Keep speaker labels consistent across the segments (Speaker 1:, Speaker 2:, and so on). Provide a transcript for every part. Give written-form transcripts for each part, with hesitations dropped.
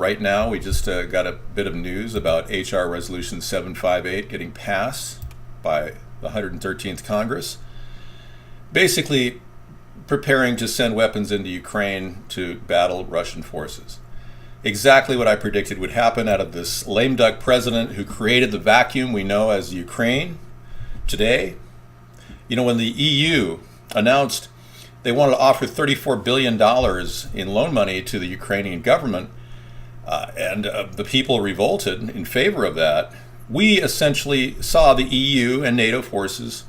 Speaker 1: right now. We just got a bit of news about H.R. Resolution 758 getting passed by the 113th Congress, basically preparing to send weapons into Ukraine to battle Russian forces. Exactly what I predicted would happen out of this lame duck president who created the vacuum we know as Ukraine today. You know, when the EU announced they wanted to offer $34 billion in loan money to the Ukrainian government, and the people revolted in favor of that, we essentially saw the EU and NATO forces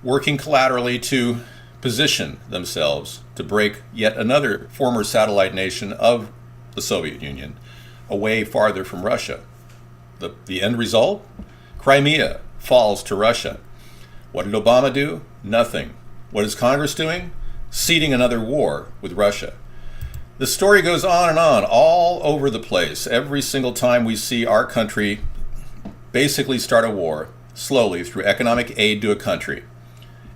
Speaker 1: working collaterally to position themselves to break yet another former satellite nation of the Soviet Union away farther from Russia. The end result? Crimea falls to Russia. What did Obama do? Nothing. What is Congress doing? Seeding another war with Russia. The story goes on and on, all over the place. Every single time we see our country basically start a war, slowly through economic aid to a country,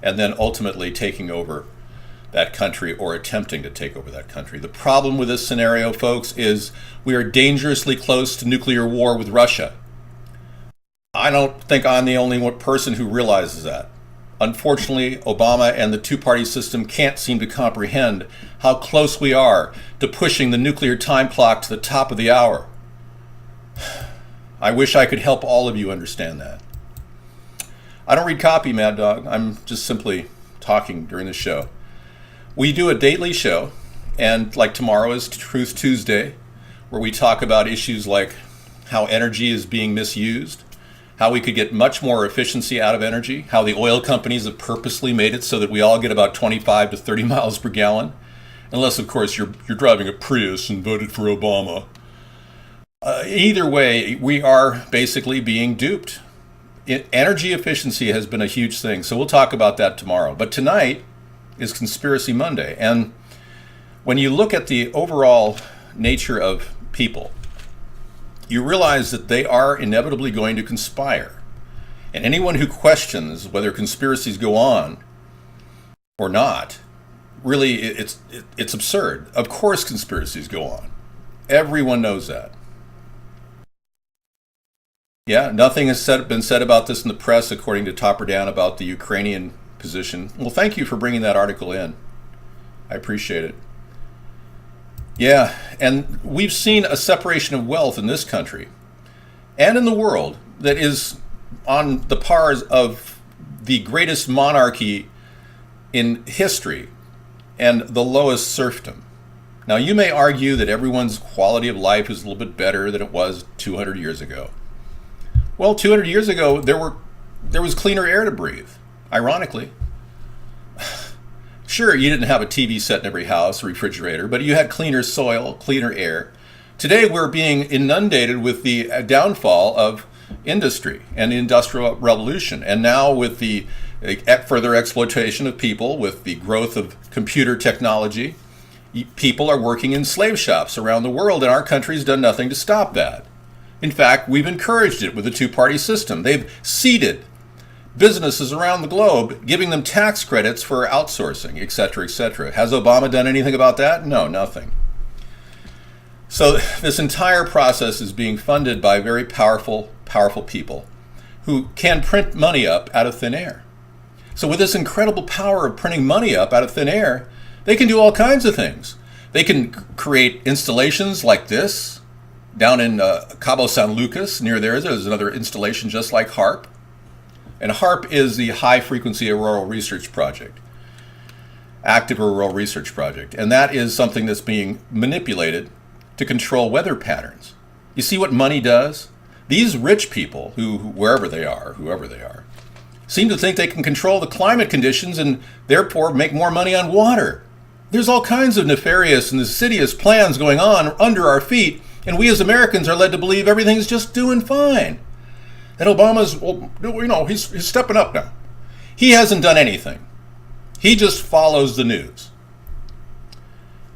Speaker 1: and then ultimately taking over that country or attempting to take over that country. The problem with this scenario, folks, is we are dangerously close to nuclear war with Russia. I don't think I'm the only one person who realizes that. Unfortunately, Obama and the two-party system can't seem to comprehend how close we are to pushing the nuclear time clock to the top of the hour. I wish I could help all of you understand that. I don't read copy, Mad Dog. I'm just simply talking during the show. We do a daily show, and like tomorrow is Truth Tuesday, where we talk about issues like how energy is being misused, how we could get much more efficiency out of energy, how the oil companies have purposely made it so that we all get about 25 to 30 miles per gallon, unless, of course, you're driving a Prius and voted for Obama. Either way, we are basically being duped. Energy efficiency has been a huge thing, so we'll talk about that tomorrow. But tonight is Conspiracy Monday, and when you look at the overall nature of people, you realize that they are inevitably going to conspire. And anyone who questions whether conspiracies go on or not, really, it's absurd. Of course conspiracies go on. Everyone knows that. Yeah, nothing has been said about this in the press, according to Top or Down, about the Ukrainian position. Well, thank you for bringing that article in. I appreciate it. Yeah, and we've seen a separation of wealth in this country and in the world that is on the pars of the greatest monarchy in history and the lowest serfdom. Now, you may argue that everyone's quality of life is a little bit better than it was 200 years ago. Well, 200 years ago, there was cleaner air to breathe, ironically. Sure, you didn't have a TV set in every house, a refrigerator, but you had cleaner soil, cleaner air. Today, we're being inundated with the downfall of industry and the Industrial Revolution. And now with the further exploitation of people, with the growth of computer technology, people are working in slave shops around the world, and our country's done nothing to stop that. In fact, we've encouraged it with the two-party system. They've seeded businesses around the globe, giving them tax credits for outsourcing, etc., etc. Has Obama done anything about that? No, nothing. So this entire process is being funded by very powerful people who can print money up out of thin air. So with this incredible power of printing money up out of thin air, they can do all kinds of things. They can create installations like this. Down in Cabo San Lucas, near there's another installation just like HARP. And HARP is the High Frequency Auroral Research Project, Active Auroral Research Project. And that is something that's being manipulated to control weather patterns. You see what money does? These rich people, whoever they are, seem to think they can control the climate conditions and therefore make more money on water. There's all kinds of nefarious and insidious plans going on under our feet, and we as Americans are led to believe everything's just doing fine. And Obama's, he's stepping up now. He hasn't done anything. He just follows the news.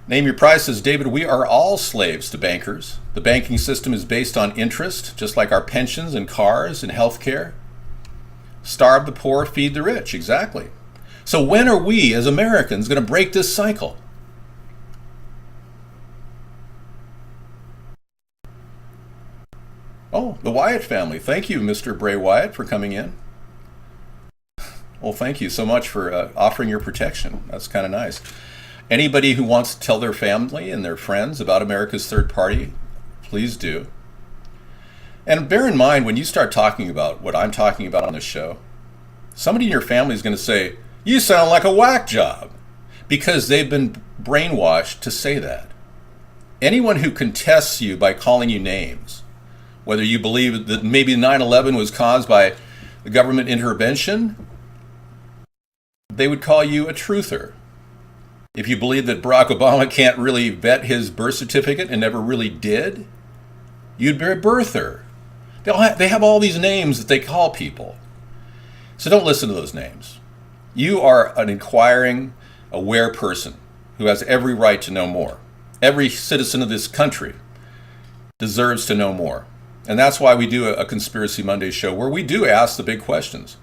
Speaker 1: Name Your Price says, David, we are all slaves to bankers. The banking system is based on interest, just like our pensions and cars and health care. Starve the poor, feed the rich. Exactly. So when are we as Americans going to break this cycle? Oh, the Wyatt family. Thank you, Mr. Bray Wyatt, for coming in. Well, thank you so much for offering your protection. That's kind of nice. Anybody who wants to tell their family and their friends about America's Third Party, please do. And bear in mind, when you start talking about what I'm talking about on this show, somebody in your family is going to say, you sound like a whack job, because they've been brainwashed to say that. Anyone who contests you by calling you names, whether you believe that maybe 9/11 was caused by the government intervention, they would call you a truther. If you believe that Barack Obama can't really vet his birth certificate and never really did, you'd be a birther. They have all these names that they call people. So don't listen to those names. You are an inquiring, aware person who has every right to know more. Every citizen of this country deserves to know more. And that's why we do a Conspiracy Monday show where we do ask the big questions.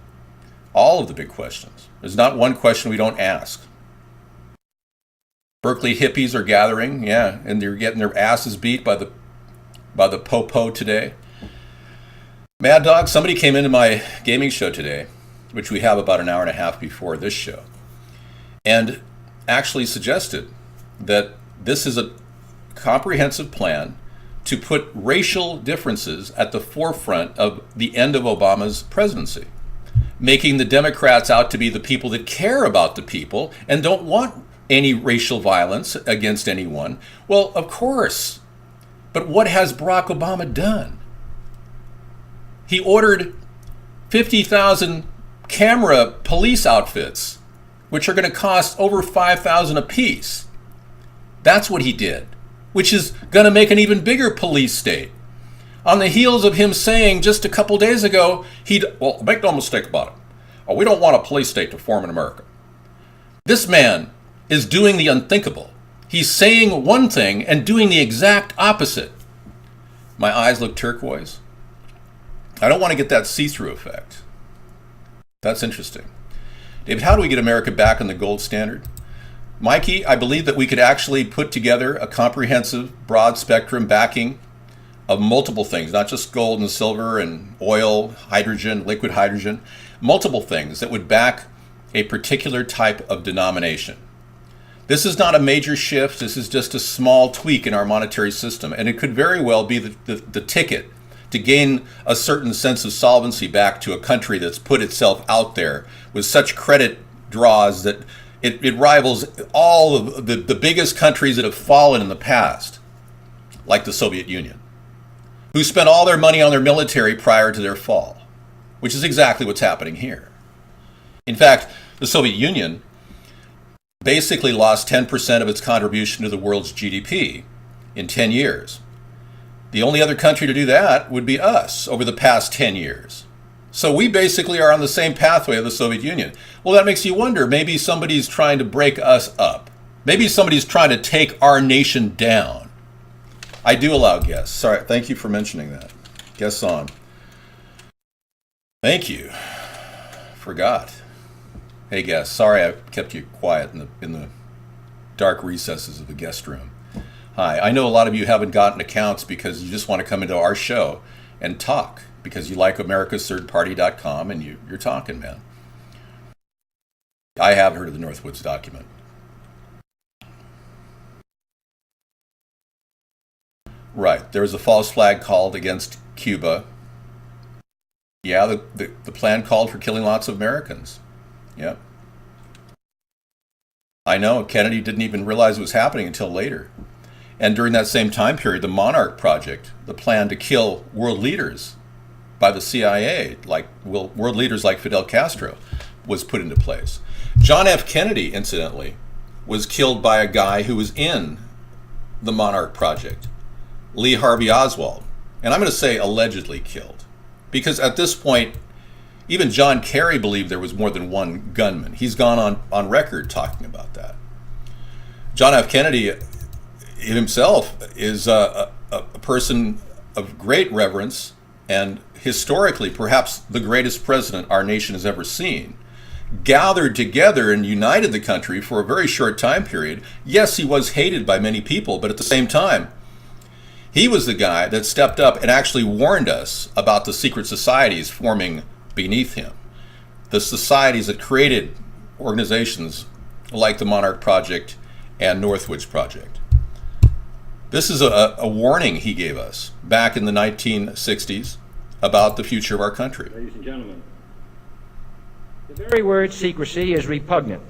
Speaker 1: All of the big questions. There's not one question we don't ask. Berkeley hippies are gathering, yeah, and they're getting their asses beat by the popo today. Mad Dog, somebody came into my gaming show today, which we have about an hour and a half before this show, and actually suggested that this is a comprehensive plan to put racial differences at the forefront of the end of Obama's presidency, making the Democrats out to be the people that care about the people and don't want any racial violence against anyone. Well, of course. But what has Barack Obama done? He ordered 50,000 camera police outfits, which are going to cost over $5,000 a piece. That's what he did, which is going to make an even bigger police state. On the heels of him saying just a couple days ago, well, make no mistake about it, we don't want a police state to form in America. This man is doing the unthinkable. He's saying one thing and doing the exact opposite. My eyes look turquoise. I don't want to get that see-through effect. That's interesting. David, how do we get America back on the gold standard? Mikey, I believe that we could actually put together a comprehensive, broad spectrum backing of multiple things, not just gold and silver and oil, hydrogen, liquid hydrogen, multiple things that would back a particular type of denomination. This is not a major shift. This is just a small tweak in our monetary system, and it could very well be the ticket to gain a certain sense of solvency back to a country that's put itself out there with such credit draws that it rivals all of the biggest countries that have fallen in the past, like the Soviet Union, who spent all their money on their military prior to their fall, which is exactly what's happening here. In fact, the Soviet Union basically lost 10% of its contribution to the world's GDP in 10 years. The only other country to do that would be us over the past 10 years. So we basically are on the same pathway of the Soviet Union. Well, that makes you wonder, maybe somebody's trying to break us up. Maybe somebody's trying to take our nation down. I do allow guests. Sorry, thank you for mentioning that. Guests on. Thank you. Forgot. Hey guests, sorry I kept you quiet in the dark recesses of the guest room. Hi, I know a lot of you haven't gotten accounts because you just want to come into our show and talk because you like americasthirdparty.com and you're talking, man. I have heard of the Northwoods document. Right, there was a false flag called against Cuba. Yeah, the plan called for killing lots of Americans. Yep. I know, Kennedy didn't even realize it was happening until later. And during that same time period, the Monarch Project, the plan to kill world leaders by the CIA, like world leaders like Fidel Castro, was put into place. John F. Kennedy, incidentally, was killed by a guy who was in the Monarch Project, Lee Harvey Oswald. And I'm going to say allegedly killed, because at this point, even John Kerry believed there was more than one gunman. He's gone on record talking about that. John F. Kennedy himself is a person of great reverence and historically perhaps the greatest president our nation has ever seen. Gathered together and united the country for a very short time period. Yes, he was hated by many people, but at the same time, He was the guy that stepped up and actually warned us about the secret societies forming beneath him. The societies that created organizations like the Monarch Project and Northwoods Project. This is a warning he gave us back in the 1960s about the future of our country.
Speaker 2: Ladies and gentlemen, the very word secrecy is repugnant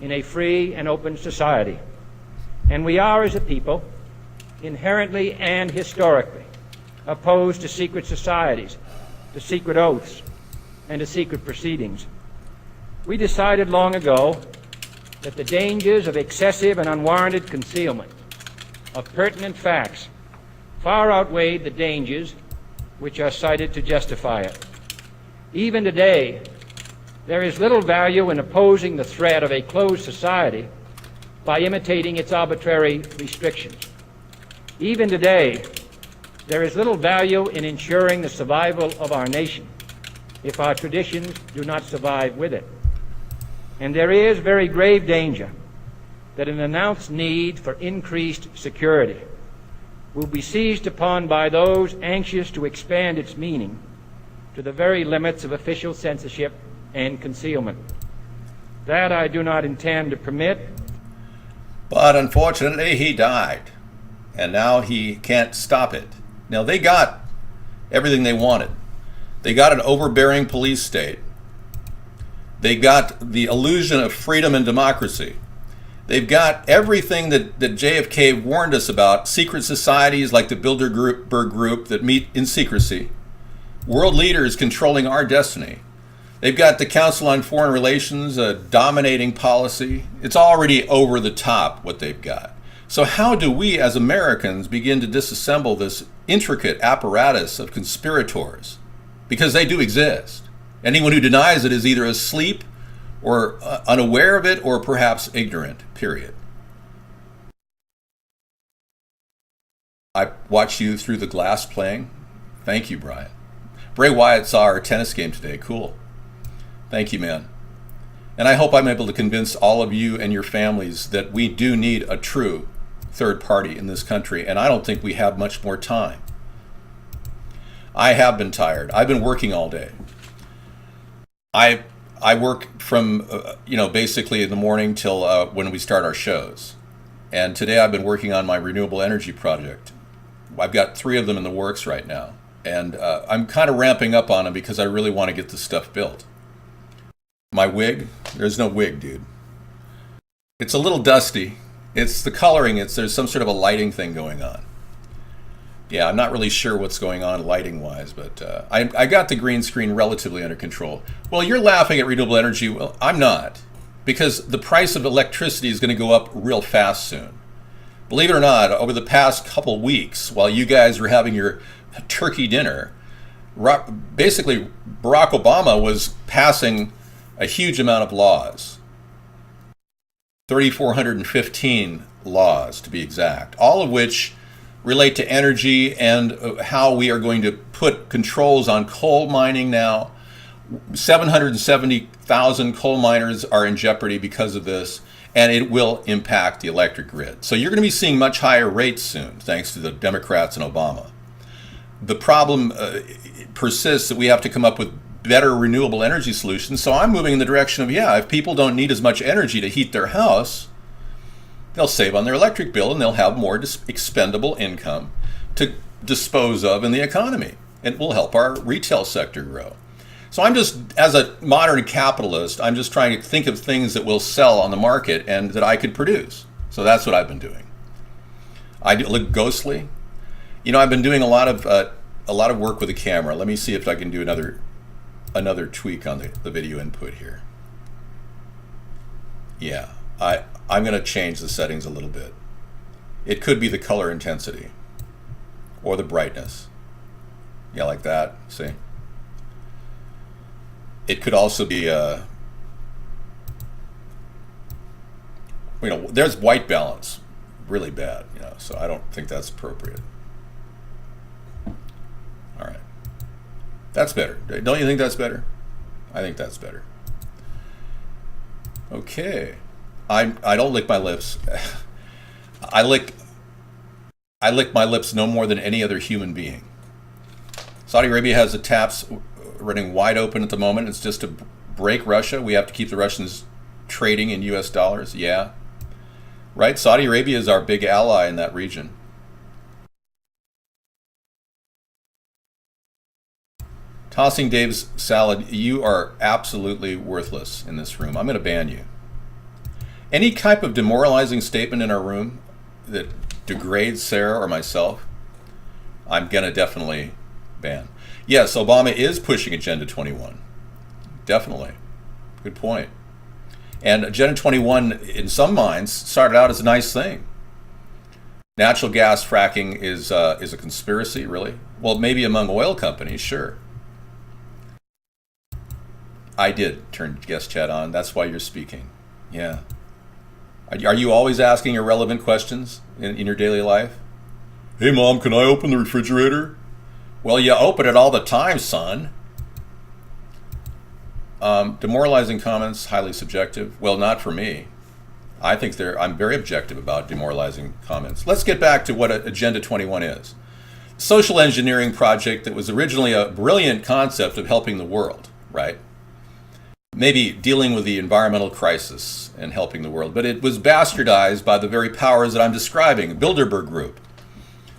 Speaker 2: in a free and open society. And we are, as a people, inherently and historically opposed to secret societies, to secret oaths, and to secret proceedings. We decided long ago that the dangers of excessive and unwarranted concealment of pertinent facts far outweighed the dangers which are cited to justify it. Even today, there is little value in opposing the threat of a closed society by imitating its arbitrary restrictions. Even today, there is little value in ensuring the survival of our nation if our traditions do not survive with it. And there is very grave danger that an announced need for increased security will be seized upon by those anxious to expand its meaning to the very limits of official censorship and concealment. That I do not intend to permit.
Speaker 1: But unfortunately, he died, and now he can't stop it. Now, they got everything they wanted. They got an overbearing police state. They got the illusion of freedom and democracy. They've got everything that JFK warned us about, secret societies like the Bilderberg Group that meet in secrecy, world leaders controlling our destiny. They've got the Council on Foreign Relations, a dominating policy. It's already over the top what they've got. So how do we as Americans begin to disassemble this intricate apparatus of conspirators? Because they do exist. Anyone who denies it is either asleep or unaware of it or perhaps ignorant, period. I watched you through the glass playing. Thank you, Brian. Bray Wyatt saw our tennis game today. Cool. Thank you, man. And I hope I'm able to convince all of you and your families that we do need a true third party in this country, and I don't think we have much more time. I have been tired. I've been working all day. I work from, basically in the morning till when we start our shows. And today I've been working on my renewable energy project. I've got 3 of them in the works right now. And I'm kind of ramping up on them because I really want to get this stuff built. My wig, there's no wig, dude. It's a little dusty. It's the coloring, there's some sort of a lighting thing going on. Yeah, I'm not really sure what's going on lighting-wise, but I got the green screen relatively under control. Well, you're laughing at renewable energy. Well, I'm not, because the price of electricity is going to go up real fast soon. Believe it or not, over the past couple weeks, while you guys were having your turkey dinner, basically Barack Obama was passing a huge amount of laws. 3,415 laws, to be exact, all of which relate to energy and how we are going to put controls on coal mining now. 770,000 coal miners are in jeopardy because of this, and it will impact the electric grid. So you're going to be seeing much higher rates soon, thanks to the Democrats and Obama. The problem persists that we have to come up with better renewable energy solutions. So I'm moving in the direction of, if people don't need as much energy to heat their house, they'll save on their electric bill and they'll have more expendable income to dispose of in the economy. It will help our retail sector grow. So I'm just, as a modern capitalist, I'm just trying to think of things that will sell on the market and that I could produce. So that's what I've been doing. I look ghostly. I've been doing a lot of work with the camera. Let me see if I can do another tweak on the video input here. Yeah, I'm going to change the settings a little bit. It could be the color intensity or the brightness. Yeah, like that. See? It could also be, there's white balance really bad, so I don't think that's appropriate. All right. That's better. Don't you think that's better? I think that's better. Okay. I don't lick my lips. I lick I lick my lips no more than any other human being. Saudi Arabia has the taps running wide open at the moment. It's just to break Russia. We have to keep the Russians trading in US dollars. Yeah. Right? Saudi Arabia is our big ally in that region. Tossing Dave's salad, you are absolutely worthless in this room. I'm going to ban you. Any type of demoralizing statement in our room that degrades Sarah or myself, I'm going to definitely ban. Yes, Obama is pushing Agenda 21. Definitely. Good point. And Agenda 21, in some minds, started out as a nice thing. Natural gas fracking is a conspiracy, really? Well, maybe among oil companies, sure. I did turn guest chat on. That's why you're speaking. Yeah. Are you always asking irrelevant questions in your daily life? Hey, Mom, can I open the refrigerator? Well, you open it all the time, son. Demoralizing comments, highly subjective. Well, not for me. I'm very objective about demoralizing comments. Let's get back to what Agenda 21 is. Social engineering project that was originally a brilliant concept of helping the world, right? Maybe dealing with the environmental crisis and helping the world, but it was bastardized by the very powers that I'm describing, Bilderberg Group,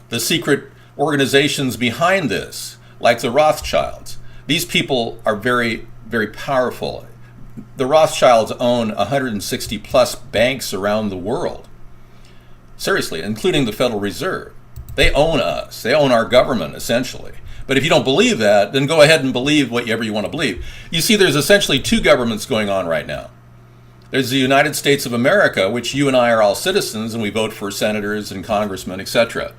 Speaker 1: the secret organizations behind this, like the Rothschilds. These people are very, very powerful. The Rothschilds own 160 plus banks around the world. Seriously, including the Federal Reserve. They own us. They own our government, essentially. But if you don't believe that, then go ahead and believe whatever you want to believe. You see, there's essentially two governments going on right now. There's the United States of America, which you and I are all citizens, and we vote for senators and congressmen, etc.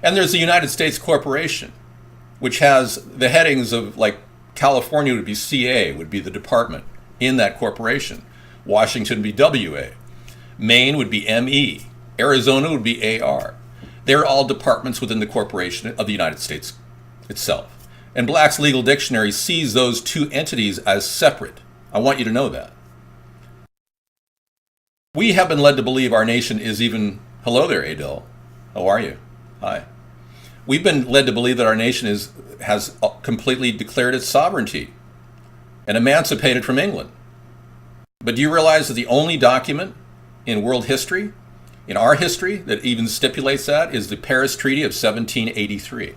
Speaker 1: And there's the United States Corporation, which has the headings of, like, California would be CA, would be the department in that corporation. Washington would be WA. Maine would be ME. Arizona would be AR. They're all departments within the corporation of the United States itself. And Black's Legal Dictionary sees those two entities as separate. I want you to know that. We have been led to believe our nation is even... Hello there, Adele. How are you? Hi. We've been led to believe that our nation has completely declared its sovereignty and emancipated from England. But do you realize that the only document in world history, in our history, that even stipulates that is the Paris Treaty of 1783?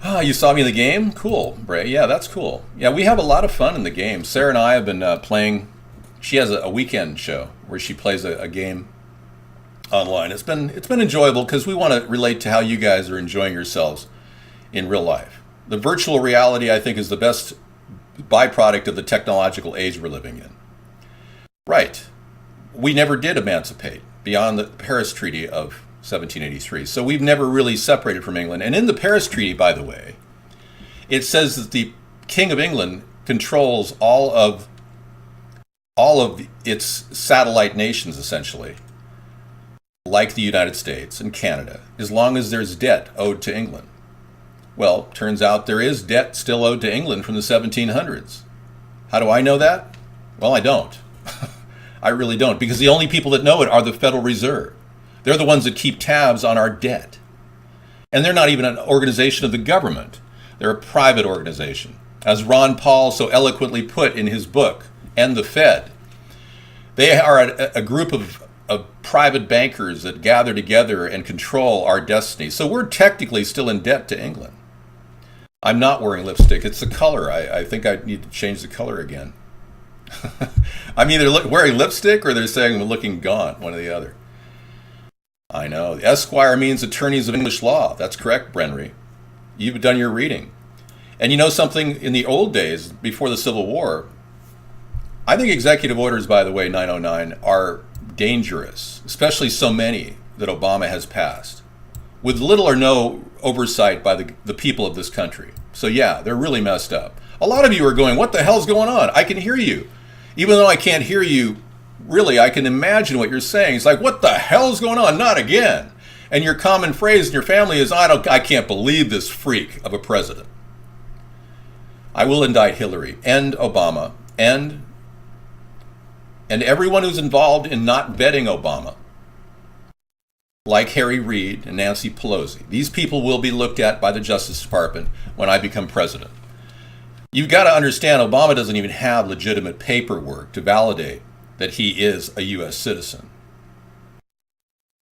Speaker 1: Ah, you saw me in the game? Cool, Bray. Yeah, that's cool. Yeah, we have a lot of fun in the game. Sarah and I have been playing. She has a weekend show where she plays a game online. It's been enjoyable because we want to relate to how you guys are enjoying yourselves in real life. The virtual reality, I think, is the best byproduct of the technological age we're living in. Right. We never did emancipate beyond the Paris Treaty of 1783. So we've never really separated from England. And in the Paris Treaty, by the way, it says that the King of England controls all of its satellite nations, essentially, like the United States and Canada, as long as there's debt owed to England. Well, turns out there is debt still owed to England from the 1700s. How do I know that? Well, I don't. I really don't, because the only people that know it are the Federal Reserve. They're the ones that keep tabs on our debt. And they're not even an organization of the government. They're a private organization. As Ron Paul so eloquently put in his book, End the Fed, they are a group of private bankers that gather together and control our destiny. So we're technically still in debt to England. I'm not wearing lipstick. It's the color. I think I need to change the color again. I'm either wearing lipstick or they're saying I'm looking gaunt, one or the other. I know. Esquire means attorneys of English law. That's correct, Brenry. You've done your reading. And you know something, in the old days, before the Civil War, I think executive orders, by the way, 909, are dangerous, especially so many that Obama has passed, with little or no oversight by the people of this country. So yeah, they're really messed up. A lot of you are going, what the hell's going on? I can hear you. Even though I can't hear you, really, I can imagine what you're saying. It's like, what the hell's going on? Not again. And your common phrase in your family is, I can't believe this freak of a president. I will indict Hillary and Obama and everyone who's involved in not vetting Obama. like Harry Reid and Nancy Pelosi. These people will be looked at by the Justice Department when I become president. You've got to understand, Obama doesn't even have legitimate paperwork to validate that he is a U.S. citizen.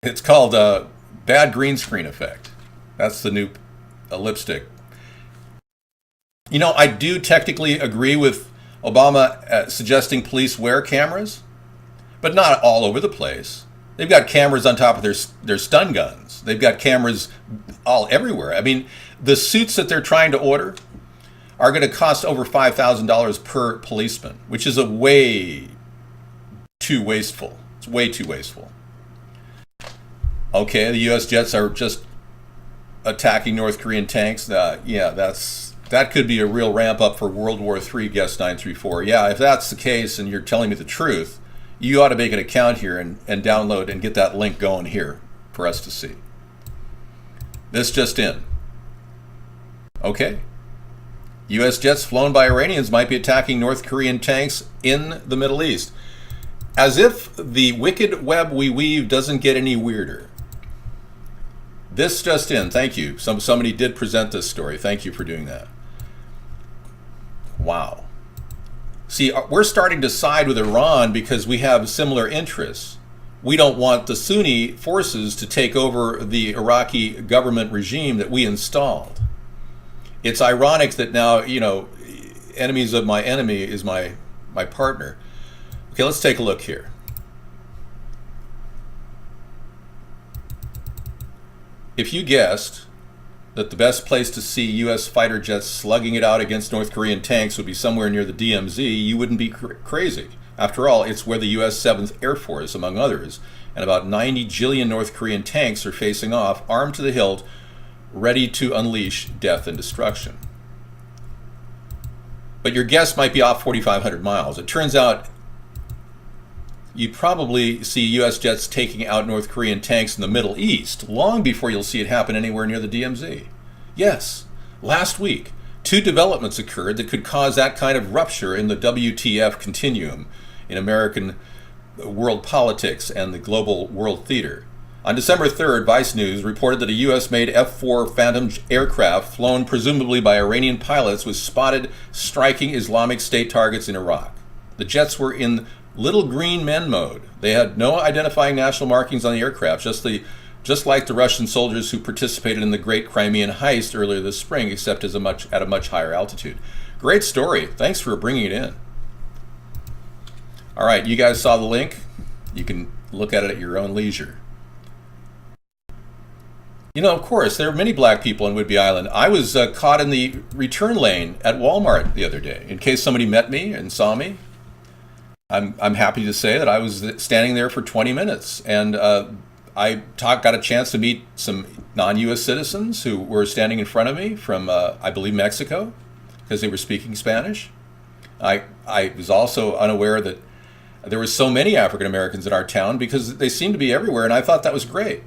Speaker 1: It's called a bad green screen effect. That's the new lipstick. You know, I do technically agree with Obama suggesting police wear cameras, but not all over the place. They've got cameras on top of their stun guns. They've got cameras all everywhere. I mean, the suits that they're trying to order are going to cost over $5,000 per policeman, which is a way too wasteful. It's way too wasteful. Okay, the U.S. jets are just attacking North Korean tanks. Yeah, that could be a real ramp up for World War III, guest 934. Yeah, if that's the case and you're telling me the truth, you ought to make an account here and download and get that link going here for us to see. This just in. Okay. U.S. jets flown by Iranians might be attacking North Korean tanks in the Middle East. As if the wicked web we weave doesn't get any weirder. This just in. Thank you. Somebody did present this story. Thank you for doing that. Wow. See, we're starting to side with Iran because we have similar interests. We don't want the Sunni forces to take over the Iraqi government regime that we installed. It's ironic that now, enemies of my enemy is my partner. Okay, let's take a look here. If you guessed that the best place to see U.S. fighter jets slugging it out against North Korean tanks would be somewhere near the DMZ, you wouldn't be crazy. After all, it's where the U.S. 7th Air Force, among others, and about 90 jillion North Korean tanks are facing off, armed to the hilt, ready to unleash death and destruction. But your guess might be off 4,500 miles. It turns out you'd probably see U.S. jets taking out North Korean tanks in the Middle East long before you'll see it happen anywhere near the DMZ. Yes, last week, 2 developments occurred that could cause that kind of rupture in the WTF continuum in American world politics and the global world theater. On December 3rd, Vice News reported that a U.S.-made F-4 Phantom aircraft flown presumably by Iranian pilots was spotted striking Islamic State targets in Iraq. The jets were in little green men mode. They had no identifying national markings on the aircraft, just like the Russian soldiers who participated in the Great Crimean Heist earlier this spring, except at a much higher altitude. Great story. Thanks for bringing it in. All right, you guys saw the link. You can look at it at your own leisure. Of course, there are many black people in Whidbey Island. I was caught in the return lane at Walmart the other day. In case somebody met me and saw me, I'm happy to say that I was standing there for 20 minutes, and I got a chance to meet some non-U.S. citizens who were standing in front of me from, I believe, Mexico, because they were speaking Spanish. I was also unaware that there were so many African Americans in our town because they seemed to be everywhere, and I thought that was great.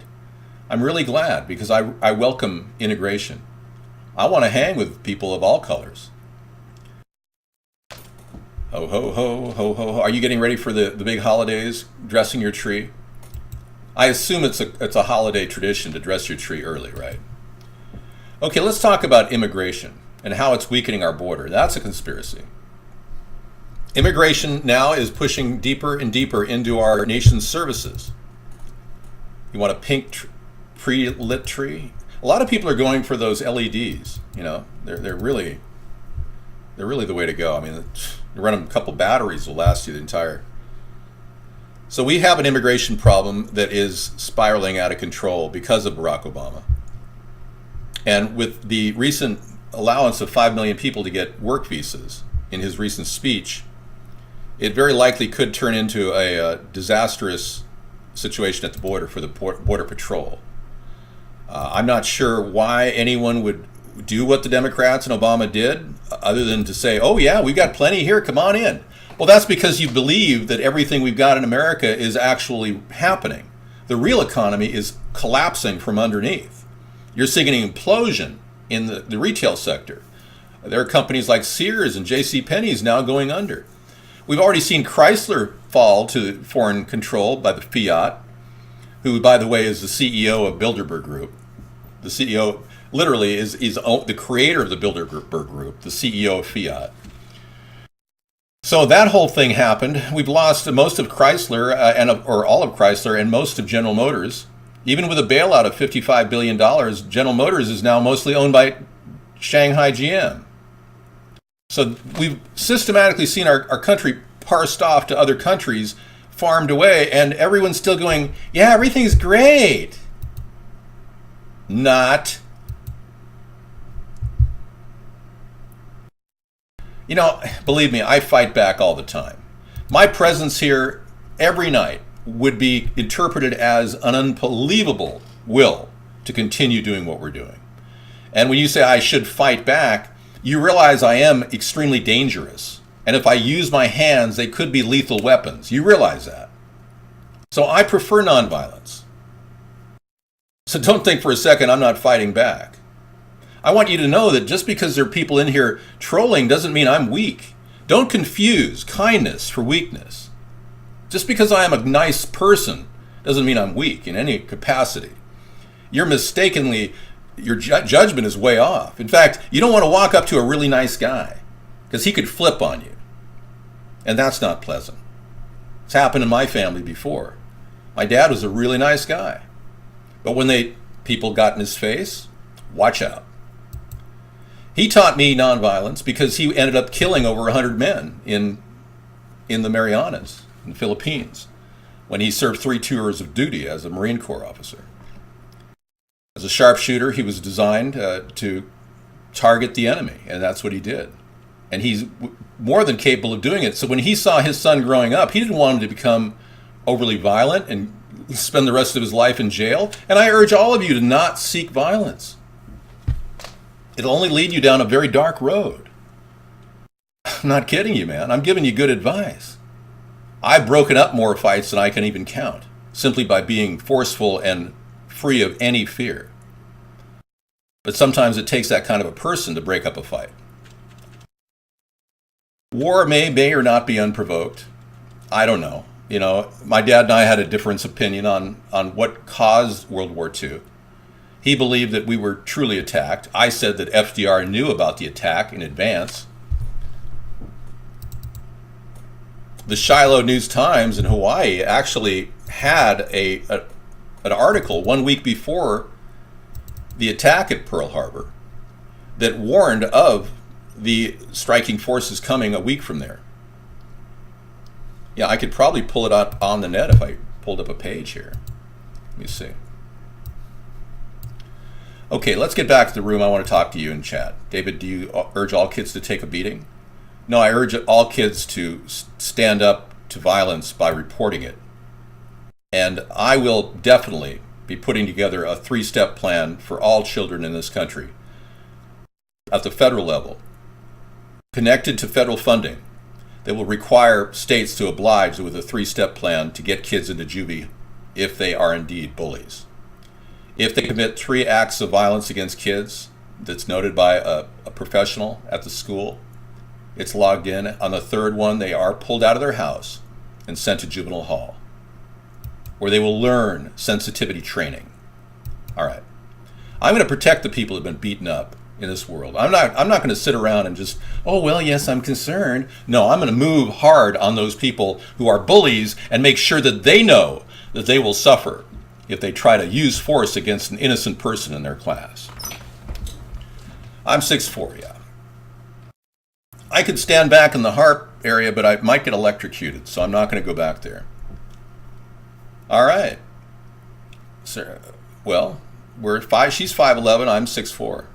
Speaker 1: I'm really glad because I welcome integration. I want to hang with people of all colors. Ho, ho, ho, ho, ho, ho. Are you getting ready for the big holidays, dressing your tree? I assume it's a holiday tradition to dress your tree early, right? Okay, let's talk about immigration and how it's weakening our border. That's a conspiracy. Immigration now is pushing deeper and deeper into our nation's services. You want a pink pre-lit tree? A lot of people are going for those LEDs. They're really the way to go. I mean, you run a couple batteries will last you the entire. So we have an immigration problem that is spiraling out of control because of Barack Obama. And with the recent allowance of 5 million people to get work visas in his recent speech, it very likely could turn into a disastrous situation at the border for the Border Patrol. I'm not sure why anyone would do what the Democrats and Obama did, other than to say, oh yeah, we've got plenty here, come on in. Well, that's because you believe that everything we've got in America is actually happening. The real economy is collapsing from underneath. You're seeing an implosion in the retail sector. There are companies like Sears and JCPenney's now going under. We've already seen Chrysler fall to foreign control by the fiat. who, by the way, is the CEO of Bilderberg Group. The CEO literally is the creator of the Bilderberg Group, the CEO of Fiat. So that whole thing happened. We've lost most of Chrysler, or all of Chrysler, and most of General Motors. Even with a bailout of $55 billion, General Motors is now mostly owned by Shanghai GM. So we've systematically seen our country parsed off to other countries, farmed away, and everyone's still going, yeah, everything's great. Not. You know, believe me, I fight back all the time. My presence here every night would be interpreted as an unbelievable will to continue doing what we're doing. And when you say I should fight back, you realize I am extremely dangerous. And if I use my hands, they could be lethal weapons. You realize that. So I prefer nonviolence. So don't think for a second I'm not fighting back. I want you to know that just because there are people in here trolling doesn't mean I'm weak. Don't confuse kindness for weakness. Just because I am a nice person doesn't mean I'm weak in any capacity. Your judgment is way off. In fact, you don't want to walk up to a really nice guy because he could flip on you. And that's not pleasant. It's happened in my family before. My dad was a really nice guy. But when people got in his face, watch out. He taught me nonviolence because he ended up killing over 100 men in the Marianas, in the Philippines, when he served 3 tours of duty as a Marine Corps officer. As a sharpshooter, he was designed to target the enemy, and that's what he did. And he's more than capable of doing it. So when he saw his son growing up, he didn't want him to become overly violent and spend the rest of his life in jail. And I urge all of you to not seek violence. It'll only lead you down a very dark road. I'm not kidding you, man. I'm giving you good advice. I've broken up more fights than I can even count, simply by being forceful and free of any fear. But sometimes it takes that kind of a person to break up a fight. War may or not be unprovoked. I don't know. You know, my dad and I had a difference of opinion on what caused World War II. He believed that we were truly attacked. I said that FDR knew about the attack in advance. The Shiloh News-Times in Hawaii actually had an article 1 week before the attack at Pearl Harbor that warned of the striking forces coming a week from there. Yeah, I could probably pull it up on the net if I pulled up a page here. Let me see. Okay, let's get back to the room. I want to talk to you in chat. David, do you urge all kids to take a beating? No, I urge all kids to stand up to violence by reporting it. And I will definitely be putting together a 3-step plan for all children in this country at the federal level, connected to federal funding, that will require states to oblige with a 3-step plan to get kids into juvie if they are indeed bullies. If they commit 3 acts of violence against kids that's noted by a professional at the school, it's logged in. On the 3rd one, they are pulled out of their house and sent to juvenile hall, where they will learn sensitivity training. All right. I'm going to protect the people who have been beaten up in this world. I'm not going to sit around and just, oh, well, yes, I'm concerned. No, I'm going to move hard on those people who are bullies and make sure that they know that they will suffer if they try to use force against an innocent person in their class. I'm 6'4", yeah. I could stand back in the harp area, but I might get electrocuted, so I'm not going to go back there. All right. So, well, she's 5'11", I'm 6'4".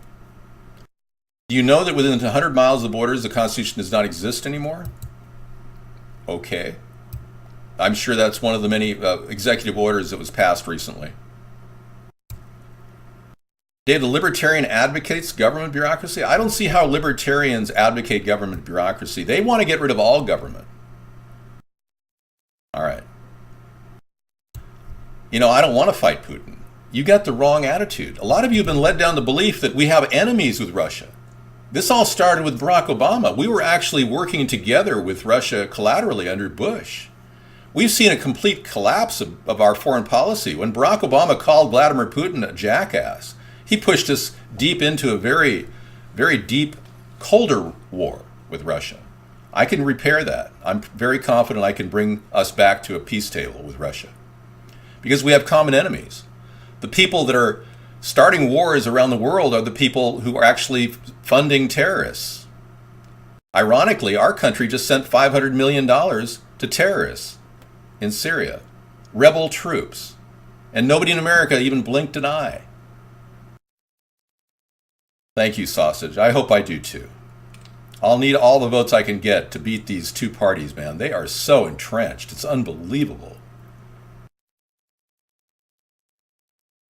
Speaker 1: Do you know that within 100 miles of the borders, the Constitution does not exist anymore? Okay. I'm sure that's one of the many executive orders that was passed recently. Dave, the libertarian advocates government bureaucracy? I don't see how libertarians advocate government bureaucracy. They want to get rid of all government. All right. You know, I don't want to fight Putin. You got the wrong attitude. A lot of you have been led down the belief that we have enemies with Russia. This all started with Barack Obama. We were actually working together with Russia collaterally under Bush. We've seen a complete collapse of our foreign policy. When Barack Obama called Vladimir Putin a jackass, he pushed us deep into a very, very deep, colder war with Russia. I can repair that. I'm very confident I can bring us back to a peace table with Russia. Because we have common enemies. The people that are starting wars around the world are the people who are actually funding terrorists. Ironically, our country just sent $500 million to terrorists in Syria, rebel troops, and nobody in America even blinked an eye. Thank you, sausage. I hope I do too. I'll need all the votes I can get to beat these two parties, man. They are so entrenched. It's unbelievable.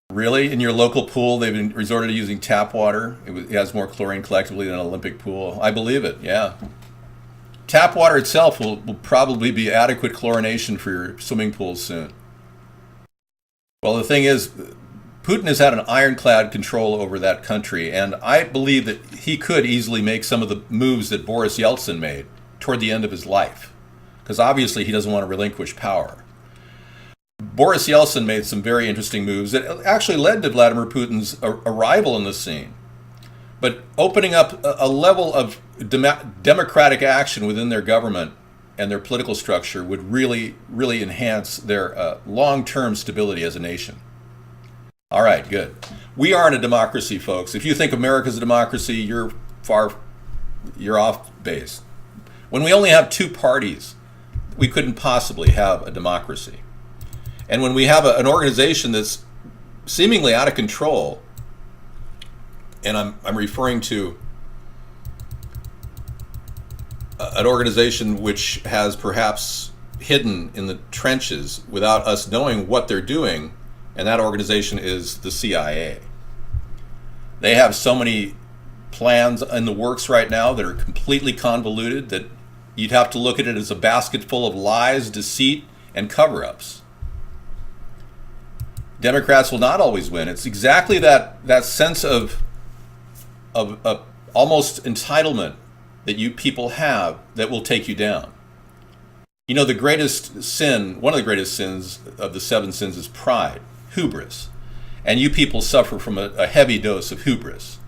Speaker 1: Really? In your local pool, they've been resorted to using tap water? It has more chlorine collectively than an Olympic pool. I believe it, yeah. Tap water itself will probably be adequate chlorination for your swimming pools soon. Well, the thing is, Putin has had an ironclad control over that country, and I believe that he could easily make some of the moves that Boris Yeltsin made toward the end of his life, because obviously he doesn't want to relinquish power. Boris Yeltsin made some very interesting moves that actually led to Vladimir Putin's arrival in the scene. But opening up a level of democratic action within their government and their political structure would really, really enhance their long-term stability as a nation. All right, good. We aren't a democracy, folks. If you think America's a democracy, you're off base. When we only have two parties, we couldn't possibly have a democracy. And when we have an organization that's seemingly out of control, and I'm referring to an organization which has perhaps hidden in the trenches without us knowing what they're doing, and that organization is the CIA. They have so many plans in the works right now that are completely convoluted that you'd have to look at it as a basket full of lies, deceit, and cover-ups. Democrats will not always win. It's exactly that sense of almost entitlement that you people have that will take you down. You know, the greatest sin, one of the greatest sins of the seven sins is pride, hubris. And you people suffer from a heavy dose of hubris.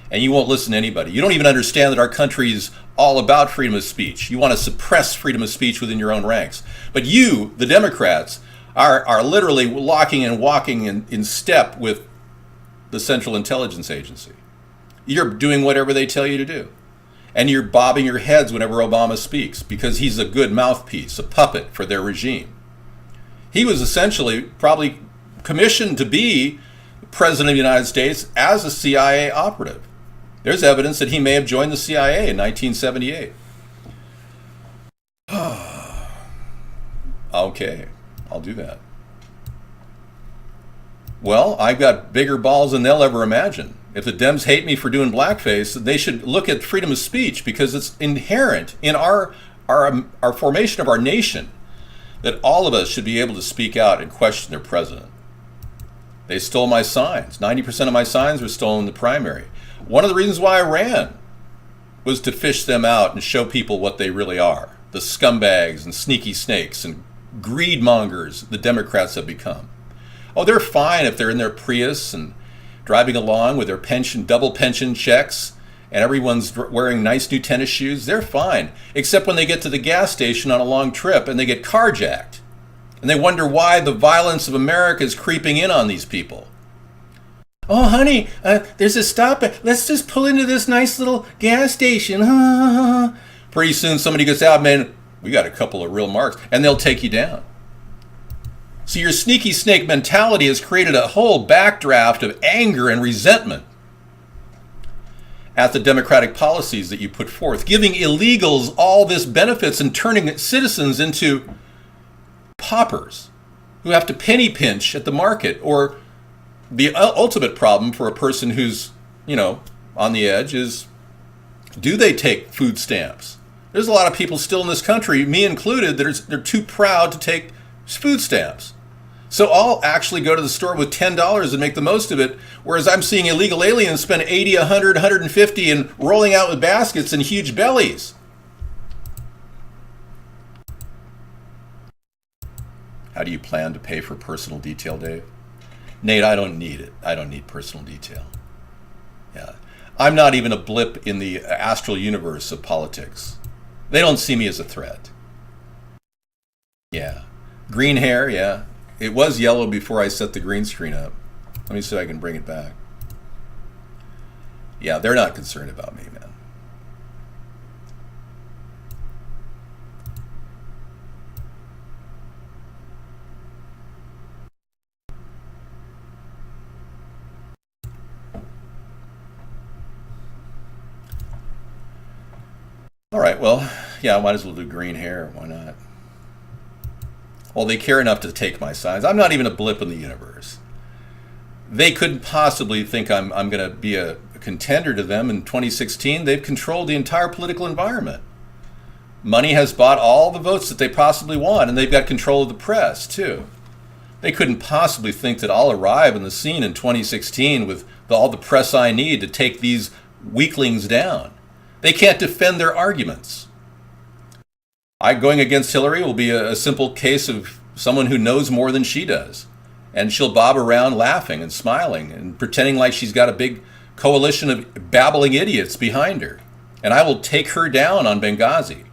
Speaker 1: And you won't listen to anybody. You don't even understand that our country is all about freedom of speech. You want to suppress freedom of speech within your own ranks. But you, the Democrats, are literally locking and walking in step with the Central Intelligence Agency. You're doing whatever they tell you to do. And you're bobbing your heads whenever Obama speaks because he's a good mouthpiece, a puppet for their regime. He was essentially probably commissioned to be President of the United States as a CIA operative. There's evidence that he may have joined the CIA in 1978. Okay, I'll do that. Well, I've got bigger balls than they'll ever imagine. If the Dems hate me for doing blackface, they should look at freedom of speech because it's inherent in our formation of our nation that all of us should be able to speak out and question their president. They stole my signs. 90% of my signs were stolen in the primary. One of the reasons why I ran was to fish them out and show people what they really are. The scumbags and sneaky snakes and greed mongers the Democrats have become. Oh, they're fine if they're in their Prius and driving along with their double pension checks, and everyone's wearing nice new tennis shoes. They're fine, except when they get to the gas station on a long trip and they get carjacked. And they wonder why the violence of America is creeping in on these people. Oh, honey, there's a stop. Let's just pull into this nice little gas station. Pretty soon somebody gets out, man, we got a couple of real marks, and they'll take you down. So your sneaky snake mentality has created a whole backdraft of anger and resentment at the democratic policies that you put forth, giving illegals all this benefits and turning citizens into paupers who have to penny pinch at the market. Or the ultimate problem for a person who's, on the edge is, do they take food stamps? There's a lot of people still in this country, me included, they're too proud to take food stamps. So I'll actually go to the store with $10 and make the most of it, whereas I'm seeing illegal aliens spend $80, $100, $150 and rolling out with baskets and huge bellies. How do you plan to pay for personal detail, Dave? Nate, I don't need it. I don't need personal detail. Yeah. I'm not even a blip in the astral universe of politics. They don't see me as a threat. Yeah. Green hair, yeah. It was yellow before I set the green screen up. Let me see if I can bring it back. Yeah, they're not concerned about me, man. All right, well, yeah, I might as well do green hair. Why not? Well, they care enough to take my signs. I'm not even a blip in the universe. They couldn't possibly think I'm going to be a contender to them in 2016. They've controlled the entire political environment. Money has bought all the votes that they possibly want, and they've got control of the press, too. They couldn't possibly think that I'll arrive in the scene in 2016 with all the press I need to take these weaklings down. They can't defend their arguments. Going against Hillary will be a simple case of someone who knows more than she does. And she'll bob around laughing and smiling and pretending like she's got a big coalition of babbling idiots behind her. And I will take her down on Benghazi.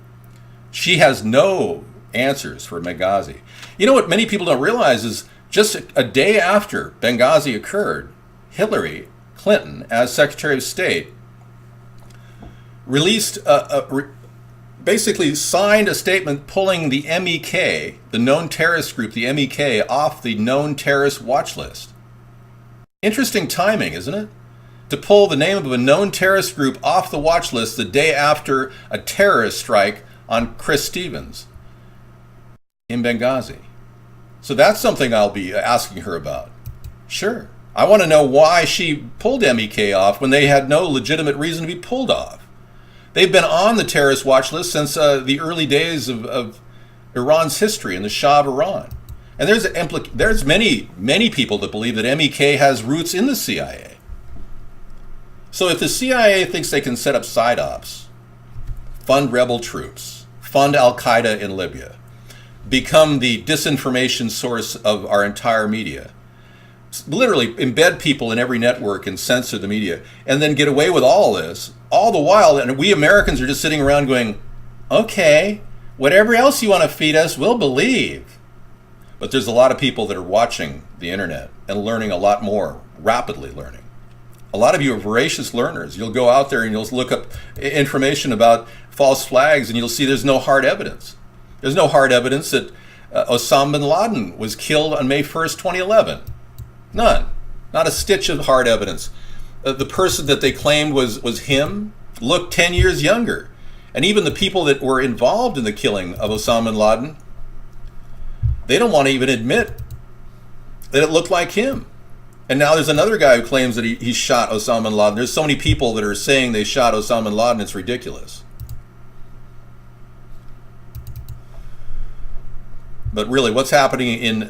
Speaker 1: She has no answers for Benghazi. You know what many people don't realize is just a day after Benghazi occurred, Hillary Clinton, as Secretary of State, released basically signed a statement pulling the MEK, the known terrorist group, the MEK, off the known terrorist watch list. Interesting timing, isn't it? To pull the name of a known terrorist group off the watch list the day after a terrorist strike on Chris Stevens in Benghazi. So that's something I'll be asking her about. Sure. I want to know why she pulled MEK off when they had no legitimate reason to be pulled off. They've been on the terrorist watch list since the early days of Iran's history and the Shah of Iran. And there's many people that believe that MEK has roots in the CIA. So if the CIA thinks they can set up side ops, fund rebel troops, fund Al-Qaeda in Libya, become the disinformation source of our entire media, literally embed people in every network and censor the media, and then get away with all this, all the while, and we Americans are just sitting around going, okay, whatever else you want to feed us, we'll believe. But there's a lot of people that are watching the internet and learning a lot more, rapidly learning. A lot of you are voracious learners. You'll go out there and you'll look up information about false flags and you'll see there's no hard evidence. There's no hard evidence that Osama bin Laden was killed on May 1st, 2011. None. Not a stitch of hard evidence. The person that they claimed was him looked 10 years younger. And even the people that were involved in the killing of Osama bin Laden, they don't want to even admit that it looked like him. And now there's another guy who claims that he shot Osama bin Laden. There's so many people that are saying they shot Osama bin Laden, it's ridiculous. But really, what's happening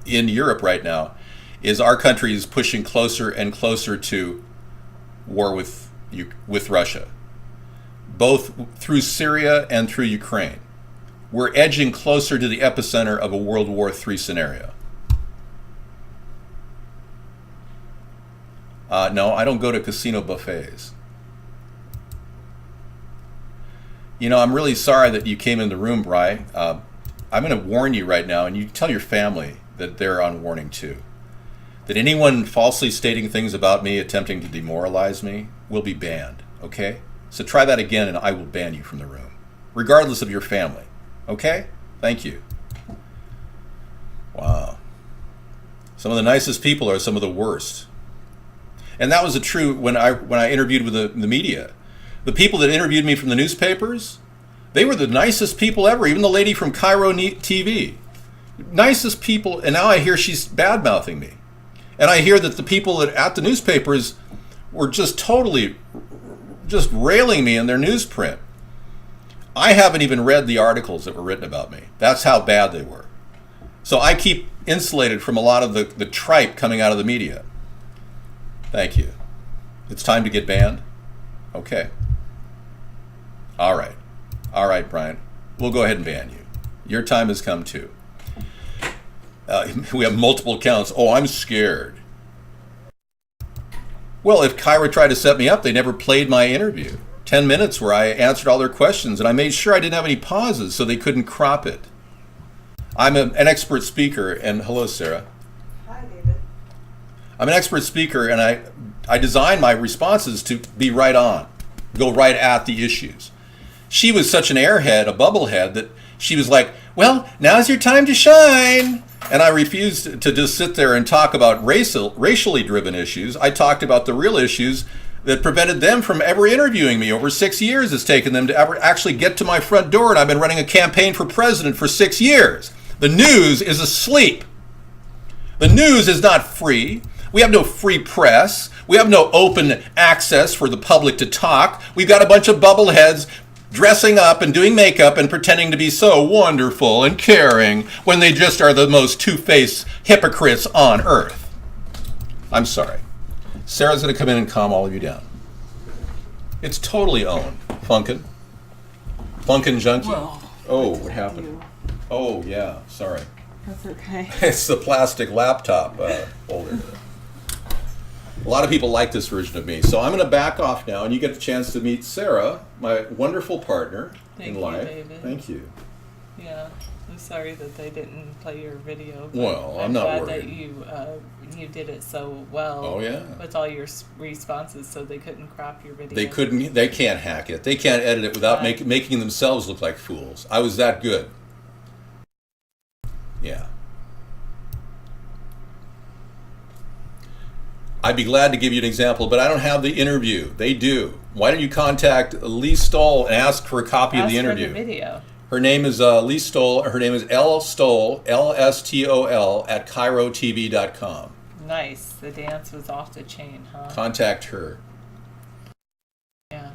Speaker 1: in Europe right now is our country is pushing closer and closer to war with Russia, both through Syria and through Ukraine. We're edging closer to the epicenter of a World War III scenario. No, I don't go to casino buffets. You know, I'm really sorry that you came in the room, Bri. I'm going to warn you right now, and you tell your family that they're on warning too. That anyone falsely stating things about me, attempting to demoralize me, will be banned, okay? So try that again and I will ban you from the room, regardless of your family, okay? Thank you. Wow. Some of the nicest people are some of the worst. And that was true when I interviewed with the media. The people that interviewed me from the newspapers, they were the nicest people ever, even the lady from Cairo TV. Nicest people, and now I hear she's bad-mouthing me. And I hear that the people at the newspapers were just totally just railing me in their newsprint. I haven't even read the articles that were written about me. That's how bad they were. So I keep insulated from a lot of the tripe coming out of the media. Thank you. It's time to get banned? Okay. All right. All right, Brian. We'll go ahead and ban you. Your time has come too. We have multiple accounts. Oh, I'm scared. Well, if Kyra tried to set me up, they never played my interview. 10 minutes where I answered all their questions, and I made sure I didn't have any pauses so they couldn't crop it. I'm an expert speaker, and hello, Sarah.
Speaker 3: Hi, David.
Speaker 1: I'm an expert speaker, and I design my responses to be right on, go right at the issues. She was such an airhead, a bubblehead, that she was like, well, now's your time to shine. And I refused to just sit there and talk about racially driven issues. I talked about the real issues that prevented them from ever interviewing me. Over 6 years it's taken them to ever actually get to my front door, and I've been running a campaign for president for 6 years. The news is asleep. The news is not free. We have no free press. We have no open access for the public to talk. We've got a bunch of bubbleheads dressing up and doing makeup and pretending to be so wonderful and caring when they just are the most two-faced hypocrites on earth. I'm sorry. Sarah's going to come in and calm all of you down. It's totally owned. Funkin' Junkie.
Speaker 3: Well,
Speaker 1: Oh, what happened? Oh, yeah, sorry.
Speaker 3: That's okay.
Speaker 1: It's the plastic laptop holder. A lot of people like this version of me. So I'm going to back off now, and you get a chance to meet Sarah, my wonderful partner
Speaker 4: Thank
Speaker 1: in
Speaker 4: you,
Speaker 1: life.
Speaker 4: David.
Speaker 1: Thank you.
Speaker 4: Yeah, I'm sorry that they didn't play your video. But
Speaker 1: Well, I'm not
Speaker 4: glad
Speaker 1: worried.
Speaker 4: that you did it so well.
Speaker 1: Oh, yeah.
Speaker 4: With all your responses, so they couldn't crop your video.
Speaker 1: They can't hack it. They can't edit it without
Speaker 4: Right.
Speaker 1: making themselves look like fools. I was that good. Yeah. I'd be glad to give you an example, but I don't have the interview. They do. Why don't you contact Lee Stoll and ask for a copy of the interview?
Speaker 4: For the video.
Speaker 1: Her name is Lee Stoll. Her name is L Stoll, LSTOL, at CairoTV.com.
Speaker 4: Nice. The dance was off the chain, huh?
Speaker 1: Contact her.
Speaker 4: Yeah.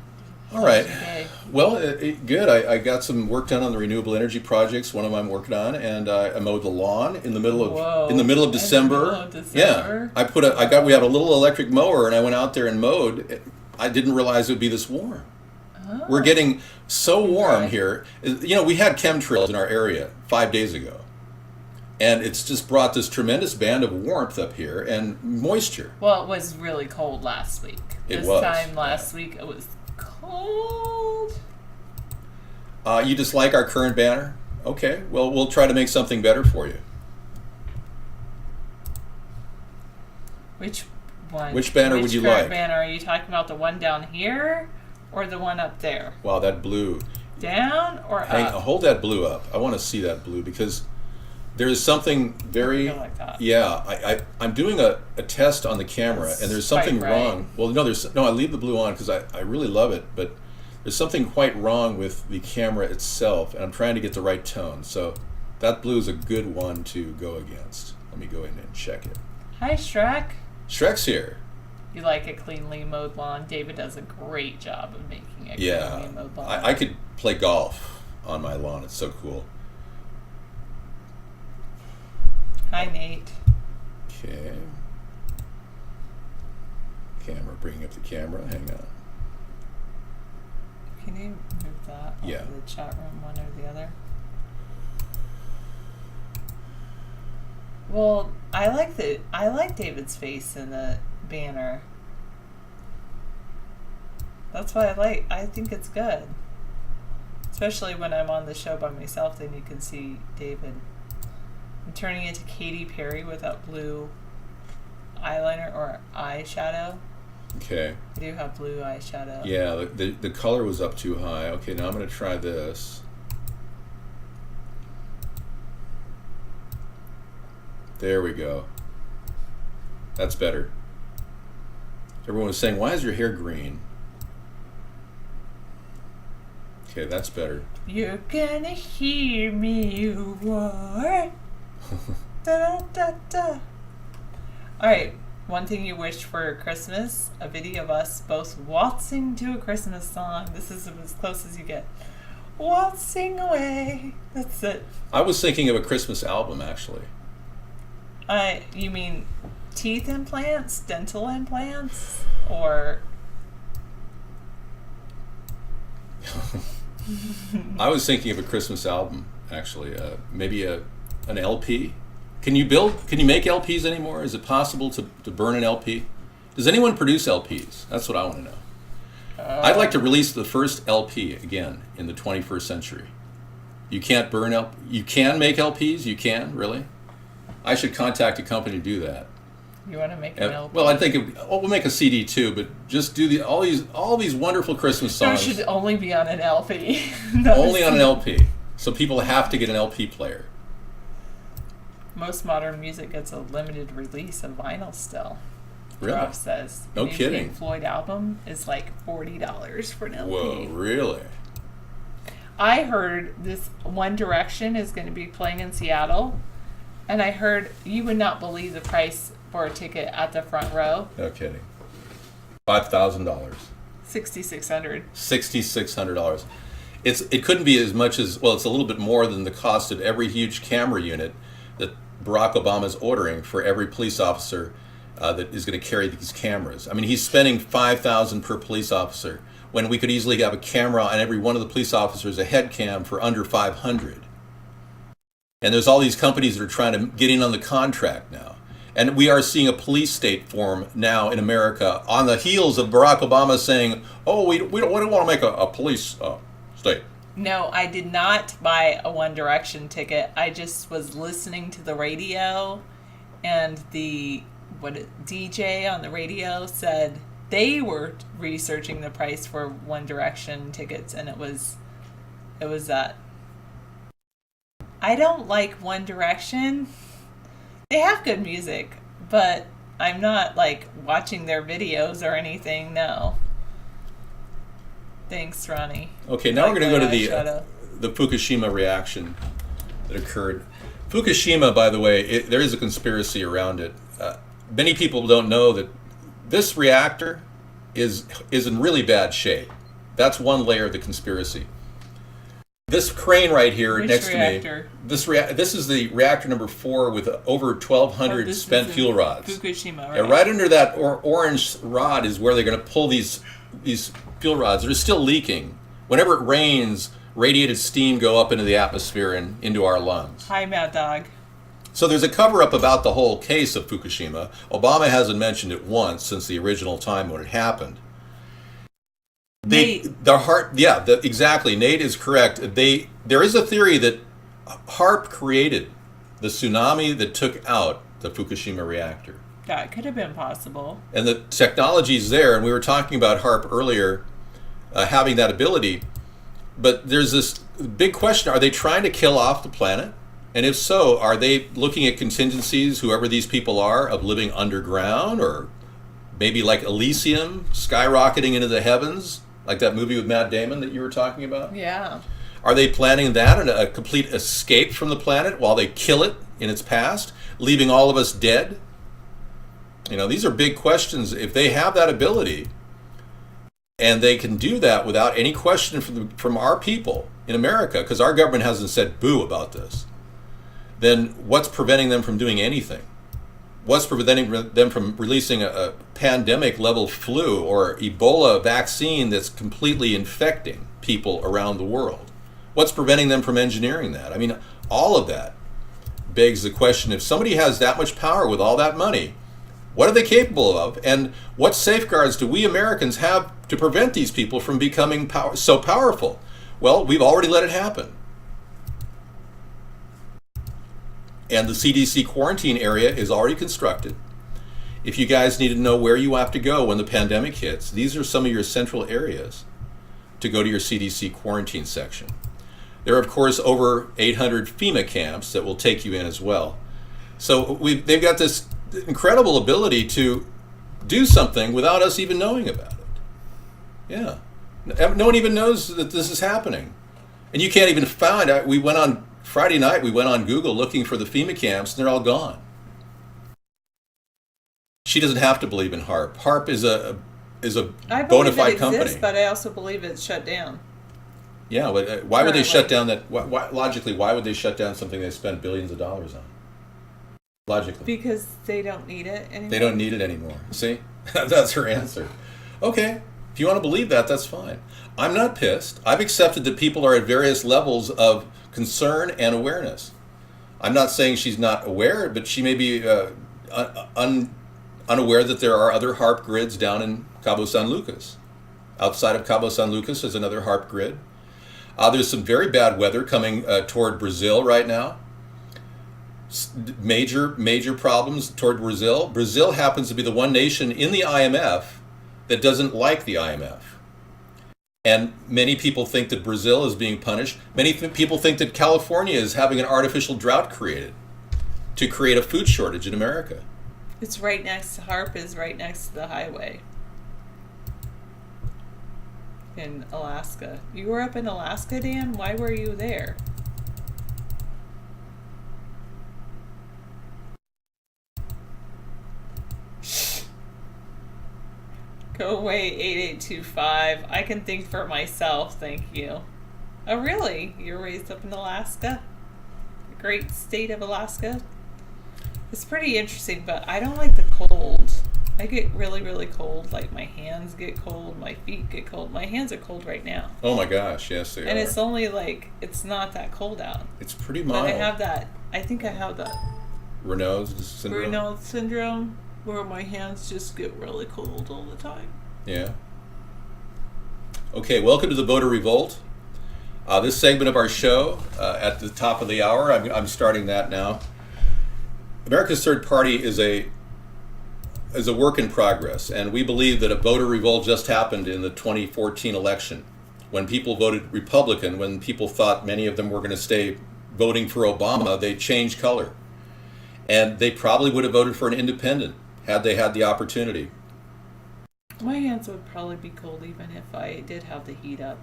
Speaker 1: All right.
Speaker 4: Okay.
Speaker 1: Well, good. I got some work done on the renewable energy projects. One of them I'm working on, and I mowed the lawn in the middle of
Speaker 4: Whoa.
Speaker 1: December.
Speaker 4: In the middle of December?
Speaker 1: Yeah, we have a little electric mower, and I went out there and mowed. I didn't realize it would be this warm.
Speaker 4: Oh.
Speaker 1: We're getting so warm
Speaker 4: Okay.
Speaker 1: here. You know, we had chemtrails in our area 5 days ago, and it's just brought this tremendous band of warmth up here and moisture.
Speaker 4: Well, it was really cold last week.
Speaker 1: It
Speaker 4: This
Speaker 1: was,
Speaker 4: time last
Speaker 1: yeah.
Speaker 4: week it was cold.
Speaker 1: You dislike our current banner? Okay, well, we'll try to make something better for you.
Speaker 4: Which one?
Speaker 1: Which banner would you like?
Speaker 4: Which banner? Are you talking about the one down here or the one up there?
Speaker 1: Wow, that blue.
Speaker 4: Down or up?
Speaker 1: Hold that blue up. I want to see that blue because there is something very.
Speaker 4: I feel like that.
Speaker 1: Yeah, I'm doing a test on the camera,
Speaker 4: That's
Speaker 1: and there's something
Speaker 4: quite bright.
Speaker 1: wrong. Well, no, I leave the blue on because I really love it, but there's something quite wrong with the camera itself, and I'm trying to get the right tone. So that blue is a good one to go against. Let me go in and check it.
Speaker 4: Hi, Shrek.
Speaker 1: Shrek's here.
Speaker 4: You like a cleanly mowed lawn? David does a great job of making a
Speaker 1: Yeah,
Speaker 4: cleanly mowed lawn.
Speaker 1: I could play golf on my lawn. It's so cool.
Speaker 4: Hi, Nate.
Speaker 1: Okay. Camera, bringing up the camera. Hang on.
Speaker 4: Can you move that
Speaker 1: Yeah.
Speaker 4: out of the chat room, one or the other? Well, I like David's face in the banner. That's why I think it's good. Especially when I'm on the show by myself, then you can see David. I'm turning into Katy Perry without blue eyeliner or eyeshadow.
Speaker 1: Okay.
Speaker 4: I do have blue eyeshadow.
Speaker 1: Yeah, the color was up too high. Okay, now I'm going to try this. There we go. That's better. Everyone was saying, why is your hair green? Okay, that's better.
Speaker 4: You're gonna hear me roar. Da, da, da. Alright, one thing you wished for Christmas, a video of us both waltzing to a Christmas song. This is as close as you get. Waltzing away. That's it.
Speaker 1: I was thinking of a Christmas album, actually.
Speaker 4: You mean teeth implants, dental implants, or
Speaker 1: I was thinking of a Christmas album, actually. Maybe an LP. Can you make LPs anymore? Is it possible to burn an LP? Does anyone produce LPs? That's what I want to know. I'd like to release the first LP again in the 21st century. You can't burn you can make LPs? You can, really? I should contact a company to do that.
Speaker 4: You want to make an LP?
Speaker 1: Well, I think we'll make a CD too, but just do all these wonderful Christmas songs.
Speaker 4: It should only be on an LP.
Speaker 1: Only on an LP. So people have to get an LP player.
Speaker 4: Most modern music gets a limited release of vinyl still.
Speaker 1: Really?
Speaker 4: Rob says.
Speaker 1: No
Speaker 4: The new
Speaker 1: kidding.
Speaker 4: Pink Floyd album is like $40 for an LP.
Speaker 1: Whoa, really?
Speaker 4: I heard this One Direction is going to be playing in Seattle, and I heard you would not believe the price for a ticket at the front row.
Speaker 1: No kidding. $5,000.
Speaker 4: $6,600.
Speaker 1: $6,600. It couldn't be as much as, well, it's a little bit more than the cost of every huge camera unit that Barack Obama is ordering for every police officer that is going to carry these cameras. I mean, he's spending $5,000 per police officer when we could easily have a camera on every one of the police officers, a head cam for under $500. And there's all these companies that are trying to get in on the contract now. And we are seeing a police state form now in America on the heels of Barack Obama saying, oh, we don't want to make a police state.
Speaker 4: No, I did not buy a One Direction ticket. I just was listening to the radio, and the DJ on the radio said they were researching the price for One Direction tickets, and it was that. I don't like One Direction. They have good music, but I'm not like watching their videos or anything. No. Thanks, Ronnie.
Speaker 1: Okay, now we're going to go to
Speaker 4: eyeshadow.
Speaker 1: the Fukushima reaction that occurred. Fukushima, by the way, there is a conspiracy around it. Many people don't know that this reactor is in really bad shape. That's one layer of the conspiracy. This crane right here
Speaker 4: Which
Speaker 1: next
Speaker 4: reactor?
Speaker 1: to me, this is the reactor number 4 with over 1,200 spent fuel rods.
Speaker 4: Fukushima, right?
Speaker 1: And right under that orange rod is where they're going to pull these fuel rods that are still leaking. Whenever it rains, radiated steam go up into the atmosphere and into our lungs.
Speaker 4: Hi, Mad Dog.
Speaker 1: So there's a cover-up about the whole case of Fukushima. Obama hasn't mentioned it once since the original time when it happened. Exactly. Nate is correct. There is a theory that HAARP created the tsunami that took out the Fukushima reactor.
Speaker 4: That could have been possible.
Speaker 1: And the technology's there, and we were talking about HAARP earlier, having that ability. But there's this big question: are they trying to kill off the planet? And if so, are they looking at contingencies, whoever these people are, of living underground, or maybe like Elysium, skyrocketing into the heavens, like that movie with Matt Damon that you were talking about?
Speaker 4: Yeah.
Speaker 1: Are they planning that and a complete escape from the planet while they kill it in its past, leaving all of us dead? You know, these are big questions. If they have that ability, and they can do that without any question from our people in America, because our government hasn't said boo about this, then what's preventing them from doing anything? What's preventing them from releasing a pandemic-level flu or Ebola vaccine that's completely infecting people around the world? What's preventing them from engineering that? I mean, all of that begs the question, if somebody has that much power with all that money, what are they capable of? And what safeguards do we Americans have to prevent these people from becoming so powerful? Well, we've already let it happen. And the CDC quarantine area is already constructed. If you guys need to know where you have to go when the pandemic hits, these are some of your central areas to go to your CDC quarantine section. There are, of course, over 800 FEMA camps that will take you in as well. So they've got this incredible ability to do something without us even knowing about it. Yeah. No one even knows that this is happening. And you can't even find, Friday night, we went on Google looking for the FEMA camps, and they're all gone. She doesn't have to believe in HAARP. HAARP is a
Speaker 4: I
Speaker 1: bona
Speaker 4: believe
Speaker 1: fide
Speaker 4: it
Speaker 1: company.
Speaker 4: exists, but I also believe it's shut down.
Speaker 1: Yeah, but why would they shut down that? Logically, why would they shut down something they spent billions of dollars on? Logically.
Speaker 4: Because they don't need it anymore.
Speaker 1: They don't need it anymore. See? That's her answer. Okay. If you want to believe that, that's fine. I'm not pissed. I've accepted that people are at various levels of concern and awareness. I'm not saying she's not aware, but she may be unaware that there are other HARP grids down in Cabo San Lucas. Outside of Cabo San Lucas is another HARP grid. There's some very bad weather coming toward Brazil right now. Major problems toward Brazil. Brazil happens to be the one nation in the IMF that doesn't like the IMF. And many people think that Brazil is being punished. Many people think that California is having an artificial drought created to create a food shortage in America.
Speaker 4: It's right next to HARP is right next to the highway in Alaska. You were up in Alaska, Dan? Why were you there? Go away, 8825. I can think for myself, thank you. Oh, really? You were raised up in Alaska? The great state of Alaska? It's pretty interesting, but I don't like the cold. I get really, really cold. Like, my hands get cold, my feet get cold. My hands are cold right now.
Speaker 1: Oh my gosh, yes they are.
Speaker 4: And it's only like, it's not that cold out.
Speaker 1: It's pretty mild.
Speaker 4: But I have that, I think I have that
Speaker 1: Raynaud's syndrome?
Speaker 4: Raynaud's syndrome, where my hands just get really cold all the time.
Speaker 1: Yeah. Okay, welcome to the Voter Revolt. This segment of our show, at the top of the hour, I'm starting that now. America's Third Party is a work in progress, and we believe that a voter revolt just happened in the 2014 election when people voted Republican, when people thought many of them were going to stay voting for Obama. They changed color, and they probably would have voted for an independent had they had the opportunity.
Speaker 4: My hands would probably be cold even if I did have the heat up.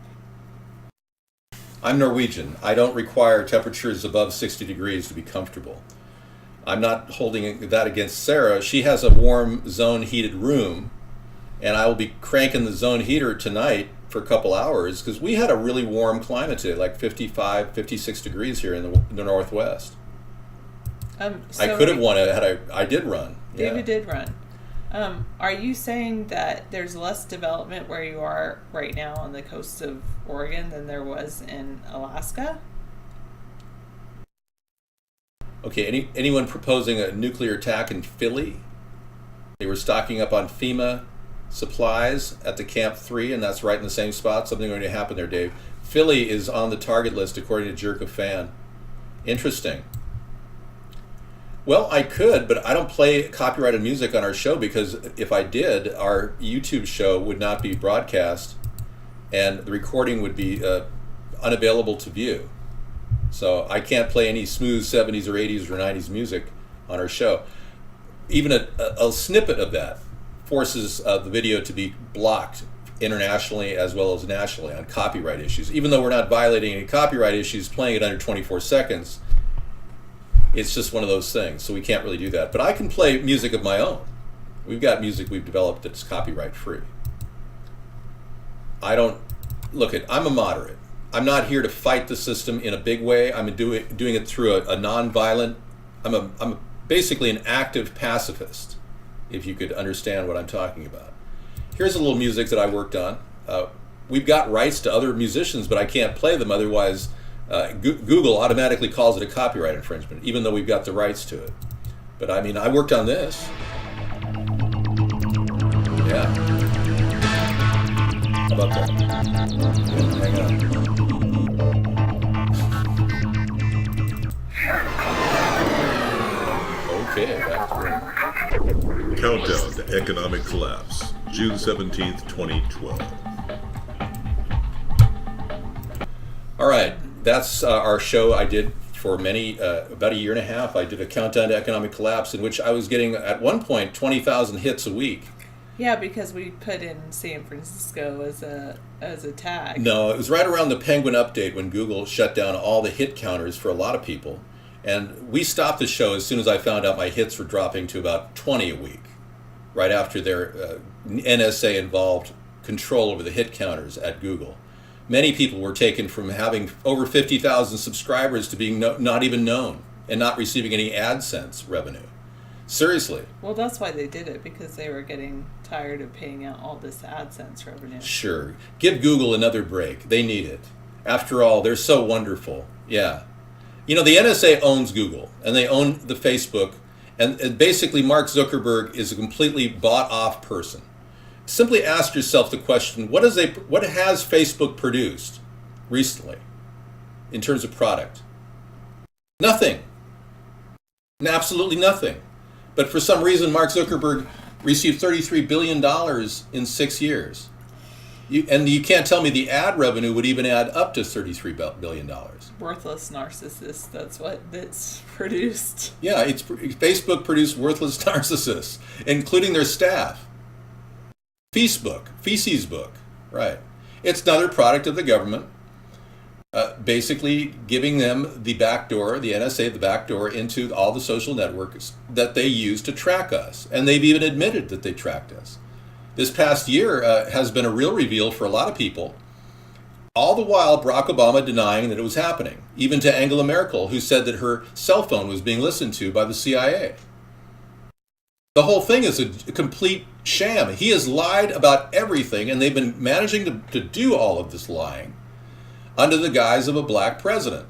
Speaker 1: I'm Norwegian. I don't require temperatures above 60 degrees to be comfortable. I'm not holding that against Sarah. She has a warm zone heated room, and I will be cranking the zone heater tonight for a couple hours because we had a really warm climate today, like 55, 56 degrees here in the Northwest.
Speaker 4: So
Speaker 1: I could have won it had I did run.
Speaker 4: David did run. Are you saying that there's less development where you are right now on the coast of Oregon than there was in Alaska?
Speaker 1: Okay, anyone proposing a nuclear attack in Philly? They were stocking up on FEMA supplies at the Camp 3, and that's right in the same spot. Something going to happen there, Dave. Philly is on the target list according to Jerk of Fan. Interesting. Well, I could, but I don't play copyrighted music on our show because if I did, our YouTube show would not be broadcast and the recording would be unavailable to view. So I can't play any smooth 70s or 80s or 90s music on our show. Even a snippet of that forces the video to be blocked internationally as well as nationally on copyright issues. Even though we're not violating any copyright issues, playing it under 24 seconds, it's just one of those things. So we can't really do that. But I can play music of my own. We've got music we've developed that's copyright free. I'm a moderate. I'm not here to fight the system in a big way. I'm doing it through a non-violent. I'm basically an active pacifist, if you could understand what I'm talking about. Here's a little music that I worked on. We've got rights to other musicians, but I can't play them. Otherwise, Google automatically calls it a copyright infringement, even though we've got the rights to it. But I mean, I worked on this. Yeah. How about that? Hang on. Okay, back to work.
Speaker 5: Countdown to Economic Collapse, June 17th, 2012.
Speaker 1: All right, that's our show I did for about a year and a half. I did a countdown to economic collapse in which I was getting, at one point, 20,000 hits a week.
Speaker 4: Yeah, because we put in San Francisco as a tag.
Speaker 1: No, it was right around the Penguin update when Google shut down all the hit counters for a lot of people. And we stopped the show as soon as I found out my hits were dropping to about 20 a week, right after their NSA-involved control over the hit counters at Google. Many people were taken from having over 50,000 subscribers to being not even known and not receiving any AdSense revenue. Seriously.
Speaker 4: Well, that's why they did it, because they were getting tired of paying out all this AdSense revenue.
Speaker 1: Sure. Give Google another break. They need it. After all, they're so wonderful. Yeah. You know, the NSA owns Google, and they own the Facebook, and basically Mark Zuckerberg is a completely bought-off person. Simply ask yourself the question, what has Facebook produced recently in terms of product? Nothing. Absolutely nothing. But for some reason, Mark Zuckerberg received $33 billion in 6 years. And you can't tell me the ad revenue would even add up to $33 billion.
Speaker 4: Worthless narcissist. That's what it's produced.
Speaker 1: Yeah, Facebook produced worthless narcissists, including their staff. Feces book, right. It's another product of the government, basically giving them the back door, the NSA, the back door into all the social networks that they use to track us. And they've even admitted that they tracked us. This past year has been a real reveal for a lot of people, all the while Barack Obama denying that it was happening, even to Angela Merkel, who said that her cell phone was being listened to by the CIA. The whole thing is a complete sham. He has lied about everything, and they've been managing to do all of this lying under the guise of a black president,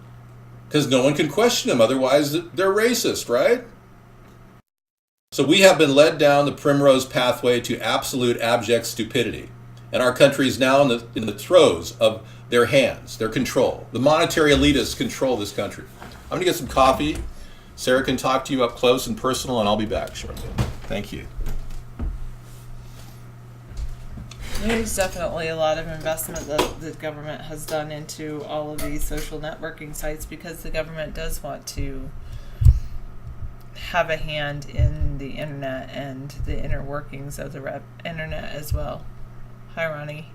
Speaker 1: because no one can question him, otherwise they're racist, right? So we have been led down the primrose pathway to absolute abject stupidity. And our country is now in the throes of their hands, their control. The monetary elitists control this country. I'm going to get some coffee. Sarah can talk to you up close and personal, and I'll be back shortly. Thank you.
Speaker 4: There's definitely a lot of investment that the government has done into all of these social networking sites because the government does want to have a hand in the internet and the inner workings of the internet as well. Hi, Ronnie.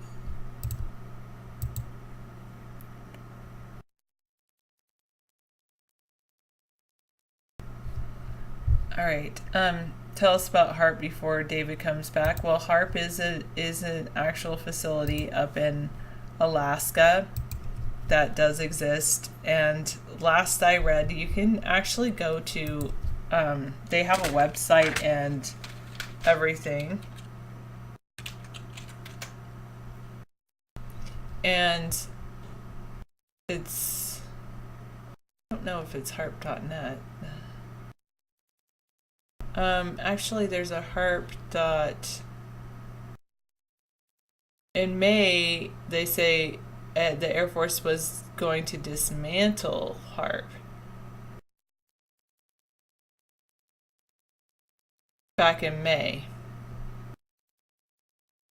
Speaker 4: All right. Tell us about HARP before David comes back. Well, HARP is an actual facility up in Alaska that does exist. And last I read, you can actually go to, they have a website and everything. And it's, I don't know if it's harp.net. Actually, there's a harp dot. In May, they say the Air Force was going to dismantle HARP. Back in May.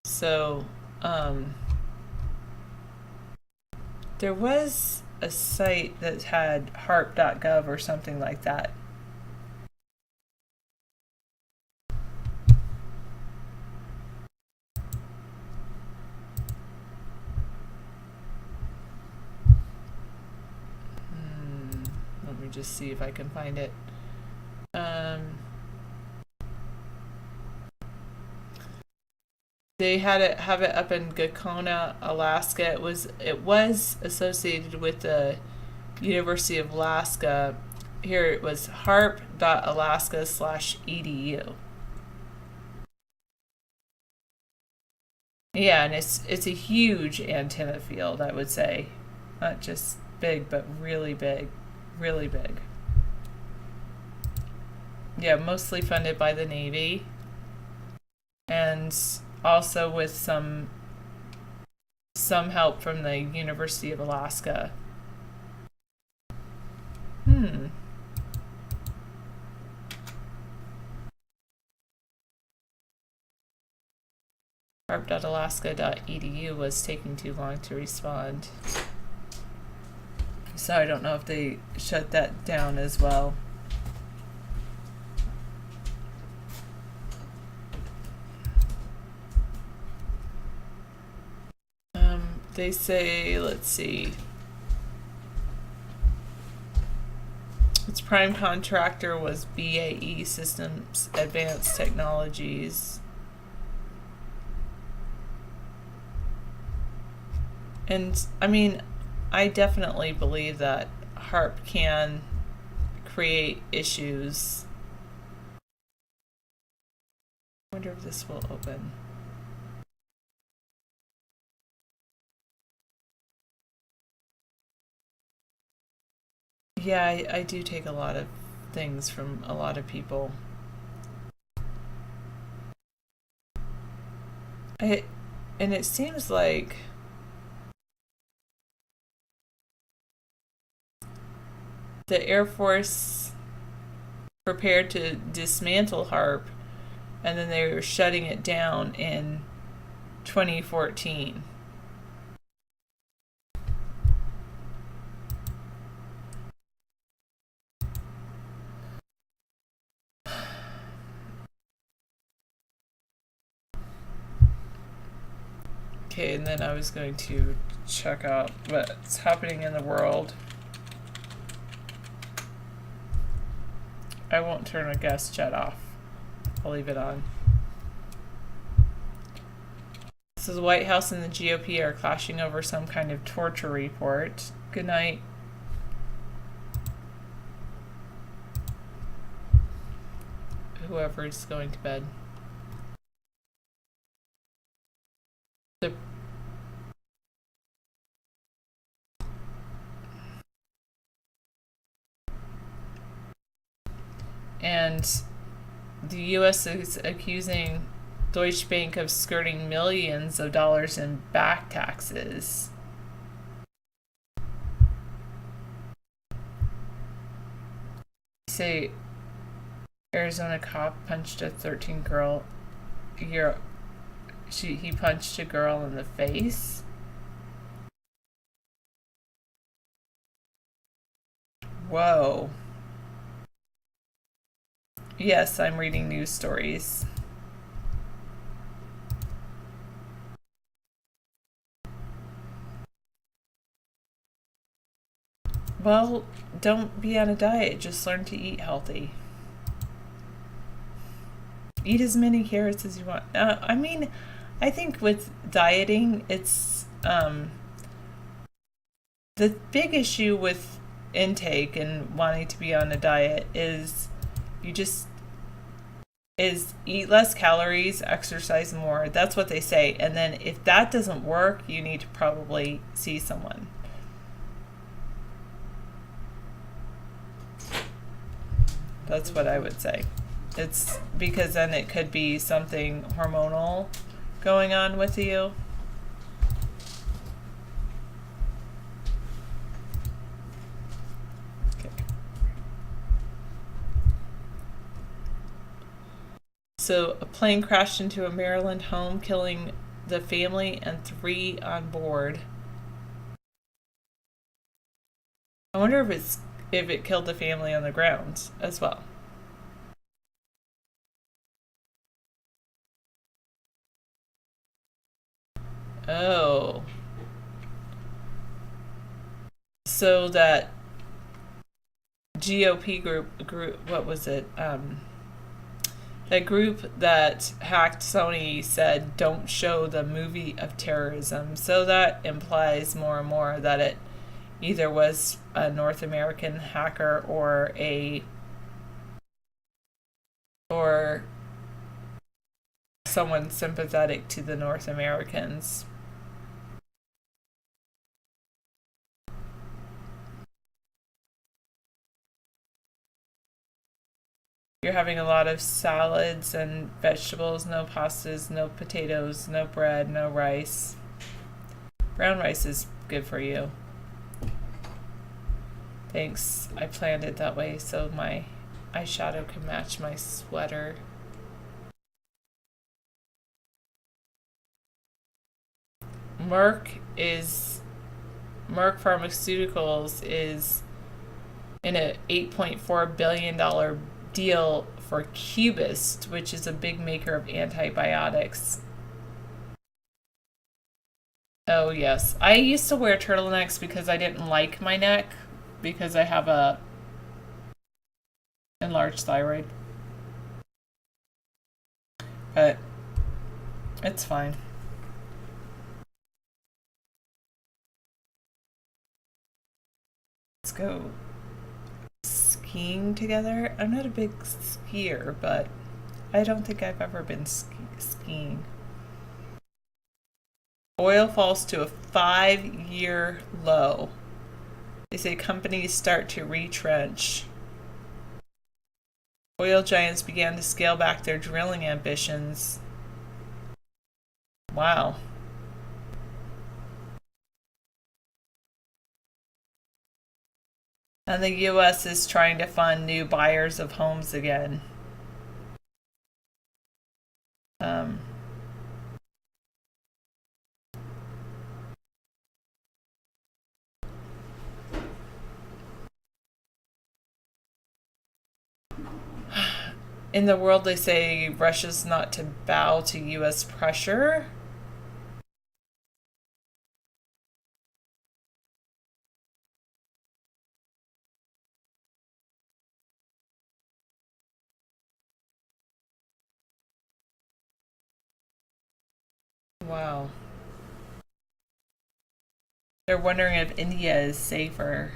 Speaker 4: So, there was a site that had harp.gov or something like that. Let me just see if I can find it. They have it up in Gakona, Alaska. It was associated with the University of Alaska. Here it was harp.alaska/edu. Yeah, and it's a huge antenna field, I would say. Not just big, but really big. Really big. Yeah, mostly funded by the Navy. And also with some help from the University of Alaska. harp.alaska.edu was taking too long to respond. So I don't know if they shut that down as well. They say, let's see. Its prime contractor was BAE Systems Advanced Technologies. And I mean, I definitely believe that HARP can create issues. I wonder if this will open. Yeah, I do take a lot of things from a lot of people. And it seems like the Air Force prepared to dismantle HARP, and then they were shutting it down in 2014. Okay, and then I was going to check out what's happening in the world. I won't turn a gas jet off. I'll leave it on. So the White House and the GOP are clashing over some kind of torture report. Good night. Whoever's going to bed. The and the U.S. is accusing Deutsche Bank of skirting millions of dollars in back taxes. Say Arizona cop punched a 13-year-old. He punched a girl in the face. Whoa. Yes, I'm reading news stories. Well, don't be on a diet. Just learn to eat healthy. Eat as many carrots as you want. I mean, I think with dieting, it's the big issue with intake and wanting to be on a diet is eat less calories, exercise more. That's what they say. And then if that doesn't work, you need to probably see someone. That's what I would say. It's because then it could be something hormonal going on with you. Okay. So a plane crashed into a Maryland home, killing the family and 3 on board. I wonder if it killed the family on the ground as well. Oh. So that GOP group, what was it? That group that hacked Sony said don't show the movie of terrorism. So that implies more and more that it either was a North American hacker or someone sympathetic to the North Americans. You're having a lot of salads and vegetables, no pastas, no potatoes, no bread, no rice. Brown rice is good for you. Thanks. I planned it that way so my eyeshadow can match my sweater. Merck Pharmaceuticals is in a $8.4 billion deal for Cubist, which is a big maker of antibiotics. Oh yes, I used to wear turtlenecks because I didn't like my neck because I have a enlarged thyroid. But it's fine. Let's go skiing together. I'm not a big skier, but I don't think I've ever been skiing. Oil falls to a 5-year low. They say companies start to retrench. Oil giants began to scale back their drilling ambitions. Wow. And the U.S. is trying to fund new buyers of homes again. In the world, they say Russia's not to bow to U.S. pressure. Wow. They're wondering if India is safer.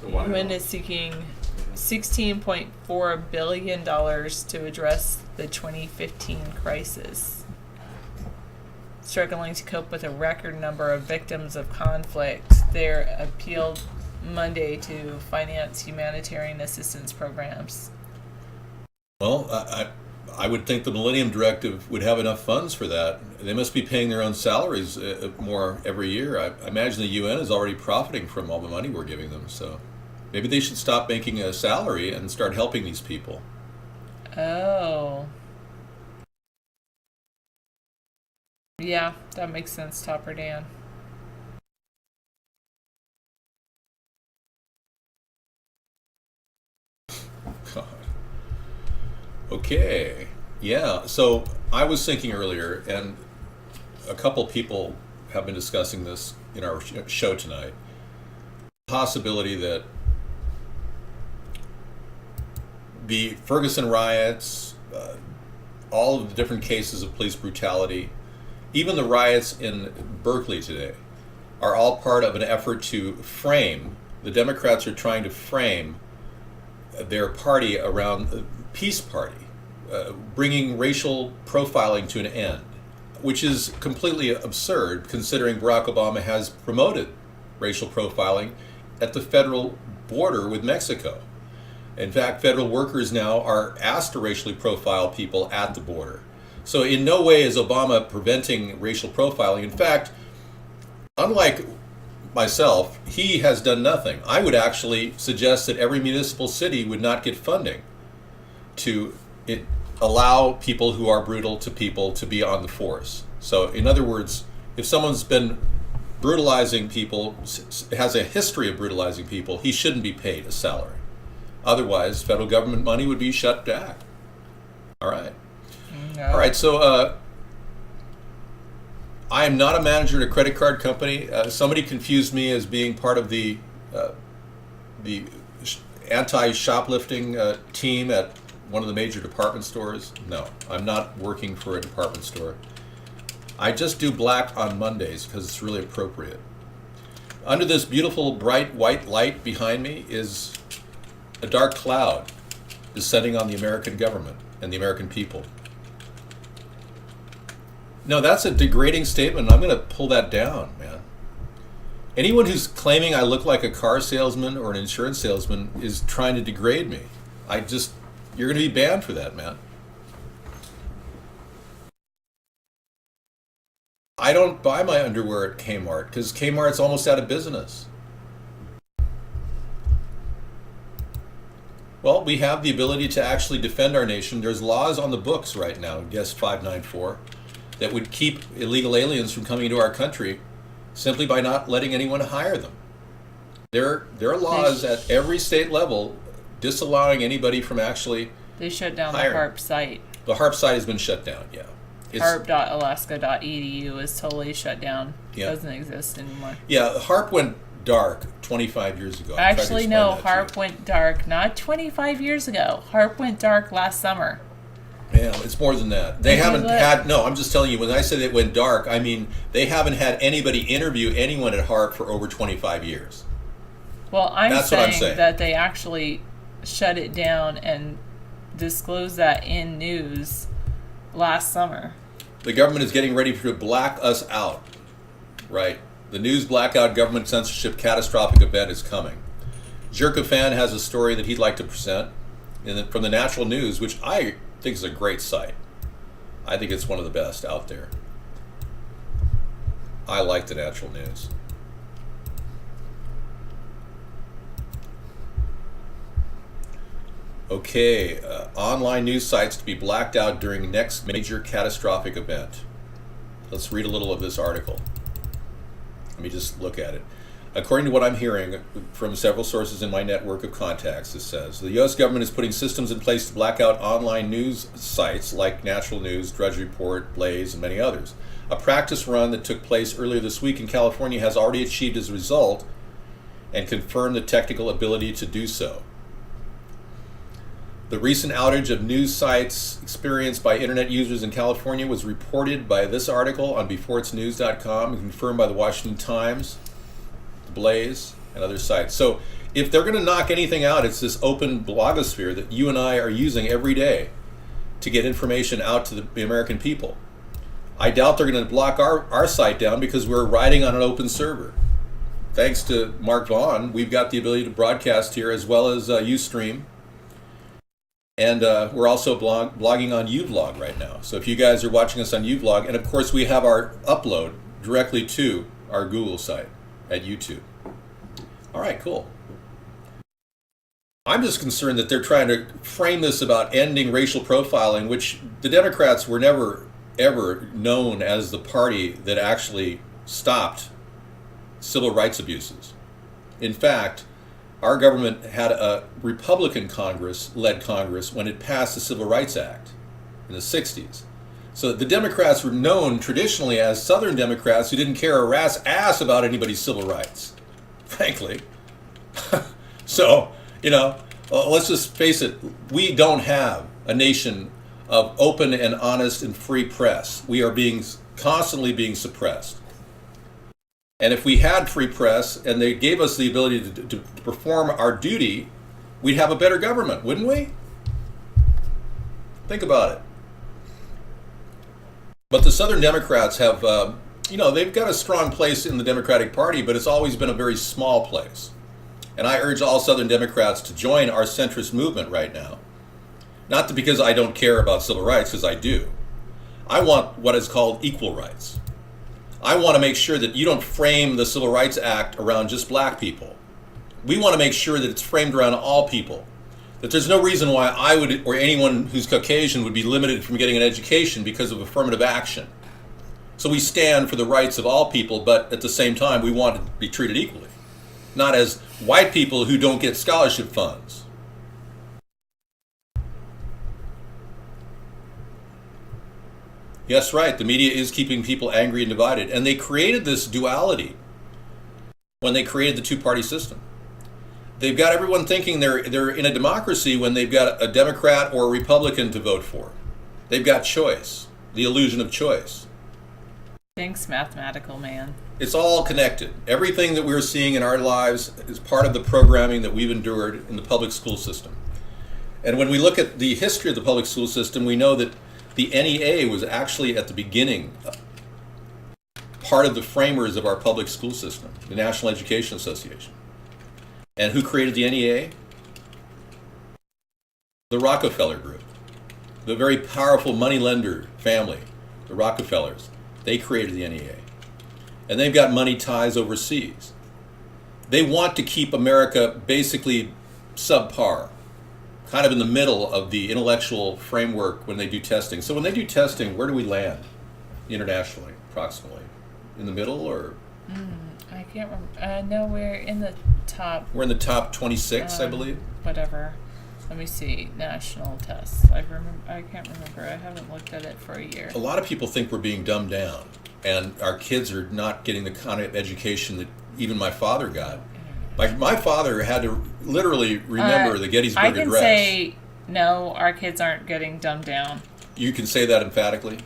Speaker 1: So
Speaker 4: The UN is seeking $16.4 billion to address the 2015 crisis. Struggling to cope with a record number of victims of conflict, they appealed Monday to finance humanitarian assistance programs.
Speaker 1: Well, I would think the Millennium Directive would have enough funds for that. They must be paying their own salaries more every year. I imagine the UN is already profiting from all the money we're giving them. So maybe they should stop making a salary and start helping these people.
Speaker 4: Oh. Yeah, that makes sense, Topper Dan.
Speaker 1: God. Okay. Yeah. So I was thinking earlier, and a couple people have been discussing this in our show tonight. Possibility that the Ferguson riots, all of the different cases of police brutality, even the riots in Berkeley today, are all part of an effort to frame, the Democrats are trying to frame their party around the peace party, bringing racial profiling to an end, which is completely absurd considering Barack Obama has promoted racial profiling at the federal border with Mexico. In fact, federal workers now are asked to racially profile people at the border. So in no way is Obama preventing racial profiling. In fact, unlike myself, he has done nothing. I would actually suggest that every municipal city would not get funding to allow people who are brutal to people to be on the force. So in other words, if someone's been brutalizing people, has a history of brutalizing people, he shouldn't be paid a salary. Otherwise, federal government money would be shut back. All right.
Speaker 4: No.
Speaker 1: All right, so I am not a manager at a credit card company. Somebody confused me as being part of the anti-shoplifting team at one of the major department stores. No, I'm not working for a department store. I just do black on Mondays because it's really appropriate. Under this beautiful bright white light behind me is a dark cloud descending on the American government and the American people. No, that's a degrading statement. I'm going to pull that down, man. Anyone who's claiming I look like a car salesman or an insurance salesman is trying to degrade me. You're going to be banned for that, man. I don't buy my underwear at Kmart because Kmart's almost out of business. Well, we have the ability to actually defend our nation. There's laws on the books right now, Guest 594, that would keep illegal aliens from coming into our country simply by not letting anyone hire them. There are laws at every state level disallowing anybody from actually
Speaker 4: They shut down
Speaker 1: hiring.
Speaker 4: the HARP site.
Speaker 1: The HARP site has been shut down, yeah.
Speaker 4: HARP.alaska.edu is totally shut down.
Speaker 1: Yeah.
Speaker 4: Doesn't exist anymore.
Speaker 1: Yeah, HARP went dark 25 years ago. I tried to
Speaker 4: Actually,
Speaker 1: explain
Speaker 4: no,
Speaker 1: that to
Speaker 4: HARP
Speaker 1: you.
Speaker 4: went dark not 25 years ago. HARP went dark last summer.
Speaker 1: Yeah, it's more than that. They
Speaker 4: Maybe
Speaker 1: haven't
Speaker 4: what?
Speaker 1: had, no, I'm just telling you, when I said it went dark, I mean, they haven't had anybody interview anyone at HARP for over 25 years.
Speaker 4: Well,
Speaker 1: That's what I'm saying.
Speaker 4: that they actually shut it down and disclosed that in news last summer.
Speaker 1: The government is getting ready to black us out. Right. The news blackout government censorship catastrophic event is coming. Jerkafan has a story that he'd like to present from the Natural News, which I think is a great site. I think it's one of the best out there. I like the Natural News. Okay, online news sites to be blacked out during next major catastrophic event. Let's read a little of this article. Let me just look at it. According to what I'm hearing from several sources in my network of contacts, it says the U.S. government is putting systems in place to black out online news sites like Natural News, Drudge Report, Blaze, and many others. A practice run that took place earlier this week in California has already achieved as a result and confirmed the technical ability to do so. The recent outage of news sites experienced by internet users in California was reported by this article on beforeitsnews.com and confirmed by the Washington Times, the Blaze, and other sites. So if they're going to knock anything out, it's this open blogosphere that you and I are using every day to get information out to the American people. I doubt they're going to block our site down because we're riding on an open server. Thanks to Mark Vaughn, we've got the ability to broadcast here as well as Ustream. And we're also blogging on uVlog right now. So if you guys are watching us on uVlog, and of course we have our upload directly to our Google site at YouTube. All right, cool. I'm just concerned that they're trying to frame this about ending racial profiling, which the Democrats were never, ever known as the party that actually stopped civil rights abuses. In fact, our government had a Republican led Congress when it passed the Civil Rights Act in the 60s. So the Democrats were known traditionally as Southern Democrats who didn't care a rat's ass about anybody's civil rights, frankly. So, let's just face it, we don't have a nation of open and honest and free press. We are constantly being suppressed. And if we had free press and they gave us the ability to perform our duty, we'd have a better government, wouldn't we? Think about it. But the Southern Democrats have, they've got a strong place in the Democratic Party, but it's always been a very small place. And I urge all Southern Democrats to join our centrist movement right now. Not because I don't care about civil rights, because I do. I want what is called equal rights. I want to make sure that you don't frame the Civil Rights Act around just black people. We want to make sure that it's framed around all people. That there's no reason why I would, or anyone who's Caucasian, would be limited from getting an education because of affirmative action. So we stand for the rights of all people, but at the same time, we want to be treated equally. Not as white people who don't get scholarship funds. Yes, right. The media is keeping people angry and divided. And they created this duality when they created the two-party system. They've got everyone thinking they're in a democracy when they've got a Democrat or a Republican to vote for. They've got choice, the illusion of choice.
Speaker 4: Thanks, mathematical man.
Speaker 1: It's all connected. Everything that we're seeing in our lives is part of the programming that we've endured in the public school system. And when we look at the history of the public school system, we know that the NEA was actually at the beginning part of the framers of our public school system, the National Education Association. And who created the NEA? The Rockefeller Group, the very powerful moneylender family, the Rockefellers. They created the NEA. And they've got money ties overseas. They want to keep America basically subpar, kind of in the middle of the intellectual framework when they do testing. So when they do testing, where do we land internationally, approximately? In the middle, or?
Speaker 4: I can't remember. No, we're in the top.
Speaker 1: We're in the top 26, I believe.
Speaker 4: Whatever. Let me see. National tests. I can't remember. I haven't looked at it for a year.
Speaker 1: A lot of people think we're being dumbed down, and our kids are not getting the kind of education that even my father got. My father had to literally remember the Gettysburg Address.
Speaker 4: I can say, no, our kids aren't getting dumbed down.
Speaker 1: You can say that emphatically?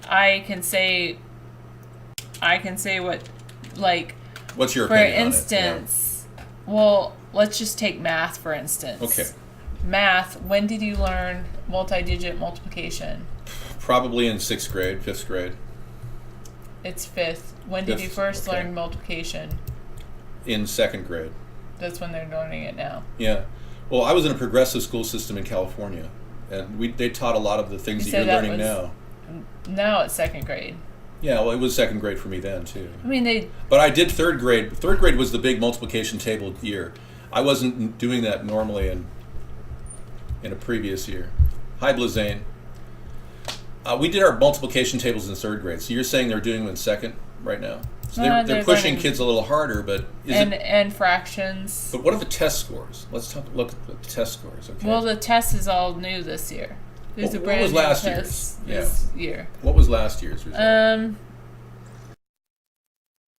Speaker 4: I can say what, like...
Speaker 1: What's your opinion
Speaker 4: for instance, well, let's just take math, for instance.
Speaker 1: Okay.
Speaker 4: Math. When did you learn multi-digit multiplication?
Speaker 1: Probably in 6th grade, 5th grade.
Speaker 4: It's 5th. When did you first
Speaker 1: okay.
Speaker 4: learn multiplication?
Speaker 1: In 2nd grade.
Speaker 4: That's when they're learning it now.
Speaker 1: Yeah. Well, I was in a progressive school system in California, and they taught a lot of the things that you're learning now.
Speaker 4: Now it's 2nd grade.
Speaker 1: Yeah, well, it was 2nd grade for me then, too.
Speaker 4: I mean,
Speaker 1: But I did 3rd grade. 3rd grade was the big multiplication table year. I wasn't doing that normally in a previous year. Hi, Blazane. We did our multiplication tables in 3rd grade. So you're saying they're doing them in 2nd right now? So they're pushing
Speaker 4: learning,
Speaker 1: kids a little harder, but
Speaker 4: and fractions.
Speaker 1: But what are the test scores? Let's look at the test scores. Okay.
Speaker 4: Well, the test is all new this year. There's a brand new test this year.
Speaker 1: What was last year's result?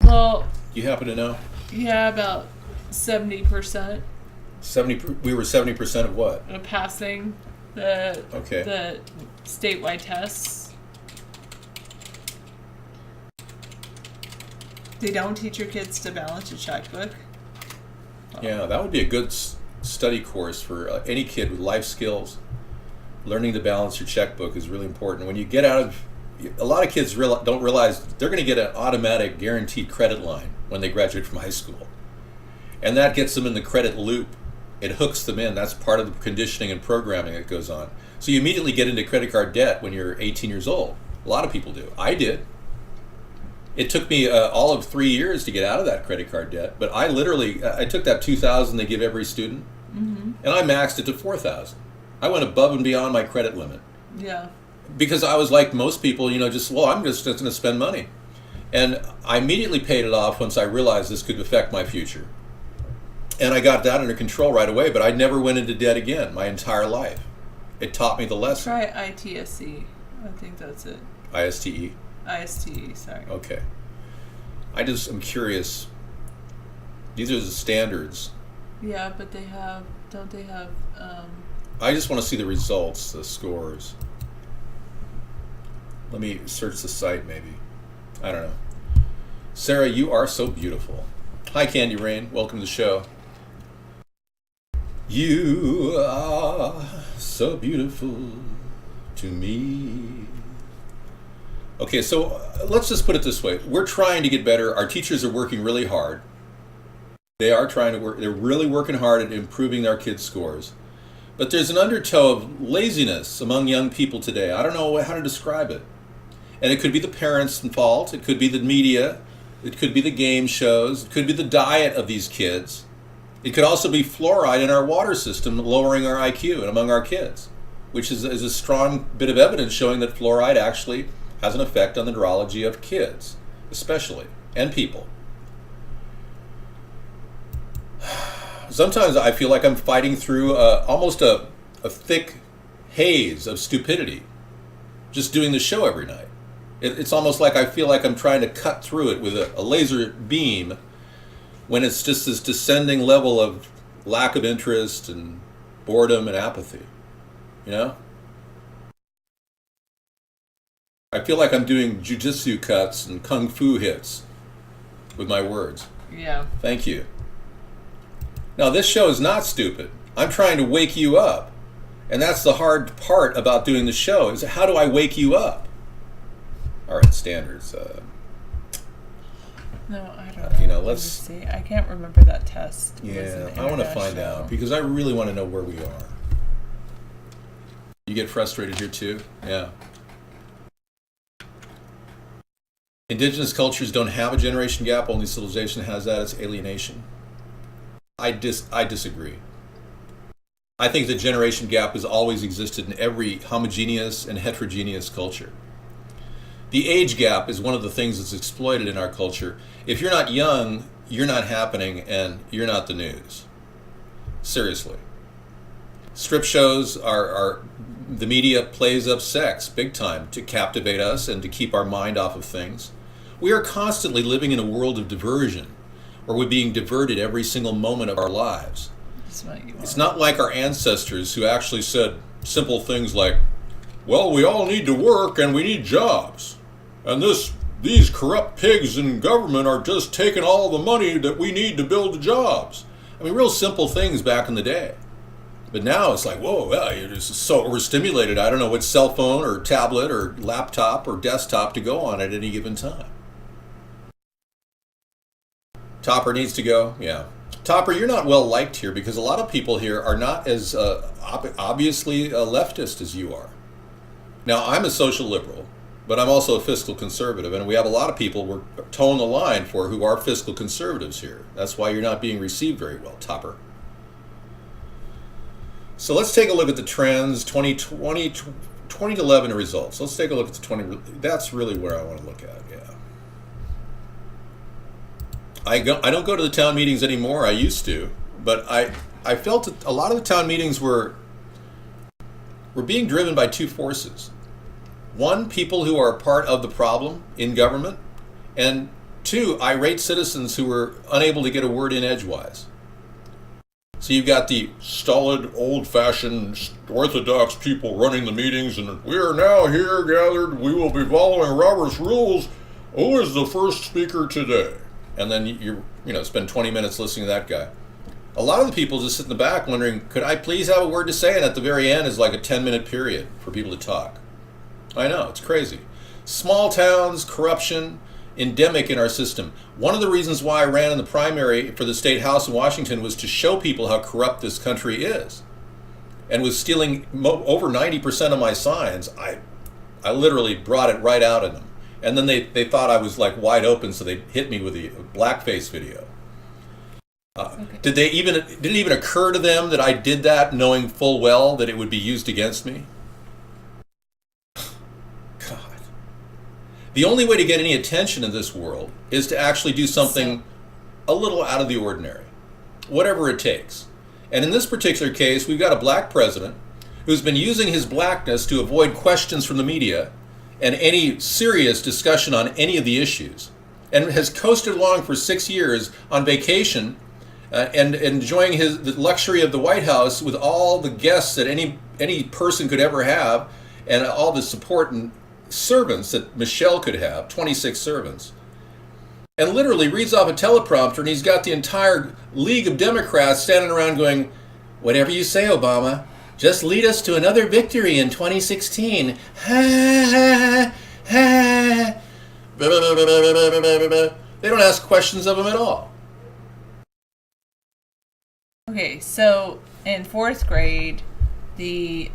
Speaker 4: Well,
Speaker 1: you happen to know?
Speaker 4: Yeah, about 70%.
Speaker 1: 70. We were 70% of what?
Speaker 4: Of passing the statewide tests. They don't teach your kids to balance a checkbook.
Speaker 1: Yeah, that would be a good study course for any kid with life skills. Learning to balance your checkbook is really important. When you get out of, a lot of kids don't realize they're going to get an automatic guaranteed credit line when they graduate from high school. And that gets them in the credit loop. It hooks them in. That's part of the conditioning and programming that goes on. So you immediately get into credit card debt when you're 18 years old. A lot of people do. I did. It took me all of 3 years to get out of that credit card debt, but I took that $2,000 they give every student, and I maxed it to $4,000. I went above and beyond my credit limit.
Speaker 4: Yeah.
Speaker 1: Because I was like most people, I'm just going to spend money. And I immediately paid it off once I realized this could affect my future. And I got that under control right away, but I never went into debt again my entire life. It taught me the lesson.
Speaker 4: Try ITSC. I think that's it.
Speaker 1: ISTE?
Speaker 4: ISTE, sorry.
Speaker 1: Okay. I'm curious. These are the standards.
Speaker 4: Yeah, but don't they have,
Speaker 1: I just want to see the results, the scores. Let me search the site maybe. I don't know. Sarah, you are so beautiful. Hi, Candy Rain. Welcome to the show. You are so beautiful to me. Okay, so let's just put it this way. We're trying to get better. Our teachers are working really hard. They are trying to work. They're really working hard at improving our kids' scores. But there's an undertow of laziness among young people today. I don't know how to describe it. And it could be the parents' fault. It could be the media. It could be the game shows. It could be the diet of these kids. It could also be fluoride in our water system lowering our IQ and among our kids, which is a strong bit of evidence showing that fluoride actually has an effect on the neurology of kids, especially, and people. Sometimes I feel like I'm fighting through almost a thick haze of stupidity just doing the show every night. It's almost like I feel like I'm trying to cut through it with a laser beam when it's just this descending level of lack of interest and boredom and apathy, I feel like I'm doing jujitsu cuts and kung fu hits with my words.
Speaker 4: Yeah.
Speaker 1: Thank you. Now, this show is not stupid. I'm trying to wake you up. And that's the hard part about doing the show, is how do I wake you up? All right, standards.
Speaker 4: No, I don't know.
Speaker 1: Let's
Speaker 4: see. I can't remember that test.
Speaker 1: Yeah, I want to find out because I really want to know where we are. You get frustrated here too? Yeah. Indigenous cultures don't have a generation gap. Only civilization has that. It's alienation. I disagree. I think the generation gap has always existed in every homogeneous and heterogeneous culture. The age gap is one of the things that's exploited in our culture. If you're not young, you're not happening, and you're not the news. Seriously. Strip shows the media plays up sex big time to captivate us and to keep our mind off of things. We are constantly living in a world of diversion, or we're being diverted every single moment of our lives. It's not like our ancestors who actually said simple things like, well, we all need to work and we need jobs. And these corrupt pigs in government are just taking all the money that we need to build the jobs. I mean, real simple things back in the day. But now it's like, whoa, well, you're just so overstimulated. I don't know which cell phone or tablet or laptop or desktop to go on at any given time. Topper needs to go? Yeah. Topper, you're not well liked here because a lot of people here are not as obviously leftist as you are. Now, I'm a social liberal, but I'm also a fiscal conservative, and we have a lot of people we're toeing the line for who are fiscal conservatives here. That's why you're not being received very well, Topper. So let's take a look at the trends, 2011 results. Let's take a look at the 20. That's really where I want to look at, yeah. I don't go to the town meetings anymore. I used to, but I felt that a lot of the town meetings were being driven by two forces. One, people who are part of the problem in government, and two, irate citizens who were unable to get a word in edgewise. So you've got the stolid, old-fashioned, orthodox people running the meetings, and we are now here gathered. We will be following Robert's rules. Who is the first speaker today? And then you spend 20 minutes listening to that guy. A lot of the people just sit in the back wondering, could I please have a word to say? And at the very end is like a 10-minute period for people to talk. I know, it's crazy. Small towns, corruption, endemic in our system. One of the reasons why I ran in the primary for the state house in Washington was to show people how corrupt this country is. And was stealing over 90% of my signs. I literally brought it right out of them. And then they thought I was like wide open, so they hit me with the blackface video. Okay. Did it even occur to them that I did that knowing full well that it would be used against me? God. The only way to get any attention in this world is to actually do something a little out of the ordinary, whatever it takes. And in this particular case, we've got a black president who's been using his blackness to avoid questions from the media and any serious discussion on any of the issues, and has coasted along for 6 years on vacation and enjoying the luxury of the White House with all the guests that any person could ever have, and all the support and servants that Michelle could have, 26 servants, and literally reads off a teleprompter, and he's got the entire League of Democrats standing around going, "Whatever you say, Obama. Just lead us to another victory in 2016. Ha, ha, ha. They don't ask questions of him at all.
Speaker 4: Okay, so in fourth grade, in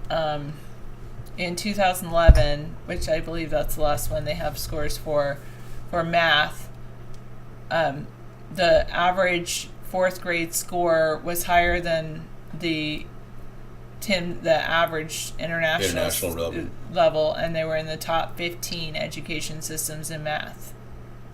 Speaker 4: 2011, which I believe that's the last one they have scores for math, the average fourth grade score was higher than the average international level, and they were in the top 15 education systems in math.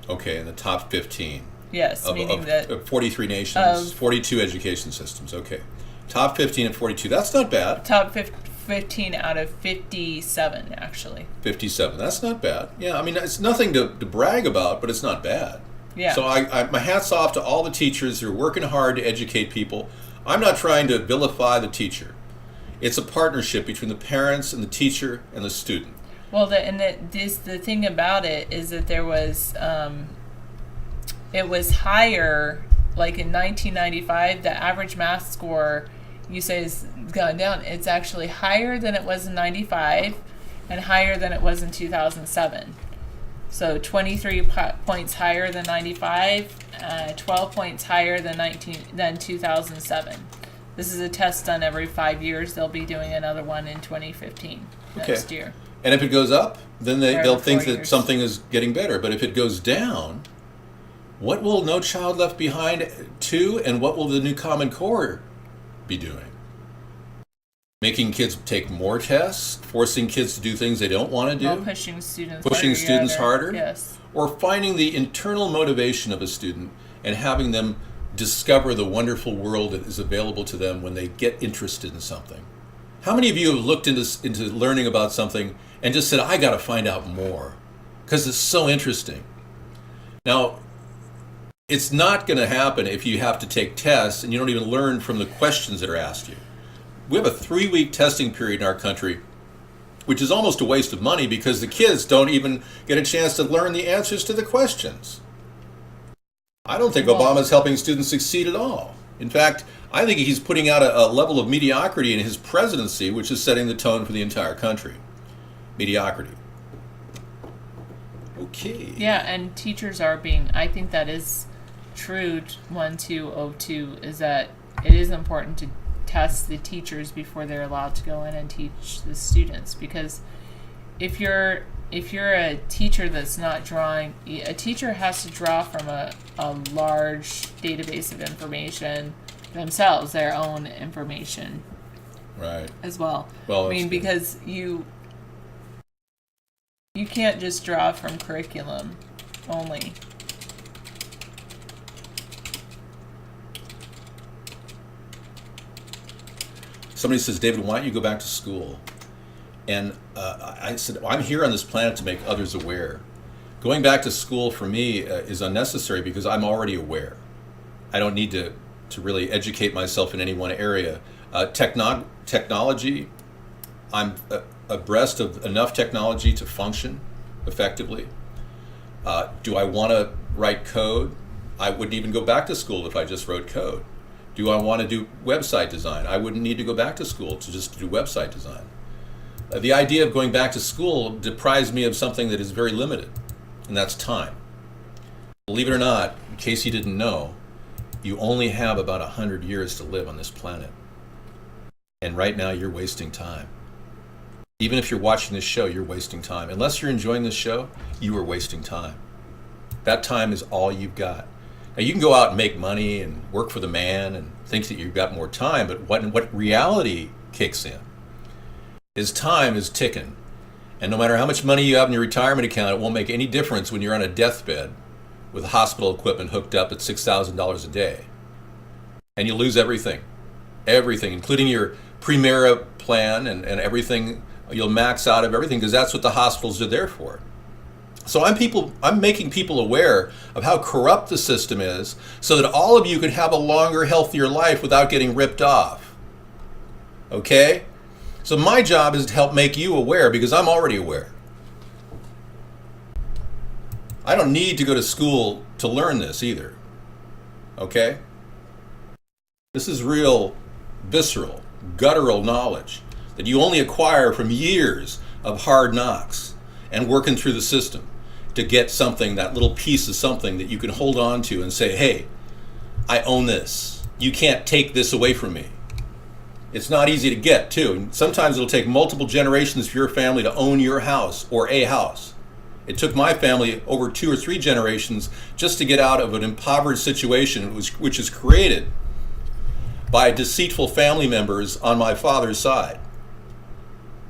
Speaker 1: Okay, in the top 15.
Speaker 4: Yes, meaning that
Speaker 1: 43 nations, 42 education systems. Okay, top 15 and 42. That's not bad.
Speaker 4: Top 15 out of 57, actually.
Speaker 1: 57. That's not bad. Yeah, I mean, it's nothing to brag about, but it's not bad.
Speaker 4: Yeah.
Speaker 1: So my hat's off to all the teachers who are working hard to educate people. I'm not trying to vilify the teacher. It's a partnership between the parents and the teacher and the student.
Speaker 4: Well, the thing about it is that there was, it was higher, like in 1995, the average math score, you say, has gone down. It's actually higher than it was in 95 and higher than it was in 2007. So 23 points higher than 95, 12 points higher than 2007. This is a test done every 5 years. They'll be doing another one in 2015 next year.
Speaker 1: And if it goes up, then they'll think that something is getting better. But if it goes down, what will No Child Left Behind 2 and what will the new Common Core be doing? Making kids take more tests, forcing kids to do things they don't want to do,
Speaker 4: pushing students
Speaker 1: harder,
Speaker 4: yes,
Speaker 1: or finding the internal motivation of a student and having them discover the wonderful world that is available to them when they get interested in something. How many of you have looked into learning about something and just said, I got to find out more because it's so interesting? Now, it's not going to happen if you have to take tests and you don't even learn from the questions that are asked you. We have a 3-week testing period in our country, which is almost a waste of money because the kids don't even get a chance to learn the answers to the questions. I don't think Obama's helping students succeed at all. In fact, I think he's putting out a level of mediocrity in his presidency, which is setting the tone for the entire country. Mediocrity. Okay.
Speaker 4: Yeah, and teachers are being, I think that is true, 1202, is that it is important to test the teachers before they're allowed to go in and teach the students, because if you're a teacher that's not drawing, a teacher has to draw from a large database of information themselves, their own information,
Speaker 1: Right.
Speaker 4: as well.
Speaker 1: Well,
Speaker 4: I mean,
Speaker 1: that's good.
Speaker 4: because you can't just draw from curriculum only.
Speaker 1: Somebody says, David, why don't you go back to school? And I said, well, I'm here on this planet to make others aware. Going back to school for me is unnecessary because I'm already aware. I don't need to really educate myself in any one area. Technology, I'm abreast of enough technology to function effectively. Do I want to write code? I wouldn't even go back to school if I just wrote code. Do I want to do website design? I wouldn't need to go back to school to just do website design. The idea of going back to school deprives me of something that is very limited, and that's time. Believe it or not, in case you didn't know, you only have about 100 years to live on this planet. And right now you're wasting time. Even if you're watching this show, you're wasting time. Unless you're enjoying this show, you are wasting time. That time is all you've got. Now you can go out and make money and work for the man and think that you've got more time, but what reality kicks in is time is ticking. And no matter how much money you have in your retirement account, it won't make any difference when you're on a deathbed with hospital equipment hooked up at $6,000 a day. And you lose everything, including your Primera plan and everything. You'll max out of everything because that's what the hospitals are there for. So I'm making people aware of how corrupt the system is so that all of you can have a longer, healthier life without getting ripped off. Okay? So my job is to help make you aware because I'm already aware. I don't need to go to school to learn this either. Okay? This is real, visceral, guttural knowledge that you only acquire from years of hard knocks and working through the system to get something, that little piece of something that you can hold on to and say, hey, I own this. You can't take this away from me. It's not easy to get, too. And sometimes it'll take multiple generations for your family to own your house or a house. It took my family over 2 or 3 generations just to get out of an impoverished situation, which is created by deceitful family members on my father's side.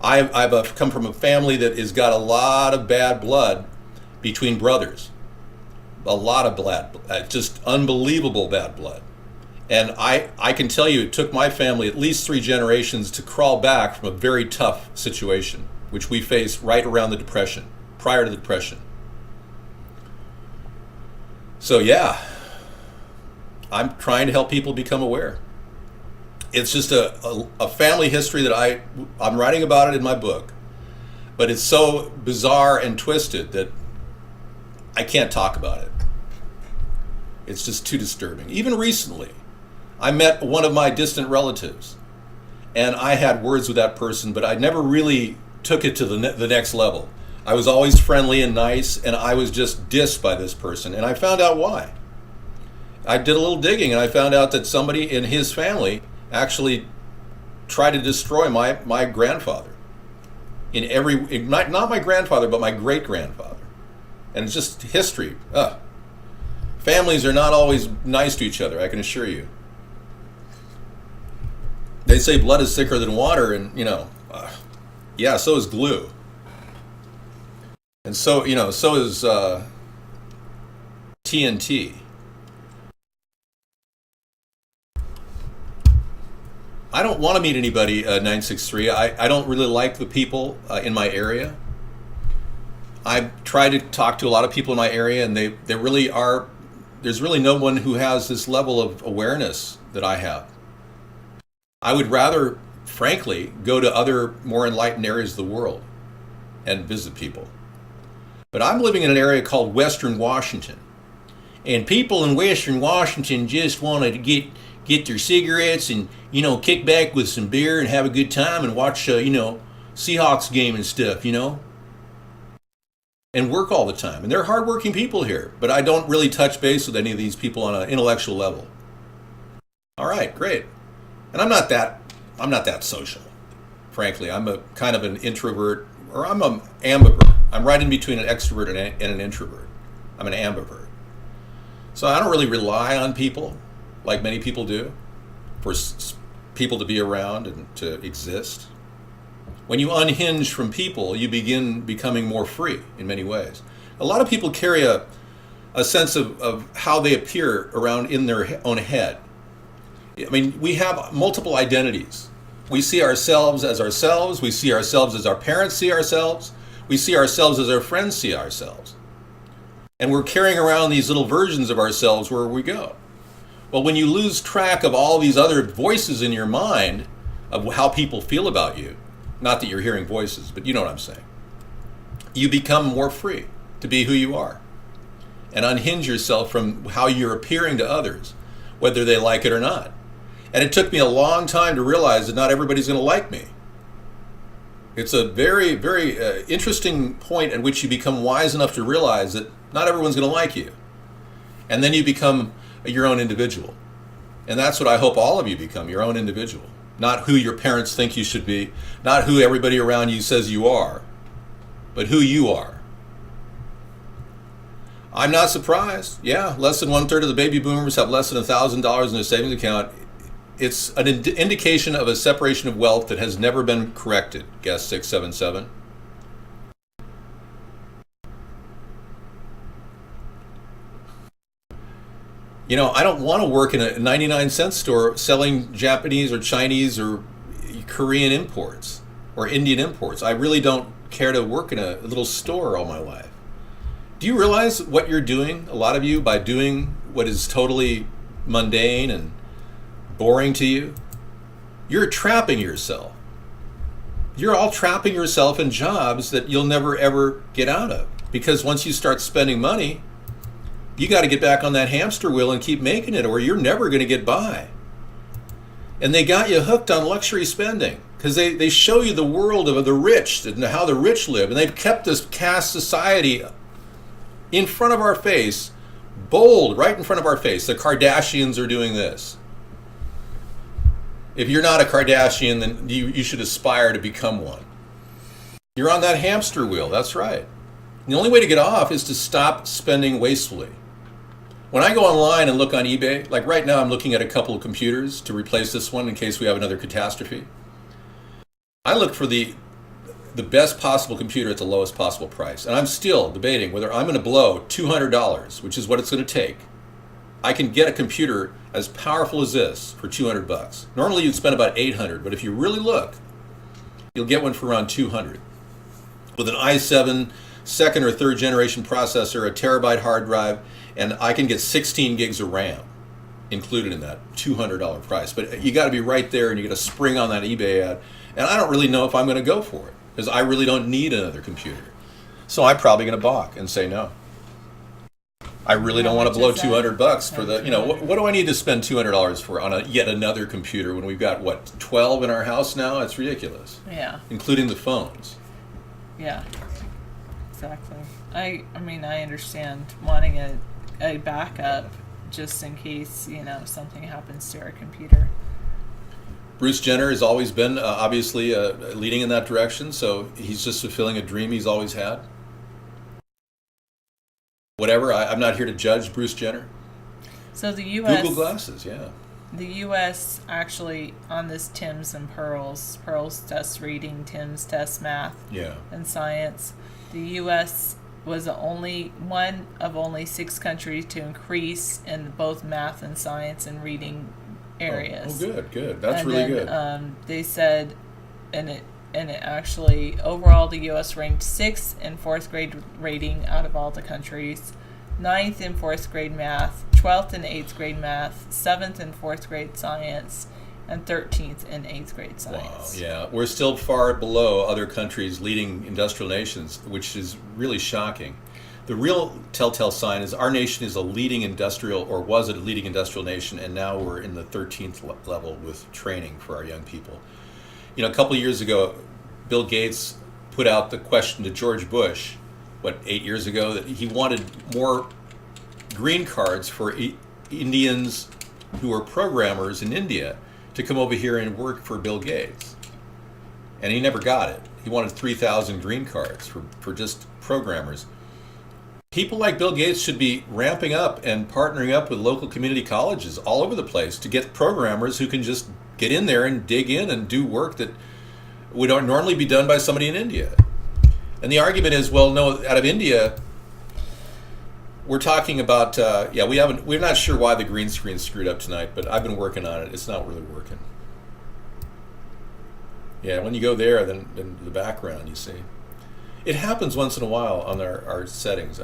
Speaker 1: I've come from a family that has got a lot of bad blood between brothers. A lot of bad, just unbelievable bad blood. And I can tell you it took my family at least 3 generations to crawl back from a very tough situation, which we faced right around the Depression, prior to the Depression. So yeah, I'm trying to help people become aware. It's just a family history that I'm writing about it in my book, but it's so bizarre and twisted that I can't talk about it. It's just too disturbing. Even recently, I met one of my distant relatives, and I had words with that person, but I never really took it to the next level. I was always friendly and nice, and I was just dissed by this person, and I found out why. I did a little digging, and I found out that somebody in his family actually tried to destroy my grandfather. Not my grandfather, but my great-grandfather. And it's just history. Families are not always nice to each other, I can assure you. They say blood is thicker than water, and yeah, so is glue. And so is TNT. I don't want to meet anybody, 963. I don't really like the people in my area. I've tried to talk to a lot of people in my area, and they really are. There's really no one who has this level of awareness that I have. I would rather, frankly, go to other more enlightened areas of the world and visit people. But I'm living in an area called Western Washington. And people in Western Washington just want to get their cigarettes and, kick back with some beer and have a good time and watch, Seahawks game and stuff, and work all the time. And they're hardworking people here, but I don't really touch base with any of these people on an intellectual level. All right, great. And I'm not that social. Frankly, I'm a kind of an introvert, or I'm an ambivert. I'm right in between an extrovert and an introvert. I'm an ambivert. So I don't really rely on people like many people do for people to be around and to exist. When you unhinge from people, you begin becoming more free in many ways. A lot of people carry a sense of how they appear around in their own head. I mean, we have multiple identities. We see ourselves as ourselves. We see ourselves as our parents see ourselves. We see ourselves as our friends see ourselves. And we're carrying around these little versions of ourselves wherever we go. Well, when you lose track of all these other voices in your mind of how people feel about you, not that you're hearing voices, but you know what I'm saying, you become more free to be who you are and unhinge yourself from how you're appearing to others, whether they like it or not. And it took me a long time to realize that not everybody's going to like me. It's a very, very interesting point at which you become wise enough to realize that not everyone's going to like you. And then you become your own individual. And that's what I hope all of you become, your own individual. Not who your parents think you should be, not who everybody around you says you are, but who you are. I'm not surprised. Yeah, less than 1/3 of the baby boomers have less than $1,000 in their savings account. It's an indication of a separation of wealth that has never been corrected, guest 677. I don't want to work in a 99-cent store selling Japanese or Chinese or Korean imports or Indian imports. I really don't care to work in a little store all my life. Do you realize what you're doing, a lot of you, by doing what is totally mundane and boring to you? You're trapping yourself. You're all trapping yourself in jobs that you'll never ever get out of. Because once you start spending money, you got to get back on that hamster wheel and keep making it, or you're never going to get by. And they got you hooked on luxury spending because they show you the world of the rich and how the rich live. And they've kept this caste society in front of our face, bold, right in front of our face. The Kardashians are doing this. If you're not a Kardashian, then you should aspire to become one. You're on that hamster wheel, that's right. The only way to get off is to stop spending wastefully. When I go online and look on eBay, like right now I'm looking at a couple of computers to replace this one in case we have another catastrophe. I look for the best possible computer at the lowest possible price. And I'm still debating whether I'm going to blow $200, which is what it's going to take. I can get a computer as powerful as this for $200. Normally you'd spend about $800, but if you really look, you'll get one for around $200. With an i7 second or third generation processor, a terabyte hard drive, and I can get 16 gigs of RAM included in that $200 price. But you got to be right there, and you got to spring on that eBay ad. And I don't really know if I'm going to go for it because I really don't need another computer. So I'm probably going to balk and say no. I really don't want to blow $200 for the, what do I need to spend $200 for on yet another computer when we've got, 12 in our house now? It's ridiculous.
Speaker 4: Yeah.
Speaker 1: Including the phones.
Speaker 4: Yeah. Exactly. I mean, I understand wanting a backup just in case, something happens to our computer.
Speaker 1: Bruce Jenner has always been, obviously, leading in that direction, so he's just fulfilling a dream he's always had. Whatever, I'm not here to judge Bruce Jenner.
Speaker 4: So the U.S.
Speaker 1: Google Glasses, yeah.
Speaker 4: The U.S. actually, on this Tim's and Pearls test reading, Tim's test math,
Speaker 1: yeah,
Speaker 4: and science, the U.S. was one of only 6 countries to increase in both math and science and reading areas.
Speaker 1: Oh, good. That's really good.
Speaker 4: They said, and it actually, overall, the U.S. ranked 6th in 4th grade rating out of all the countries, 9th in 4th grade math, 12th in 8th grade math, 7th in 4th grade science, and 13th in 8th grade science.
Speaker 1: Wow, yeah. We're still far below other countries, leading industrial nations, which is really shocking. The real telltale sign is our nation is a leading industrial, or was a leading industrial nation, and now we're in the 13th level with training for our young people. You know, a couple of years ago, Bill Gates put out the question to George Bush, 8 years ago, that he wanted more green cards for Indians who are programmers in India to come over here and work for Bill Gates. And he never got it. He wanted 3,000 green cards for just programmers. People like Bill Gates should be ramping up and partnering up with local community colleges all over the place to get programmers who can just get in there and dig in and do work that would normally be done by somebody in India. And the argument is, well, no, out of India, we're talking about, we're not sure why the green screen screwed up tonight, but I've been working on it. It's not really working. Yeah, when you go there, then the background, you see. It happens once in a while on our settings.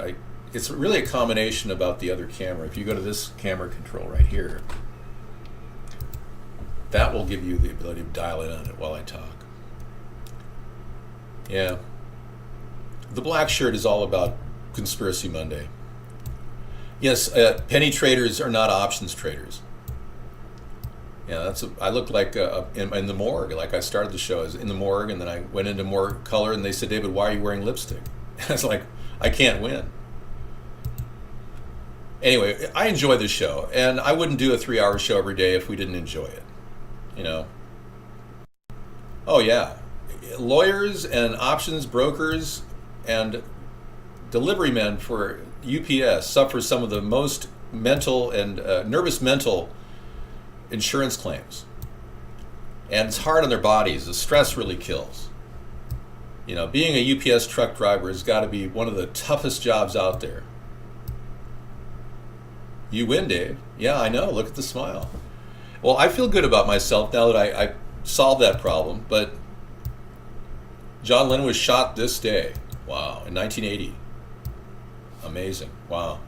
Speaker 1: It's really a combination about the other camera. If you go to this camera control right here, that will give you the ability to dial in on it while I talk. Yeah. The black shirt is all about Conspiracy Monday. Yes, penny traders are not options traders. Yeah, I look like in the morgue, like I started the show as in the morgue, and then I went into more color, and they said, David, why are you wearing lipstick? I was like, I can't win. Anyway, I enjoy the show, and I wouldn't do a 3-hour show every day if we didn't enjoy it, you know? Oh yeah, lawyers and options brokers and delivery men for UPS suffer some of the most mental and nervous mental insurance claims, and it's hard on their bodies. The stress really kills. You know, being a UPS truck driver has got to be one of the toughest jobs out there. You win, Dave. Yeah, I know. Look at the smile. Well, I feel good about myself now that I solved that problem. But John Lennon was shot this day. Wow, in 1980. Amazing. Wow.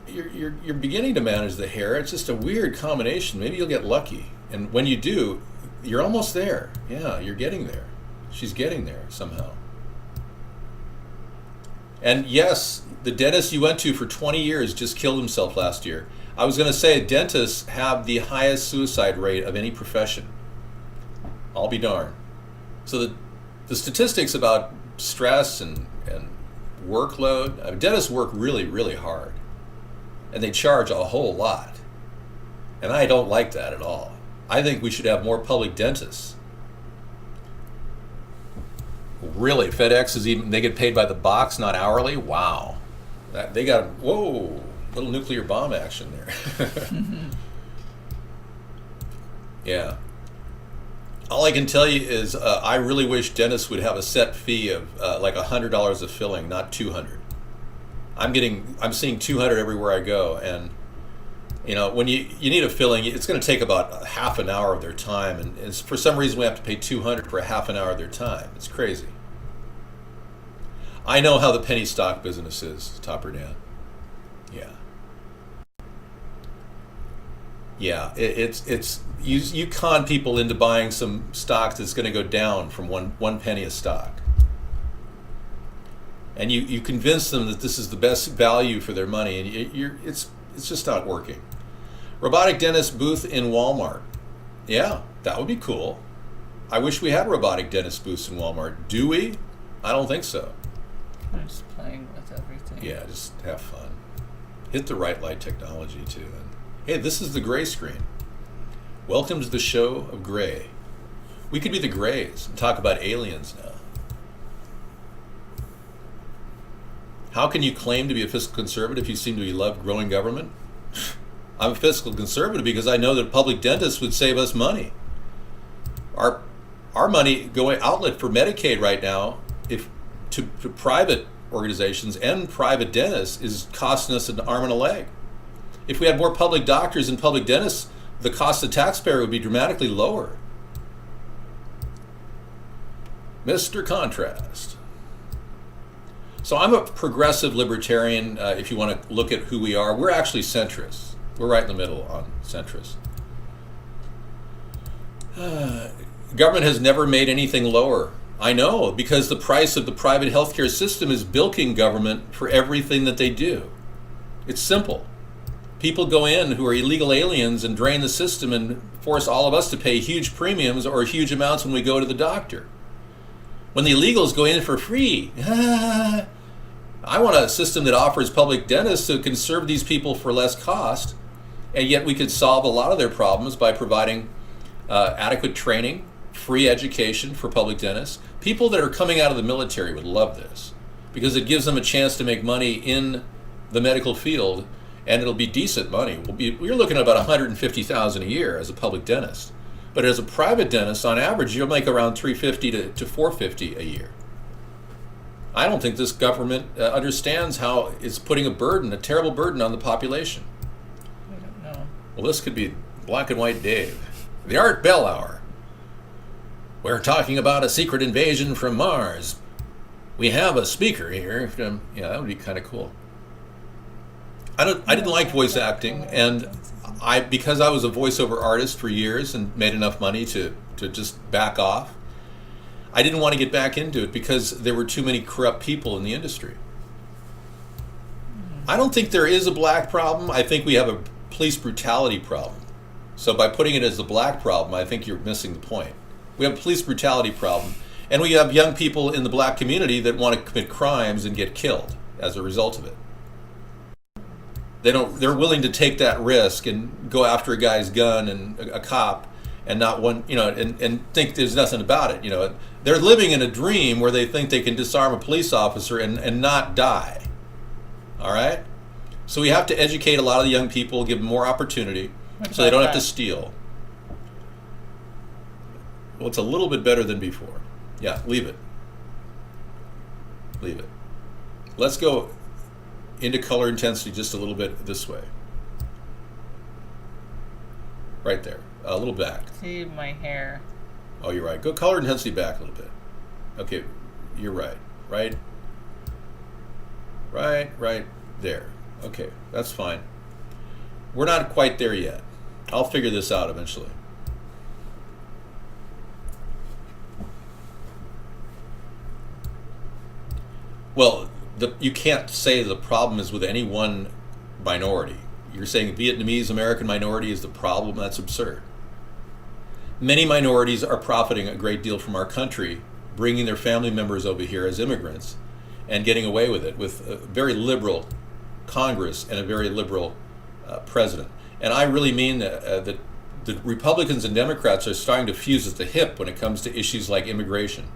Speaker 1: You're beginning to manage the hair. It's just a weird combination. Maybe you'll get lucky. And when you do, you're almost there. Yeah, you're getting there. She's getting there somehow. And yes, the dentist you went to for 20 years just killed himself last year. I was going to say dentists have the highest suicide rate of any profession. I'll be darned. So the statistics about stress and workload, dentists work really, really hard. And they charge a whole lot. And I don't like that at all. I think we should have more public dentists. Really, FedEx they get paid by the box, not hourly? Wow. They got, whoa, little nuclear bomb action there. Yeah. All I can tell you is I really wish dentists would have a set fee of like $100 a filling, not $200. I'm seeing $200 everywhere I go, and you know, when you need a filling, it's going to take about half an hour of their time, and for some reason we have to pay $200 for a half an hour of their time. It's crazy. I know how the penny stock business is, top or down. Yeah. Yeah, it's you con people into buying some stock that's going to go down from one penny a stock. And you convince them that this is the best value for their money, and it's just not working. Robotic dentist booth in Walmart. Yeah, that would be cool. I wish we had robotic dentist booths in Walmart. Do we? I don't think so.
Speaker 4: I'm just playing with everything.
Speaker 1: Yeah, just have fun. Hit the right light technology too. And hey, this is the gray screen. Welcome to the show of gray. We could be the grays and talk about aliens now. How can you claim to be a fiscal conservative if you seem to love growing government? I'm a fiscal conservative because I know that public dentists would save us money. Our money going outlet for Medicaid right now, if to private organizations and private dentists, is costing us an arm and a leg. If we had more public doctors and public dentists, the cost of the taxpayer would be dramatically lower. Mr. Contrast. So I'm a progressive libertarian, if you want to look at who we are. We're actually centrists. We're right in the middle on centrists. Government has never made anything lower I know, because the price of the private healthcare system is bilking government for everything that they do. It's simple. People go in who are illegal aliens and drain the system and force all of us to pay huge premiums or huge amounts when we go to the doctor. When the illegals go in for free, I want a system that offers public dentists who can serve these people for less cost, and yet we could solve a lot of their problems by providing adequate training, free education for public dentists. People that are coming out of the military would love this because it gives them a chance to make money in the medical field, and it'll be decent money. We're looking at about $150,000 a year as a public dentist. But as a private dentist, on average, you'll make around $350 to $450 a year. I don't think this government understands how it's putting a terrible burden on the population.
Speaker 4: I don't know.
Speaker 1: Well, this could be Black and White Dave. The Art Bell Hour. We're talking about a secret invasion from Mars. We have a speaker here. Yeah, that would be kind of cool. I didn't like voice acting, and because I was a voiceover artist for years and made enough money to just back off, I didn't want to get back into it because there were too many corrupt people in the industry. I don't think there is a black problem. I think we have a police brutality problem. So by putting it as a black problem, I think you're missing the point. We have a police brutality problem, and we have young people in the black community that want to commit crimes and get killed as a result of it. They're willing to take that risk and go after a guy's gun and a cop and not one, and think there's nothing about it. They're living in a dream where they think they can disarm a police officer and not die. All right? So we have to educate a lot of the young people, give them more opportunity so they don't have to steal. Well, it's a little bit better than before. Yeah, leave it. Leave it. Let's go into color intensity just a little bit this way. Right there. A little back.
Speaker 4: See my hair.
Speaker 1: Oh, you're right. Go color intensity back a little bit. Okay, you're right. Right there. Okay, that's fine. We're not quite there yet. I'll figure this out eventually. Well, you can't say the problem is with any one minority. You're saying Vietnamese American minority is the problem? That's absurd. Many minorities are profiting a great deal from our country, bringing their family members over here as immigrants and getting away with it with a very liberal Congress and a very liberal president. And I really mean that the Republicans and Democrats are starting to fuse at the hip when it comes to issues like immigration.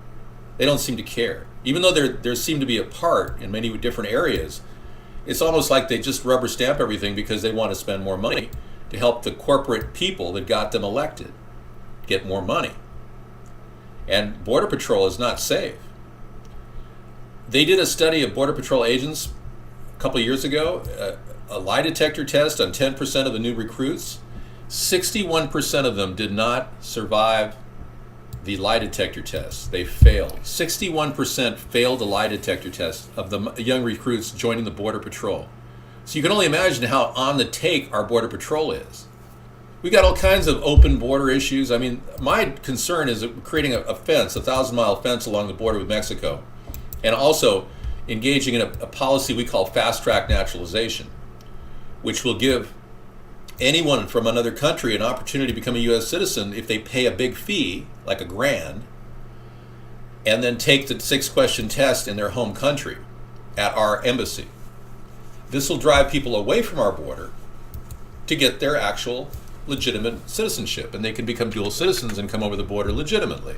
Speaker 1: They don't seem to care. Even though there seem to be a part in many different areas, it's almost like they just rubber stamp everything because they want to spend more money to help the corporate people that got them elected get more money. And Border Patrol is not safe. They did a study of Border Patrol agents a couple of years ago, a lie detector test on 10% of the new recruits. 61% of them did not survive the lie detector test. They failed. 61% failed the lie detector test of the young recruits joining the Border Patrol. So you can only imagine how on the take our Border Patrol is. We got all kinds of open border issues. I mean, my concern is creating a fence, a 1,000-mile fence along the border with Mexico, and also engaging in a policy we call fast-track naturalization, which will give anyone from another country an opportunity to become a U.S. citizen if they pay a big fee, like $1,000, and then take the 6-question test in their home country at our embassy. This will drive people away from our border to get their actual legitimate citizenship, and they can become dual citizens and come over the border legitimately,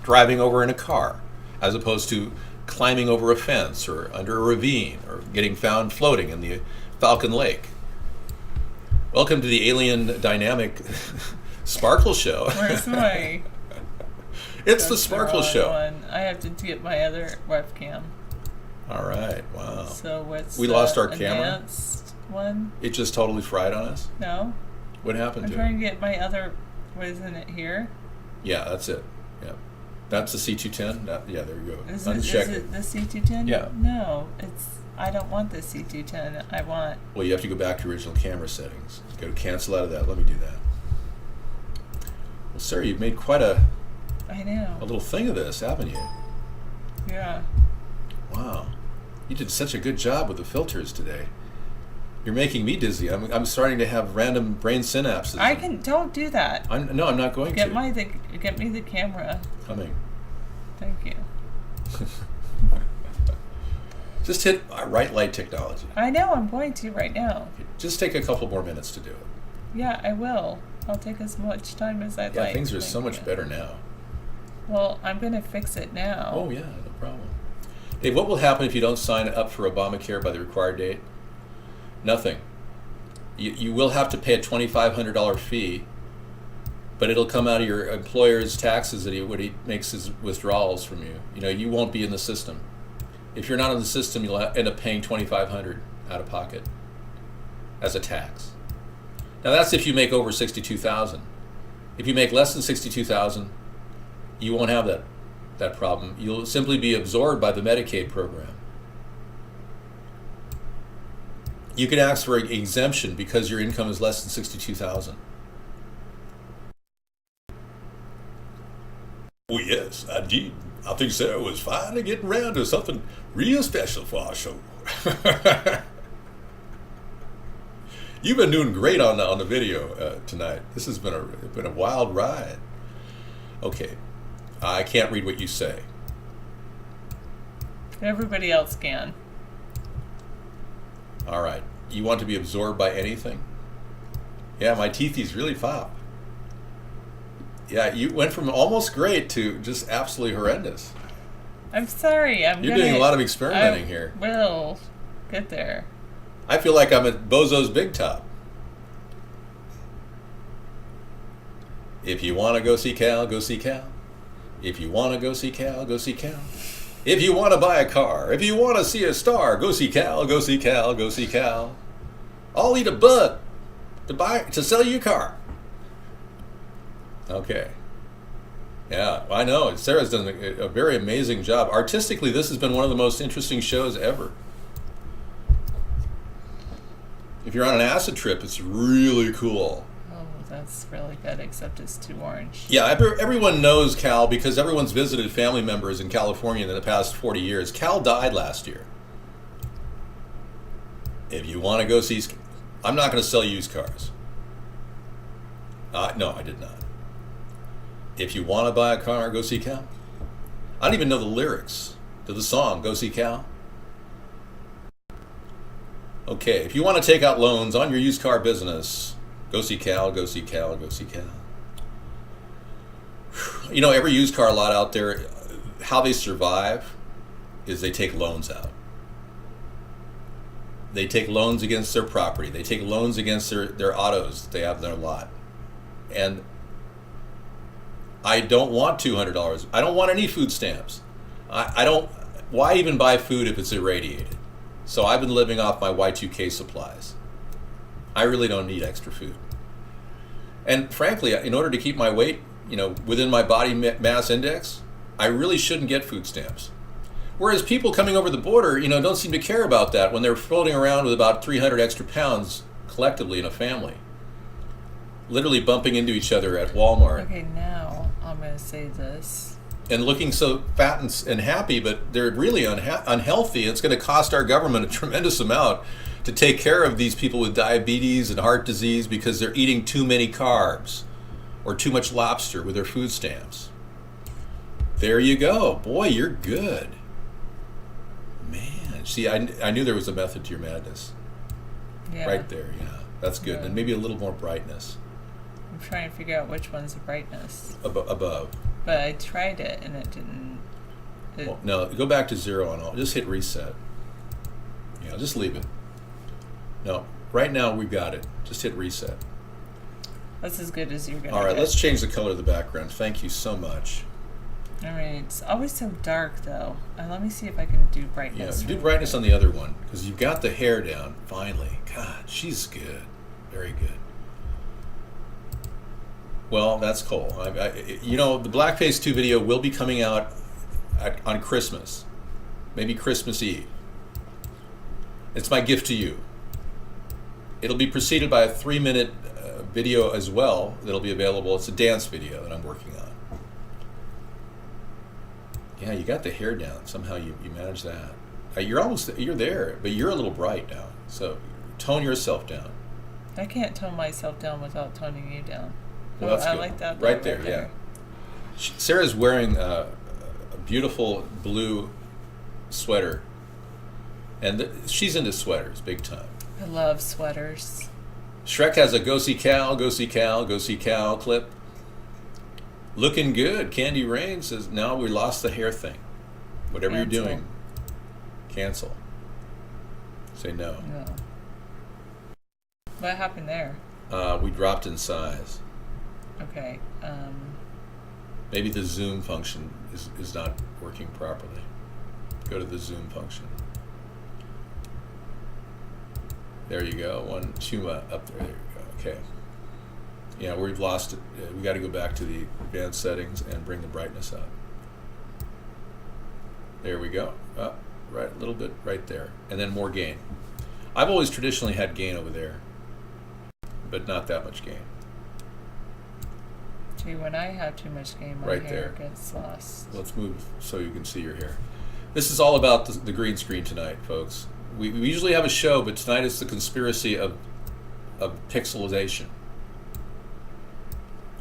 Speaker 1: driving over in a car, as opposed to climbing over a fence or under a ravine or getting found floating in the Falcon Lake. Welcome to the Alien Dynamic Sparkle Show.
Speaker 4: Where's my...
Speaker 1: It's the Sparkle Show.
Speaker 4: One. I have to get my other webcam.
Speaker 1: All right, wow.
Speaker 4: So what's
Speaker 1: we
Speaker 4: the
Speaker 1: lost our camera?
Speaker 4: advanced one?
Speaker 1: It just totally fried on us?
Speaker 4: No.
Speaker 1: What happened
Speaker 4: I'm
Speaker 1: to
Speaker 4: trying
Speaker 1: it?
Speaker 4: to get my other... What isn't it here?
Speaker 1: Yeah, that's it. Yeah. That's the C210? Yeah, there you go.
Speaker 4: Is
Speaker 1: Uncheck
Speaker 4: it the C210?
Speaker 1: Yeah.
Speaker 4: No, I don't want the C210. I want...
Speaker 1: Well, you have to go back to original camera settings. Go to cancel out of that. Let me do that. Well, sir, you've made quite a
Speaker 4: I know.
Speaker 1: little thing of this, haven't you?
Speaker 4: Yeah.
Speaker 1: Wow. You did such a good job with the filters today. You're making me dizzy. I'm starting to have random brain synapses.
Speaker 4: Don't do that.
Speaker 1: I'm not going
Speaker 4: Get
Speaker 1: to.
Speaker 4: Get me the camera.
Speaker 1: Coming.
Speaker 4: Thank you.
Speaker 1: Just hit right light technology.
Speaker 4: I know, I'm going to right now.
Speaker 1: Just take a couple more minutes to do it.
Speaker 4: Yeah, I will. I'll take as much time as I'd
Speaker 1: Yeah,
Speaker 4: like.
Speaker 1: things are so
Speaker 4: Thank
Speaker 1: much
Speaker 4: you.
Speaker 1: better now.
Speaker 4: Well, I'm going to fix it now.
Speaker 1: Oh, yeah, no problem. Dave, what will happen if you don't sign up for Obamacare by the required date? Nothing. You will have to pay a $2,500 fee, but it'll come out of your employer's taxes when he makes his withdrawals from you. You won't be in the system. If you're not in the system, you'll end up paying $2,500 out of pocket as a tax. Now that's if you make over $62,000. If you make less than $62,000, you won't have that problem. You'll simply be absorbed by the Medicaid program. You can ask for an exemption because your income is less than $62,000. Oh yes, indeed. I think Sarah was finally getting around to something real special for our show. You've been doing great on the video tonight. This has been a wild ride. Okay, I can't read what you say.
Speaker 4: Everybody else can.
Speaker 1: All right. You want to be absorbed by anything? Yeah, my teethies really pop. Yeah, you went from almost great to just absolutely horrendous.
Speaker 4: I'm sorry.
Speaker 1: You're doing a lot of experimenting here.
Speaker 4: Will get there.
Speaker 1: I feel like I'm at Bozo's Big Top. If you want to go see Cal, go see Cal. If you want to go see Cal, go see Cal. If you want to buy a car, if you want to see a star, go see Cal, go see Cal, go see Cal. I'll eat a bug to sell you a car. Okay. Yeah, I know. Sarah's done a very amazing job. Artistically, this has been one of the most interesting shows ever. If you're on an acid trip, it's really cool.
Speaker 4: Oh, that's really good, except it's too orange.
Speaker 1: Yeah, everyone knows Cal because everyone's visited family members in California in the past 40 years. Cal died last year. If you want to go see... I'm not going to sell used cars. No, I did not. If you want to buy a car, go see Cal. I don't even know the lyrics to the song, Go See Cal. Okay, if you want to take out loans on your used car business, go see Cal, go see Cal, go see Cal. Every used car lot out there, how they survive is they take loans out. They take loans against their property. They take loans against their autos that they have in their lot. And I don't want $200. I don't want any food stamps. I don't. Why even buy food if it's irradiated? So I've been living off my Y2K supplies. I really don't need extra food. And frankly, in order to keep my weight, within my body mass index, I really shouldn't get food stamps. Whereas people coming over the border, don't seem to care about that when they're floating around with about 300 extra pounds collectively in a family. Literally bumping into each other at Walmart.
Speaker 4: Okay, now I'm going to say this.
Speaker 1: And looking so fat and happy, but they're really unhealthy. It's going to cost our government a tremendous amount to take care of these people with diabetes and heart disease because they're eating too many carbs or too much lobster with their food stamps. There you go. Boy, you're good. Man, see, I knew there was a method to your madness.
Speaker 4: Yeah.
Speaker 1: Right there, yeah. That's good.
Speaker 4: Yeah.
Speaker 1: And maybe a little more brightness.
Speaker 4: I'm trying to figure out which one's the brightness.
Speaker 1: Above.
Speaker 4: But I tried it and it didn't.
Speaker 1: Well, no, go back to 0 on all. Just hit reset. Yeah, just leave it. No, right now we've got it. Just hit reset.
Speaker 4: That's as good as you're going to
Speaker 1: All right,
Speaker 4: get.
Speaker 1: let's change the color of the background. Thank you so much.
Speaker 4: All right, it's always so dark though. Let me see if I can do
Speaker 1: Yeah,
Speaker 4: brightness.
Speaker 1: do
Speaker 4: really
Speaker 1: brightness
Speaker 4: quick.
Speaker 1: on the other one because you've got the hair down finally. God, she's good, very good. Well, that's cool. The Blackface 2 video will be coming out on Christmas, maybe Christmas Eve. It's my gift to you. It'll be preceded by a 3-minute video as well that'll be available. It's a dance video that I'm working on. Yeah, you got the hair down. Somehow you manage that. You're there, but you're a little bright now. So tone yourself down.
Speaker 4: I can't tone myself down without toning you down.
Speaker 1: Well, that's
Speaker 4: I
Speaker 1: good.
Speaker 4: like that.
Speaker 1: Right there, yeah. Sarah's wearing a beautiful blue sweater, and she's into sweaters big time.
Speaker 4: I love sweaters.
Speaker 1: Shrek has a go see Cal, go see Cal, go see Cal clip. Looking good. Candy Rain says, now we lost the hair thing. Whatever
Speaker 4: Cancel.
Speaker 1: you're doing, cancel. Say no.
Speaker 4: No. What happened there?
Speaker 1: We dropped in size.
Speaker 4: Okay.
Speaker 1: Maybe the zoom function is not working properly. Go to the zoom function. There you go. One Chuma up there. There you go. Okay. Yeah, we've lost it. We got to go back to the advanced settings and bring the brightness up. There we go. Up, right, a little bit right there, and then more gain. I've always traditionally had gain over there, but not that much gain.
Speaker 4: Gee, when I have too much gain, my
Speaker 1: Right
Speaker 4: hair
Speaker 1: there.
Speaker 4: gets lost.
Speaker 1: Let's move so you can see your hair. This is all about the green screen tonight, folks. We usually have a show, but tonight is the conspiracy of pixelization.